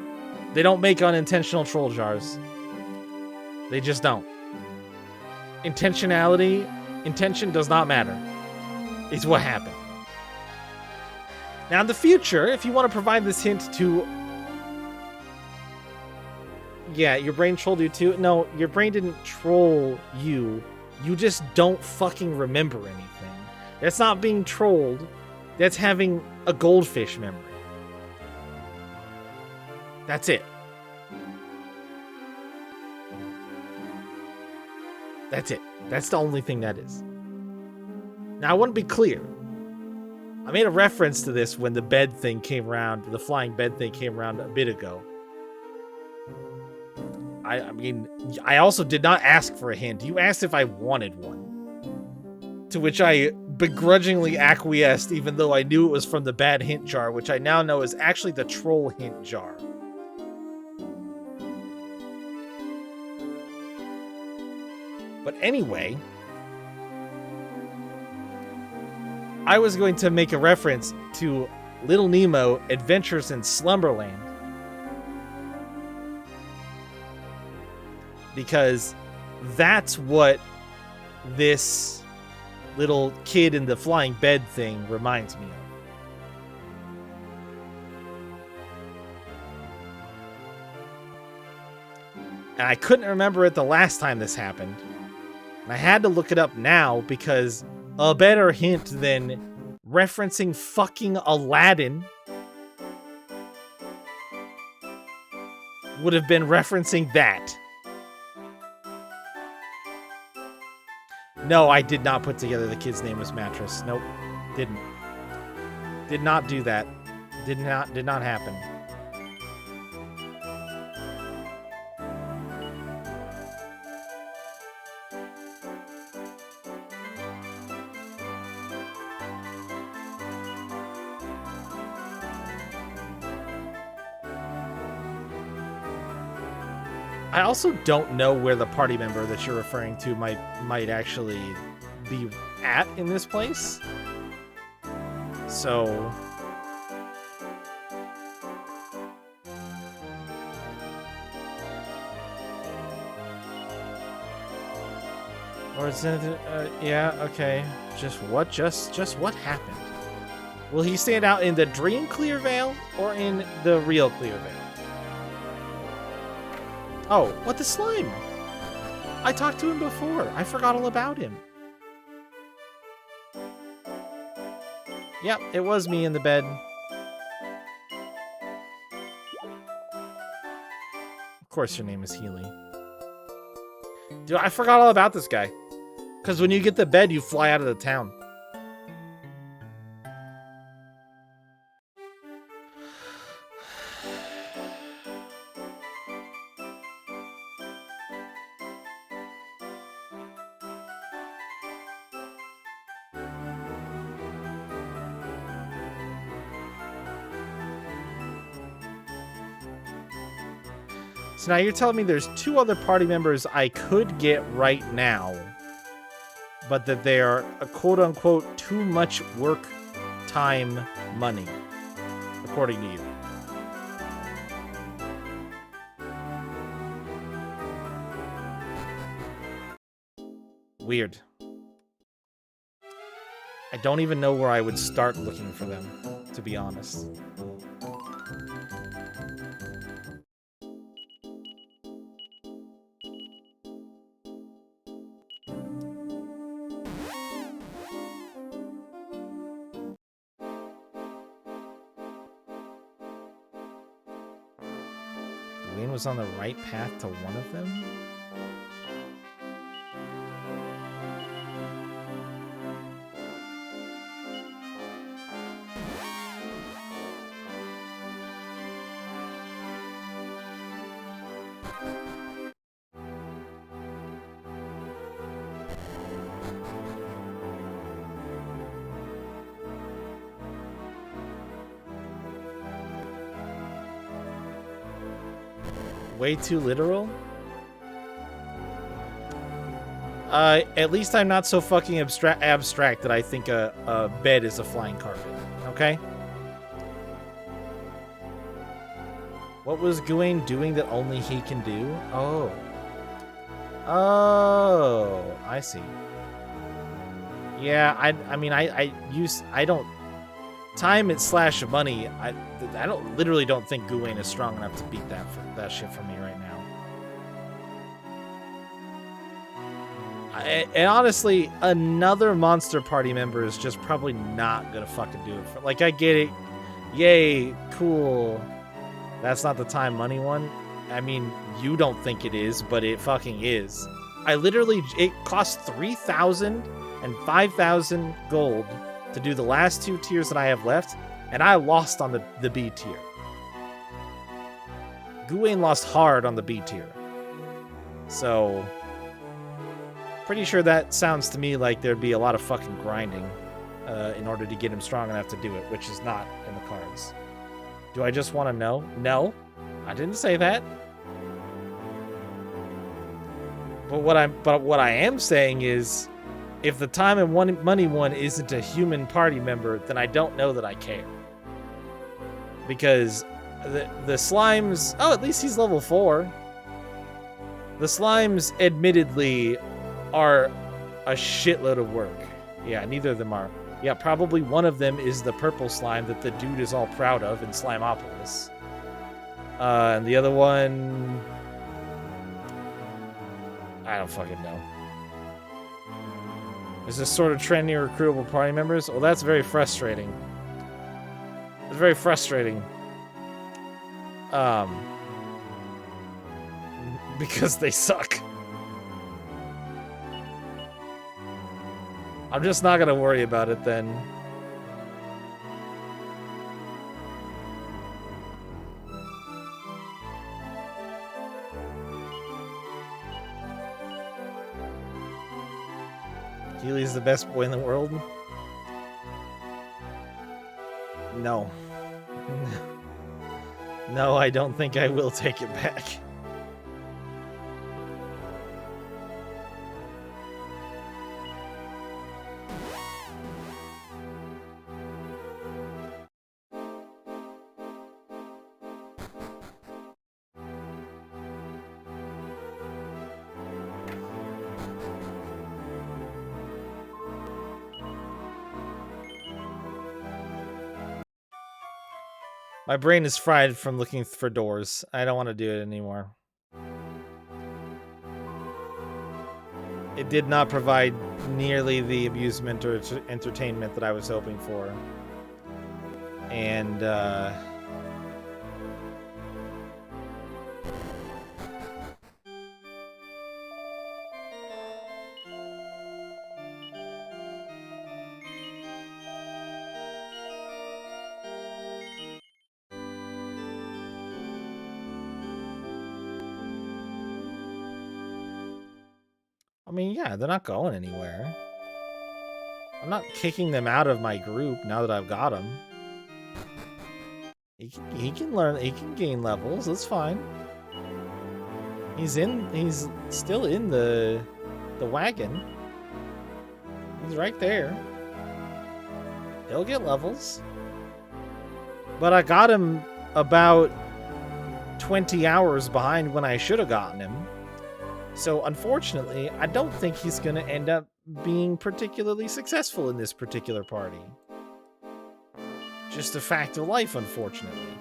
They don't make unintentional troll jars. They just don't. Intention does not matter. It's what happened. Now in the future, if you want to provide this hint to... Yeah, your brain trolled you too. No, your brain didn't troll you. You just don't fucking remember anything. That's not being trolled. That's having a goldfish memory. That's it. That's it. That's the only thing that is. Now, I want to be clear. I made a reference to this when the bed thing came around, the flying bed thing came around a bit ago. I mean, I also did not ask for a hint. You asked if I wanted one. To which I begrudgingly acquiesced, even though I knew it was from the bad hint jar, which I now know is actually the troll hint jar. But anyway, I was going to make a reference to Little Nemo Adventures in Slumberland. Because that's what this little kid in the flying bed thing reminds me of. And I couldn't remember it the last time this happened. And I had to look it up now because a better hint than referencing fucking Aladdin would have been referencing that. No, I did not put together the kid's name was Mattress. Nope. Didn't. Did not do that. Did not happen. I also don't know where the party member that you're referring to might actually be at in this place. So... Or is it, yeah, okay. Just what happened? Will he stand out in the dream Clearvale or in the real Clearvale? Oh, what the slime? I talked to him before. I forgot all about him. Yep, it was me in the bed. Of course your name is Healy. Dude, I forgot all about this guy. Because when you get the bed, you fly out of the town. So now you're telling me there's two other party members I could get right now, but that they are a quote-unquote too much work time money, according to you. Weird. I don't even know where I would start looking for them, to be honest. Gawain was on the right path to one of them? Way too literal? At least I'm not so fucking abstract that I think a bed is a flying carpet, okay? What was Gawain doing that only he can do? Oh. Oh, I see. Yeah, I mean, I don't... Time it slash money, I literally don't think Gawain is strong enough to beat that shit for me right now. And honestly, another Monster Party member is just probably not gonna fucking do it. Like, I get it. Yay, cool. That's not the time money one. I mean, you don't think it is, but it fucking is. It costs 3,000 and 5,000 gold to do the last 2 tiers that I have left, and I lost on the B tier. Gawain lost hard on the B tier. So, pretty sure that sounds to me like there'd be a lot of fucking grinding in order to get him strong enough to do it, which is not in the cards. Do I just want to know? No, I didn't say that. But what I am saying is, if the time and money one isn't a human party member, then I don't know that I care. Because the slimes... Oh, at least he's level 4. The slimes, admittedly, are a shitload of work. Yeah, neither of them are. Yeah, probably one of them is the purple slime that the dude is all proud of in Slimeopolis. And the other one... I don't fucking know. Is this sort of trend near recruitable party members? Well, that's very frustrating. It's very frustrating. Because they suck. I'm just not gonna worry about it then. Healy's the best boy in the world? No. No, I don't think I will take it back. My brain is fried from looking for doors. I don't want to do it anymore. It did not provide nearly the amusement or entertainment that I was hoping for. And, I mean, yeah, they're not going anywhere. I'm not kicking them out of my group now that I've got them. He can learn, he can gain levels, that's fine. He's still in the wagon. He's right there. He'll get levels. But I got him about 20 hours behind when I should have gotten him. So, unfortunately, I don't think he's going to end up being particularly successful in this particular party. Just a fact of life, unfortunately.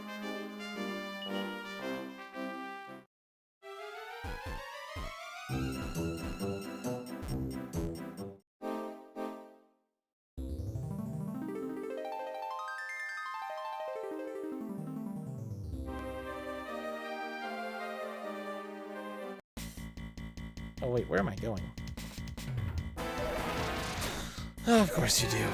Oh, wait, where am I going? Oh, of course you do.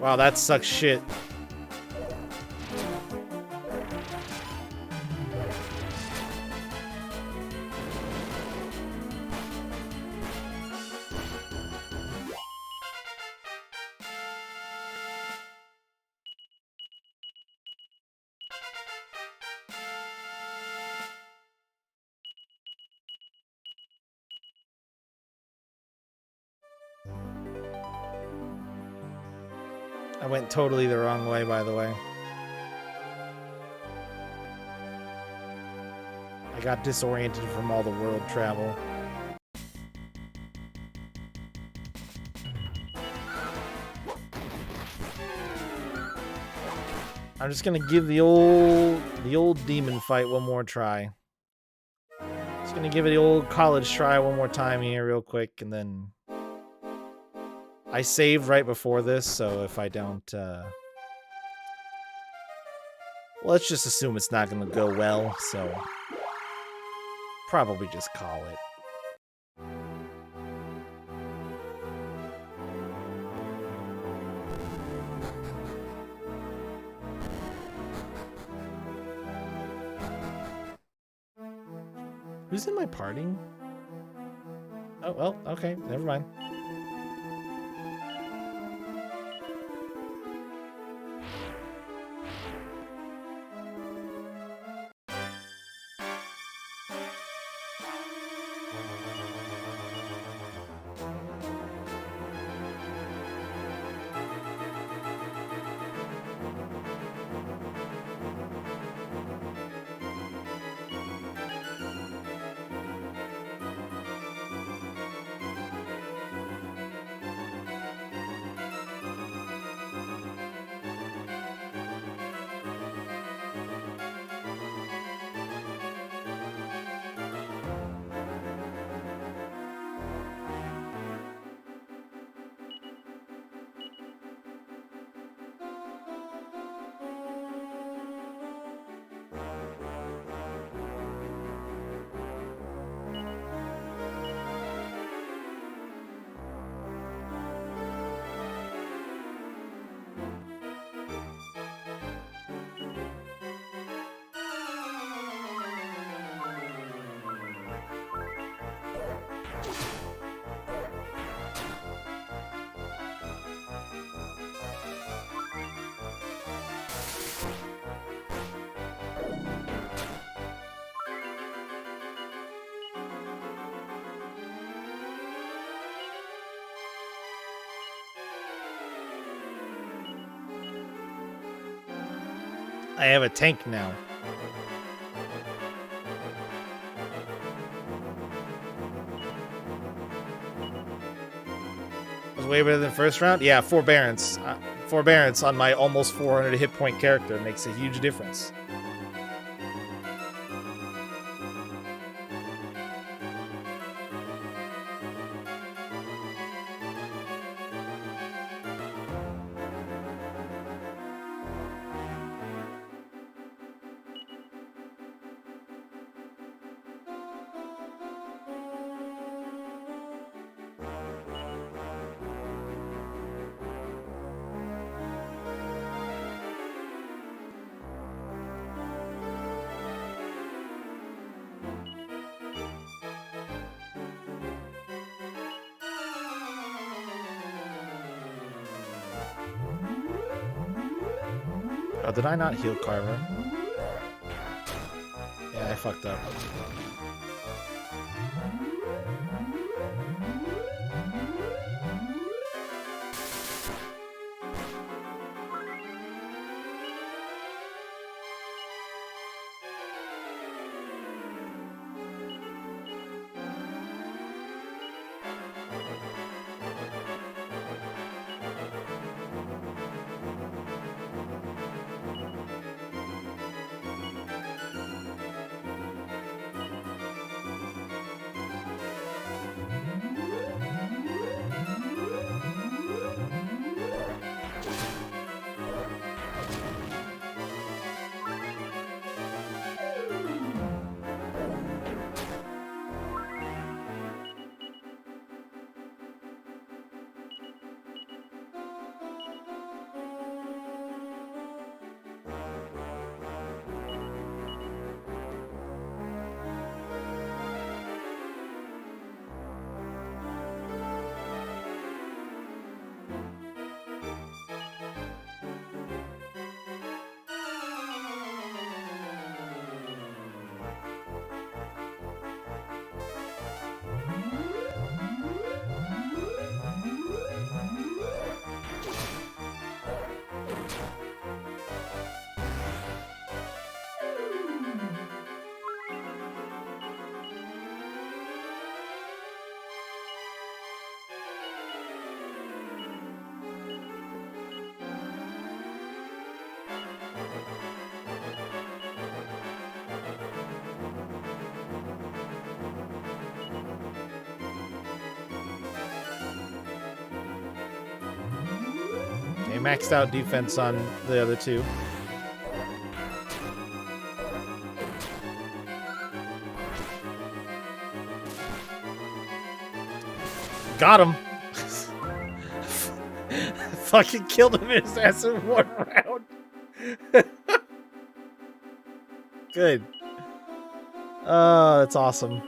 Wow, that sucks shit. I went totally the wrong way, by the way. I got disoriented from all the world travel. I'm just gonna give the old demon fight one more try. Just gonna give it the old college try one more time here real quick, and then I saved right before this, so if I don't let's just assume it's not gonna go well, so probably just call it. Who's in my party? Oh, well, okay, never mind. I have a tank now. Was way better than first round? Yeah, forbearance. Forbearance on my almost 400 hit point character makes a huge difference. Oh, did I not heal Carver? Yeah, I fucked up. maxed out defense on the other two. Got him. Fucking killed him in his ass in one round. Good. Oh, that's awesome.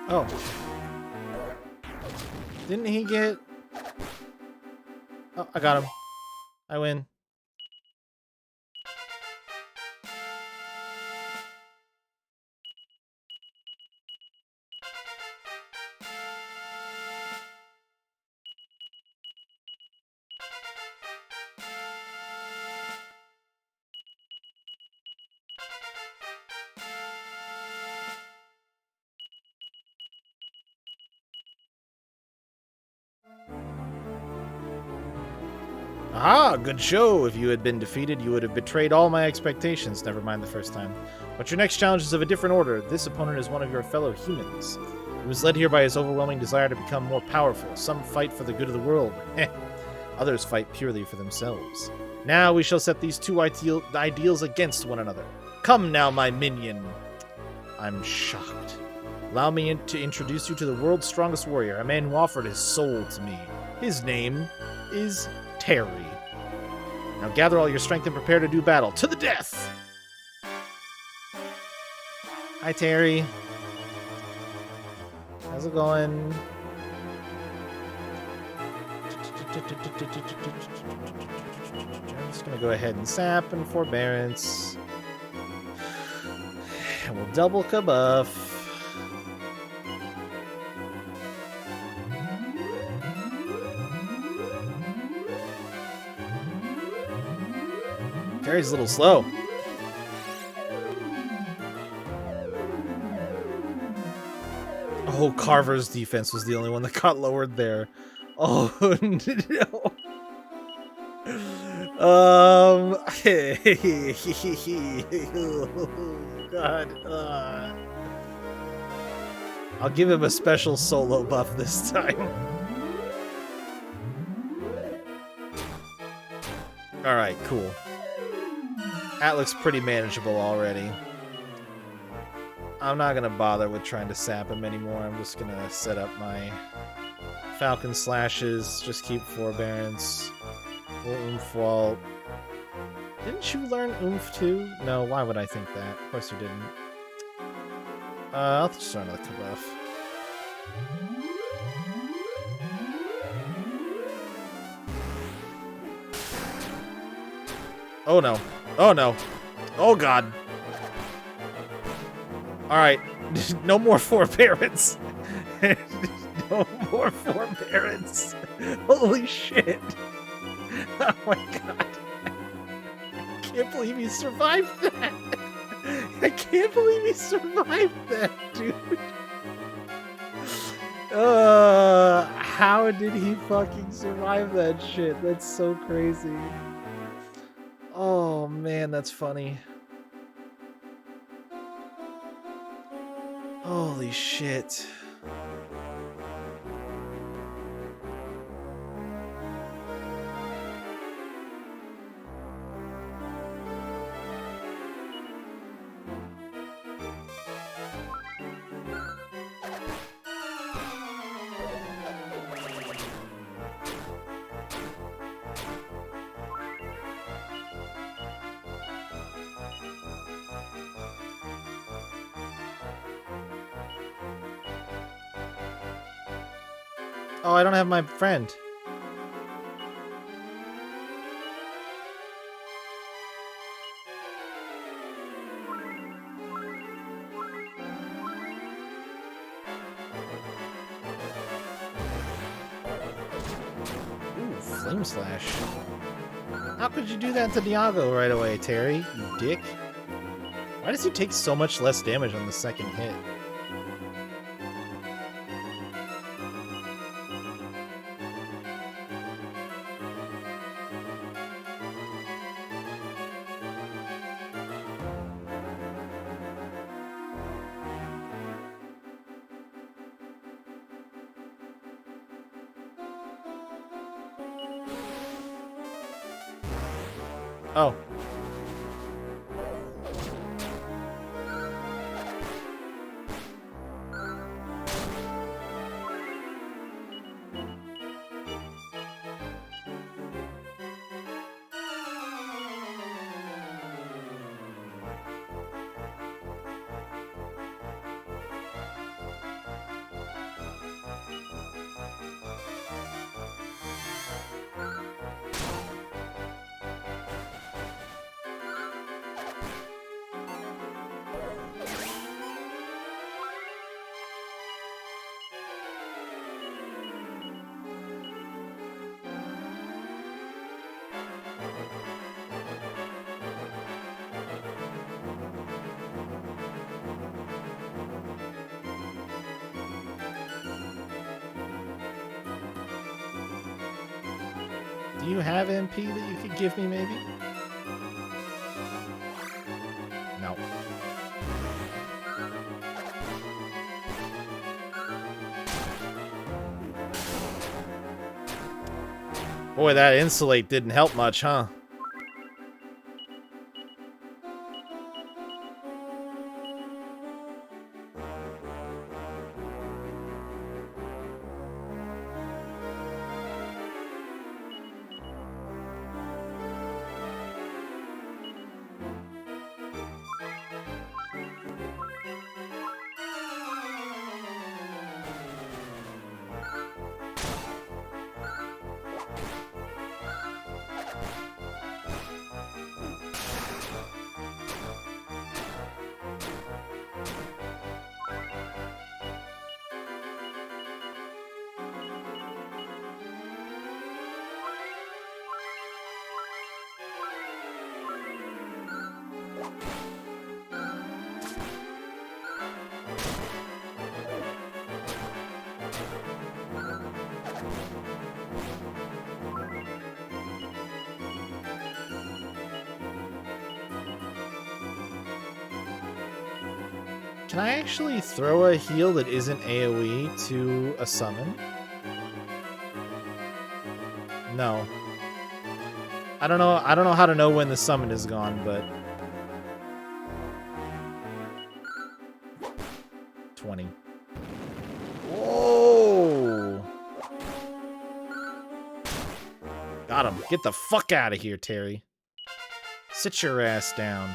Oh. Didn't he get... Oh, I got him. I win. Ah, good show. If you had been defeated, you would have betrayed all my expectations. Never mind the first time. But your next challenge is of a different order. This opponent is one of your fellow humans. He was led here by his overwhelming desire to become more powerful. Some fight for the good of the world. Others fight purely for themselves. Now we shall set these two ideals against one another. Come now, my minion. I'm shocked. Allow me to introduce you to the world's strongest warrior, a man who offered his soul to me. His name is Terry. Now gather all your strength and prepare to do battle. To the death! Hi, Terry. How's it going? I'm just going to go ahead and sap and forbearance. And we'll double kabuff. Terry's a little slow. Oh, Carver's defense was the only one that got lowered there. Oh, no. God. I'll give him a special solo buff this time. Alright, cool. That looks pretty manageable already. I'm not going to bother with trying to sap him anymore. I'm just going to set up my Falcon Slashes. Just keep forbearance. Oomph Wall. Didn't you learn Oomph too? No, why would I think that? Of course you didn't. I'll just learn another buff. Oh no. Oh no. Oh god. Alright. No more forbearance. No more forbearance. Holy shit. Oh my god. I can't believe he survived that. I can't believe he survived that, dude. How did he fucking survive that shit? That's so crazy. Oh man, that's funny. Holy shit. Oh, I don't have my friend. Ooh, Flame Slash. How could you do that to Dialga right away, Terry? You dick. Why does he take so much less damage on the second hit? Oh. Do you have MP that you could give me, maybe? No. Boy, that Insulate didn't help much, huh? Can I actually throw a heal that isn't AoE to a summon? No. I don't know how to know when the summon is gone, but 20. Whoa! Got him. Get the fuck out of here, Terry. Sit your ass down.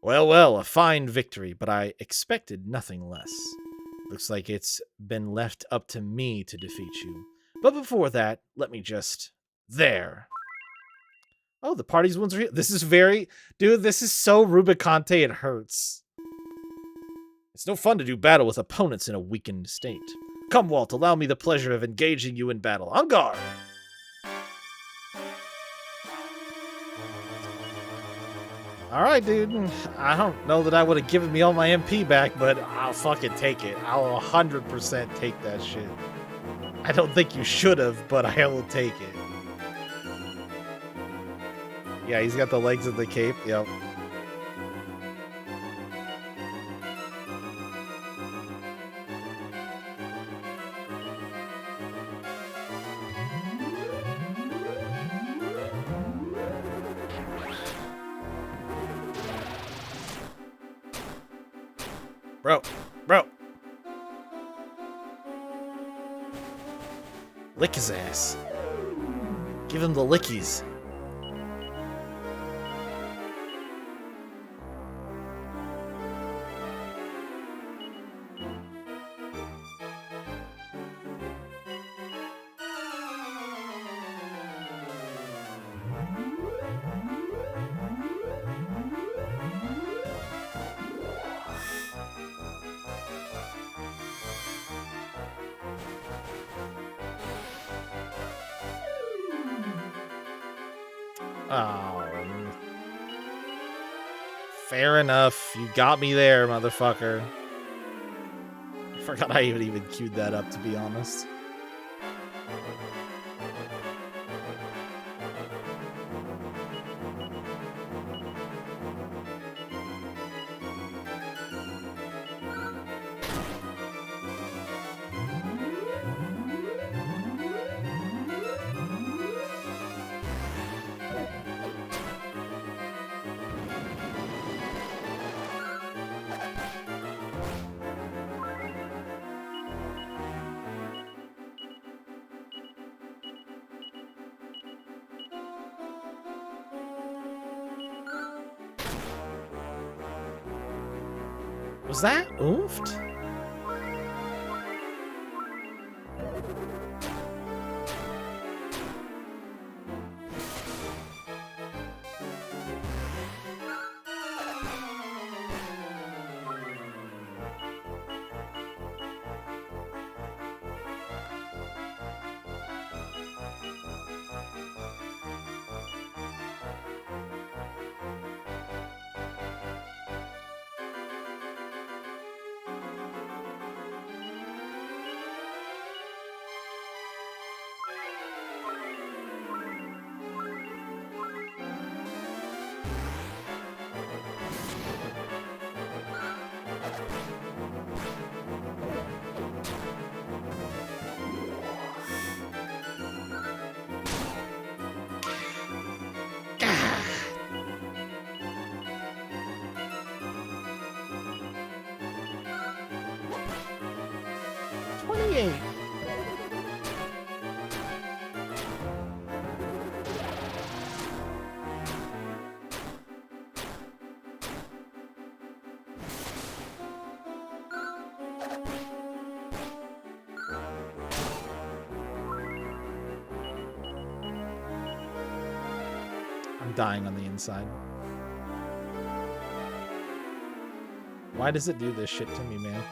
Well, well, a fine victory, but I expected nothing less. Looks like it's been left up to me to defeat you. But before that, let me just... There. Oh, the party's wounds are healed. This is very... Dude, this is so Rubicante it hurts. It's no fun to do battle with opponents in a weakened state. Come, Walt, allow me the pleasure of engaging you in battle. On guard! Alright, dude. I don't know that I would have given me all my MP back, but I'll fucking take it. I'll 100% take that shit. I don't think you should have, but I will take it. Yeah, he's got the legs of the cape. Yep. Bro. Lick his ass. Give him the lickies. Oh. Fair enough. You got me there, motherfucker. I forgot I even queued that up, to be honest. Was that oofed? I'm dying on the inside. Why does it do this shit to me, man?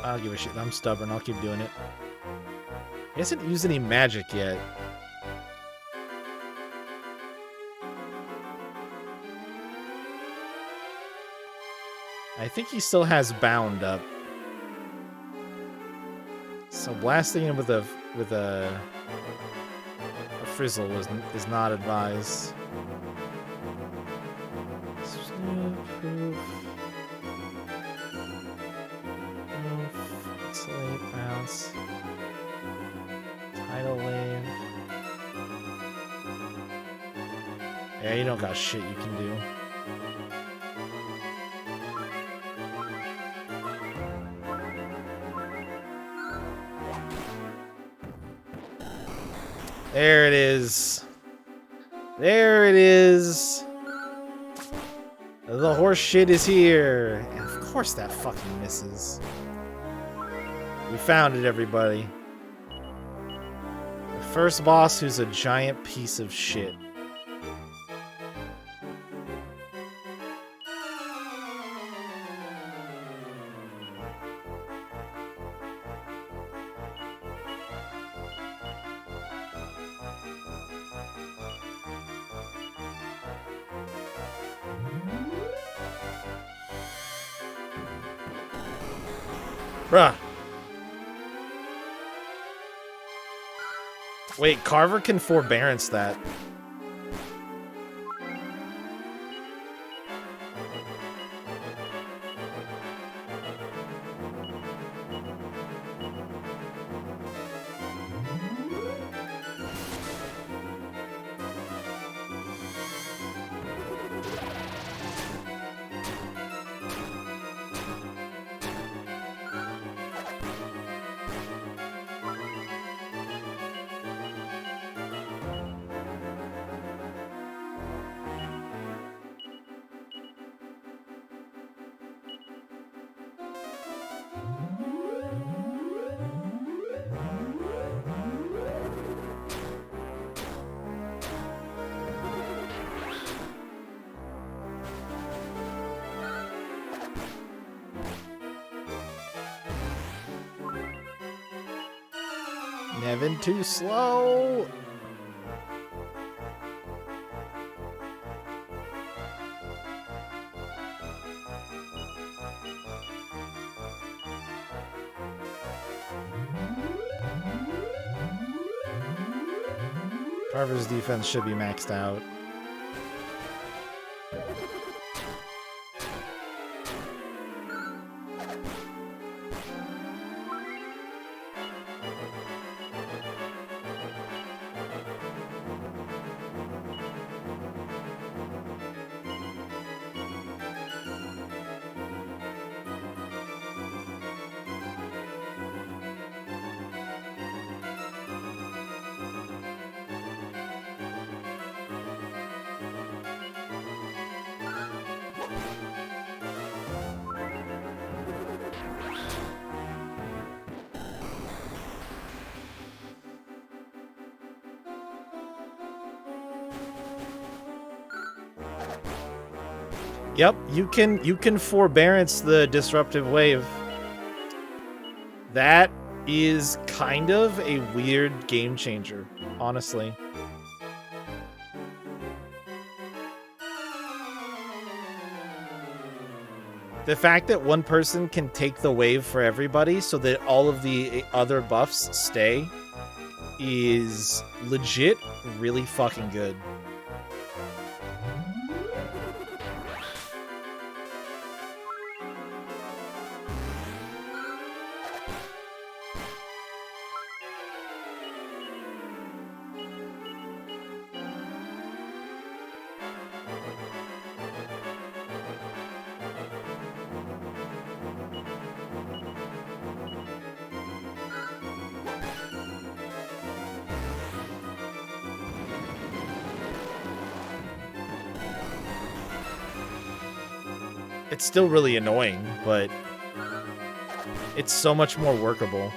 I don't give a shit. I'm stubborn. I'll keep doing it. He hasn't used any magic yet. I think he still has bound up. So blasting him with a frizzle is not advised. Slate bounce. Tidal wave. Yeah, you don't got shit you can do. There it is. There it is. The horse shit is here. And of course that fucking misses. We found it, everybody. The first boss who's a giant piece of shit. Bruh. Wait, Carver can forbearance that. Nevin too slow. Carver's defense should be maxed out. Yep, you can forbearance the disruptive wave. That is kind of a weird game changer, honestly. The fact that one person can take the wave for everybody so that all of the other buffs stay is legit really fucking good. It's still really annoying, but it's so much more workable.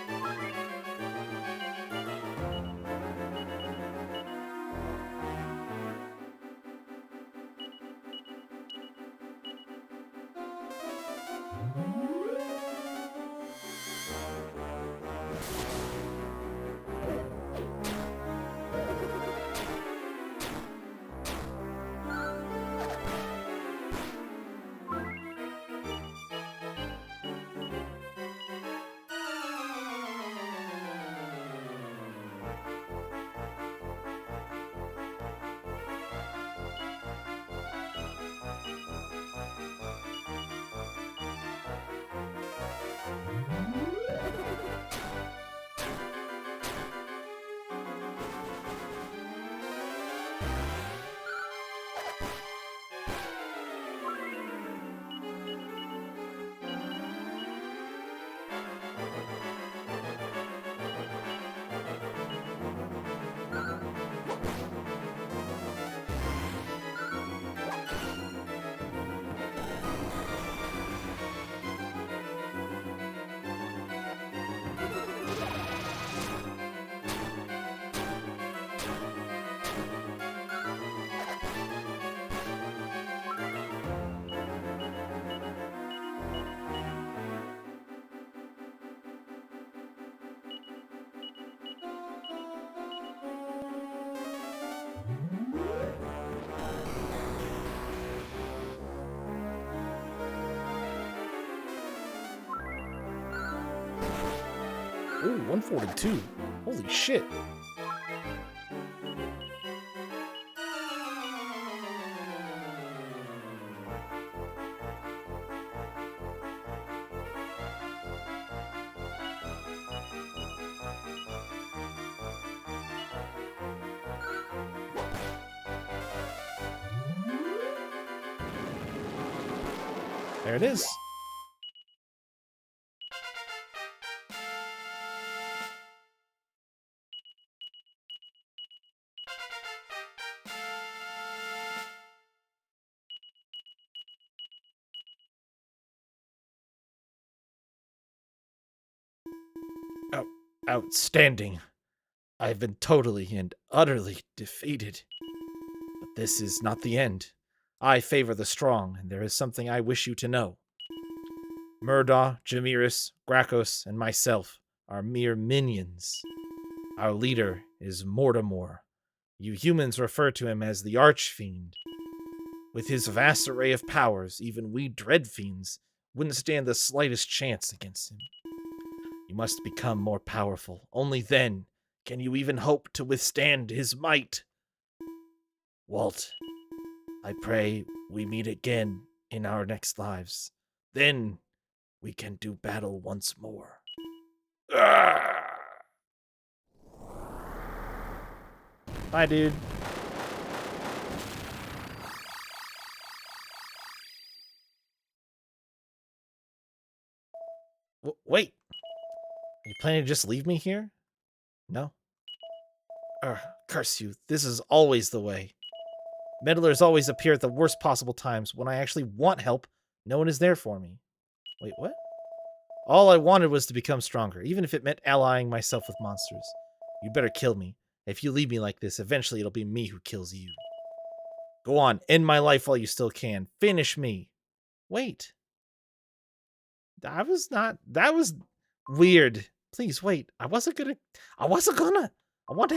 Ooh, 142. Holy shit. There it is. Outstanding. I've been totally and utterly defeated. But this is not the end. I favor the strong, and there is something I wish you to know. Murdaugh, Jamiris, Grakos, and myself are mere minions. Our leader is Mortimer. You humans refer to him as the Archfiend. With his vast array of powers, even we Dreadfiends wouldn't stand the slightest chance against him. You must become more powerful. Only then can you even hope to withstand his might. Walt, I pray we meet again in our next lives. Then we can do battle once more. Bye, dude. Wait. Are you planning to just leave me here? No. Curse you. This is always the way. Meddlers always appear at the worst possible times. When I actually want help, no one is there for me. Wait, what? All I wanted was to become stronger, even if it meant allying myself with monsters. You better kill me. If you leave me like this, eventually it'll be me who kills you. Go on, end my life while you still can. Finish me. Wait. That was weird. Please wait. I want to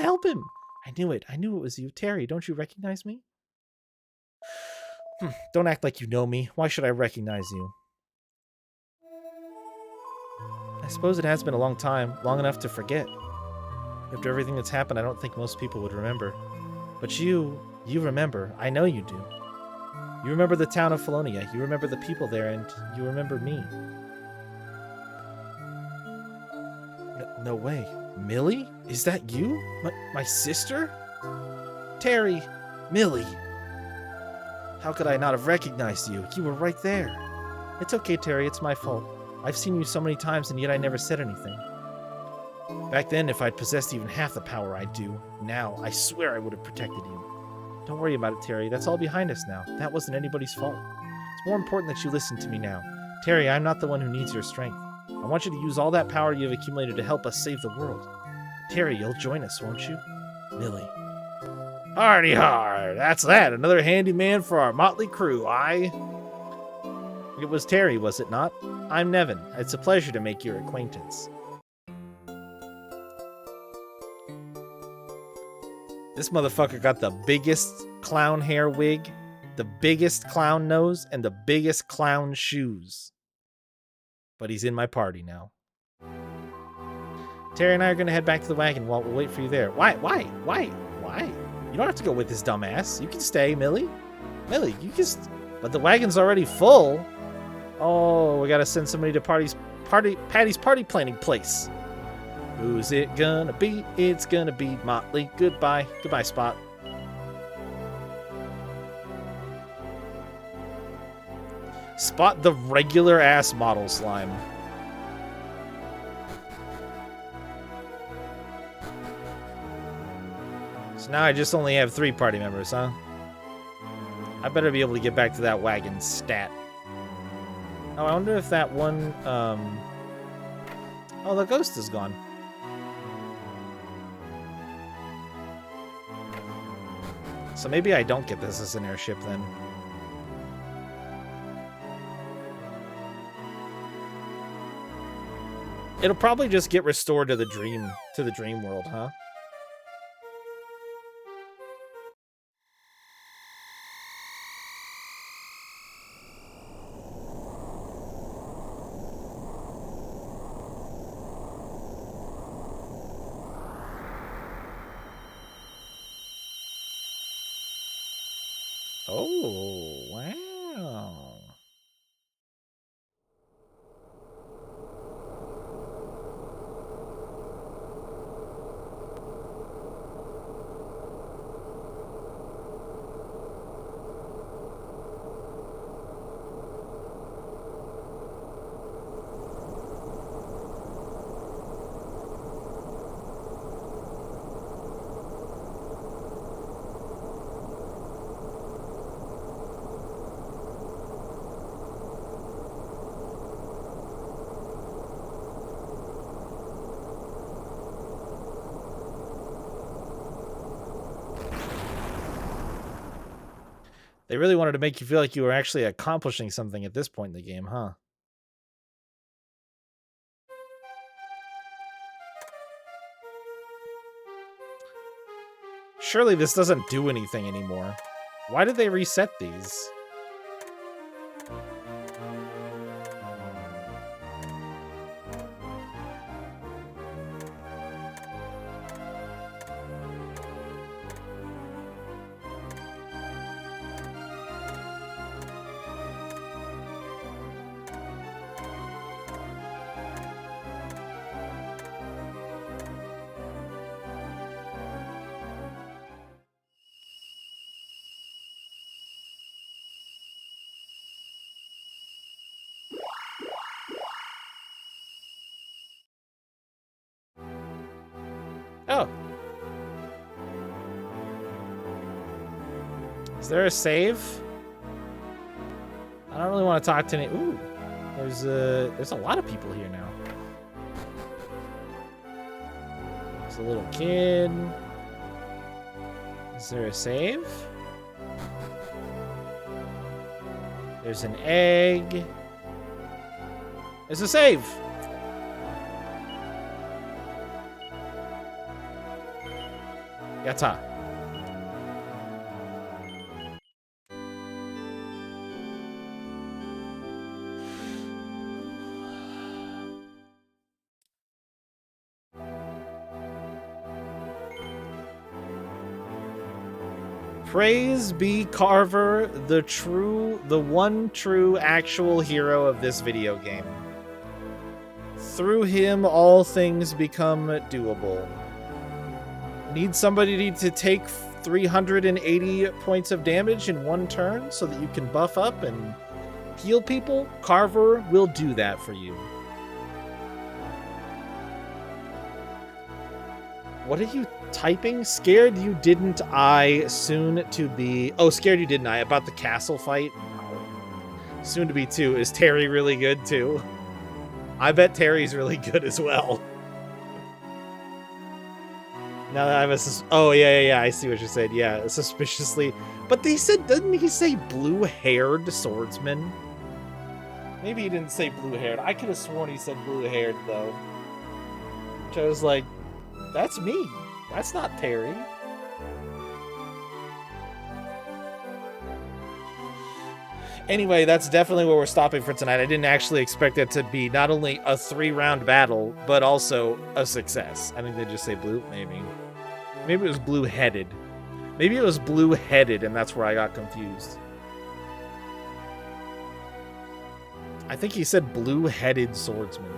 help him. I knew it. I knew it was you. Terry, don't you recognize me? Don't act like you know me. Why should I recognize you? I suppose it has been a long time, long enough to forget. After everything that's happened, I don't think most people would remember. But you remember. I know you do. You remember the town of Felonia. You remember the people there, and you remember me. No way. Millie? Is that you? My sister? Terry. Millie. How could I not have recognized you? You were right there. It's okay, Terry. It's my fault. I've seen you so many times, and yet I never said anything. Back then, if I'd possessed even half the power I do, now, I swear I would have protected you. Don't worry about it, Terry. That's all behind us now. That wasn't anybody's fault. It's more important that you listen to me now. Terry, I'm not the one who needs your strength. I want you to use all that power you've accumulated to help us save the world. Terry, you'll join us, won't you? Millie. Hardy har! That's that. Another handyman for our motley crew, It was Terry, was it not? I'm Nevin. It's a pleasure to make your acquaintance. This motherfucker got the biggest clown hair wig, the biggest clown nose, and the biggest clown shoes. But he's in my party now. Terry and I are going to head back to the wagon while we'll wait for you there. Why? You don't have to go with this dumbass. You can stay, Millie. Millie, you can... But the wagon's already full. Oh, we got to send somebody to Patty's party planning place. Who's it gonna be? It's gonna be Motley. Goodbye. Goodbye, Spot. Spot the regular ass model slime. So now I just only have 3 party members, huh? I better be able to get back to that wagon stat. Oh, I wonder if that one, Oh, the ghost is gone. So maybe I don't get this as an airship then. It'll probably just get restored to the dream world, huh? Oh, wow. They really wanted to make you feel like you were actually accomplishing something at this point in the game, huh? Surely this doesn't do anything anymore. Why did they reset these? Oh. Is there a save? I don't really want to talk to any. Ooh. There's a lot of people here now. There's a little kid. Is there a save? There's an egg. There's a save. Yatta. Praise be Carver, the one true actual hero of this video game. Through him, all things become doable. Need somebody to take 380 points of damage in one turn so that you can buff up and heal people? Carver will do that for you. What are you typing? Scared you didn't I, soon to be... Oh, scared you didn't I, about the castle fight? Soon to be too. Is Terry really good too? I bet Terry's really good as well. Now that I have a... Oh, yeah, I see what you said. Yeah, suspiciously. But they said, didn't he say blue-haired swordsman? Maybe he didn't say blue-haired. I could have sworn he said blue-haired, though. Which I was like, that's me. That's not Terry. Anyway, that's definitely where we're stopping for tonight. I didn't actually expect it to be not only a 3-round battle, but also a success. I think they just say blue, maybe. Maybe it was blue-headed. Maybe it was blue-headed, and that's where I got confused. I think he said blue-headed swordsman.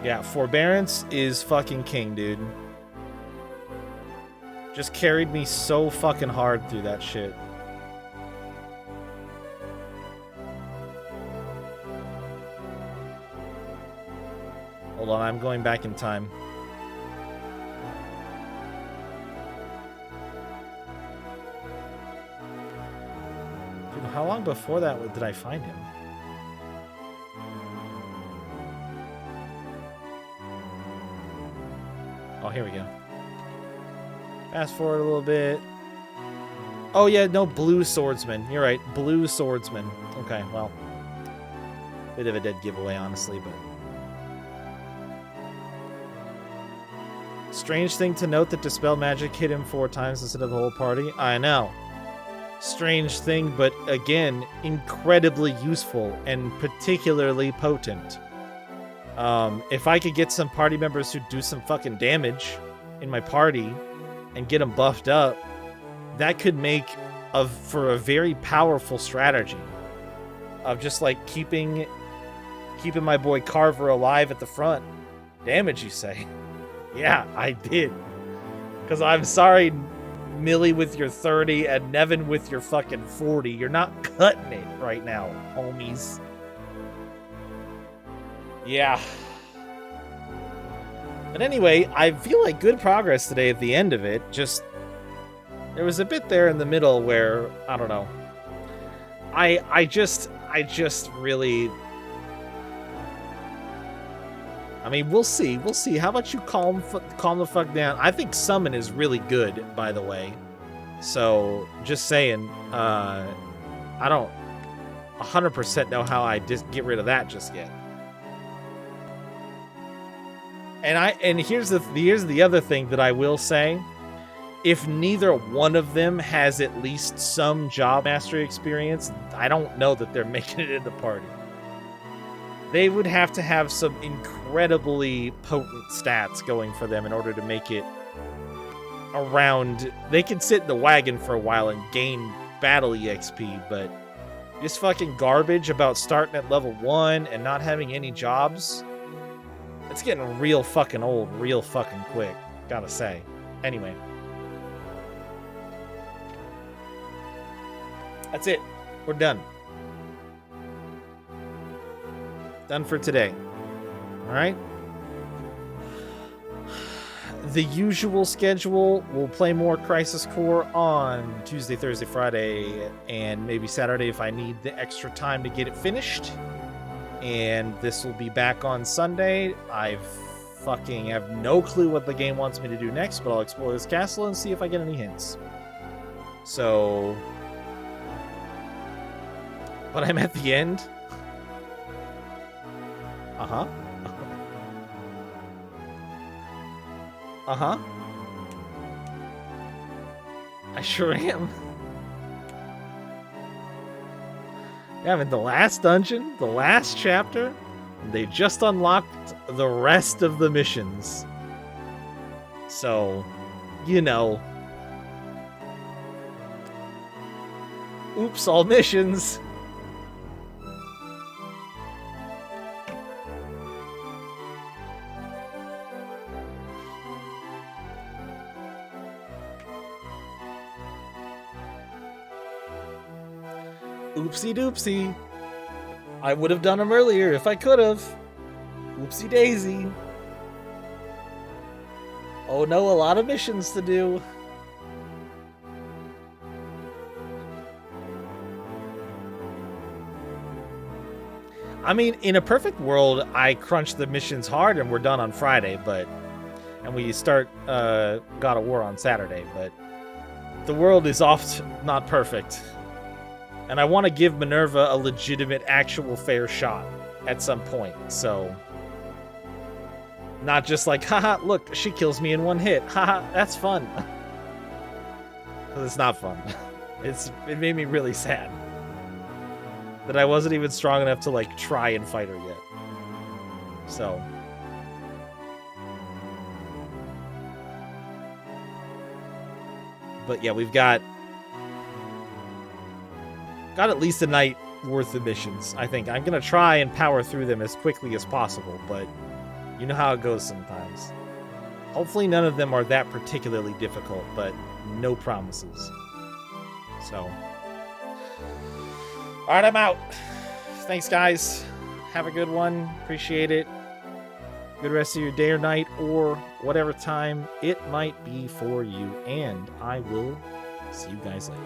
Yeah, forbearance is fucking king, dude. Just carried me so fucking hard through that shit. Hold on, I'm going back in time. Dude, how long before that did I find him? Oh, here we go. Fast forward a little bit. Oh, yeah, no, blue swordsman. You're right, blue swordsman. Okay, well. Bit of a dead giveaway, honestly, but... Strange thing to note that Dispel Magic hit him 4 times instead of the whole party. I know. Strange thing, but again, incredibly useful and particularly potent. If I could get some party members who do some fucking damage in my party and get them buffed up, that could make for a very powerful strategy of just like keeping my boy Carver alive at the front. Damage, you say? Yeah, I did. Because I'm sorry, Millie with your 30 and Nevin with your fucking 40. You're not cutting it right now, homies. Yeah. But anyway, I feel like good progress today at the end of it. Just, there was a bit there in the middle where, I don't know. I just really... I mean, we'll see. We'll see. How about you calm the fuck down? I think Summon is really good, by the way. So, just saying, I don't 100% know how I just get rid of that just yet. And here's the other thing that I will say. If neither one of them has at least some job mastery experience, I don't know that they're making it in the party. They would have to have some incredibly potent stats going for them in order to make it around. They can sit in the wagon for a while and gain battle EXP, but just fucking garbage about starting at level 1 and not having any jobs. It's getting real fucking old real fucking quick, gotta say. Anyway. That's it. We're done. Done for today. All right. The usual schedule. We'll play more Crisis Core on Tuesday, Thursday, Friday, and maybe Saturday if I need the extra time to get it finished. And this will be back on Sunday. I fucking have no clue what the game wants me to do next, but I'll explore this castle and see if I get any hints. So... But I'm at the end. Uh-huh. Uh-huh. I sure am. Yeah, I'm in the last dungeon, the last chapter. They just unlocked the rest of the missions. So, you know. Oops, all missions. Oopsie doopsie. I would have done them earlier if I could have. Oopsie daisy. Oh no, a lot of missions to do. I mean, in a perfect world, I crunch the missions hard and we're done on Friday, and we start God of War on Saturday, but the world is oft not perfect. And I want to give Minerva a legitimate, actual, fair shot at some point. So, not just like, haha, look, she kills me in one hit. Haha, that's fun. Because it's not fun. It made me really sad that I wasn't even strong enough to like try and fight her yet. So. But yeah, we've got at least a night worth of missions. I think I'm gonna try and power through them as quickly as possible, but you know how it goes sometimes. Hopefully none of them are that particularly difficult, but no promises. So, all right, I'm out. Thanks, guys. Have a good one. Appreciate it. Good rest of your day or night, or whatever time it might be for you, and I will see you guys later.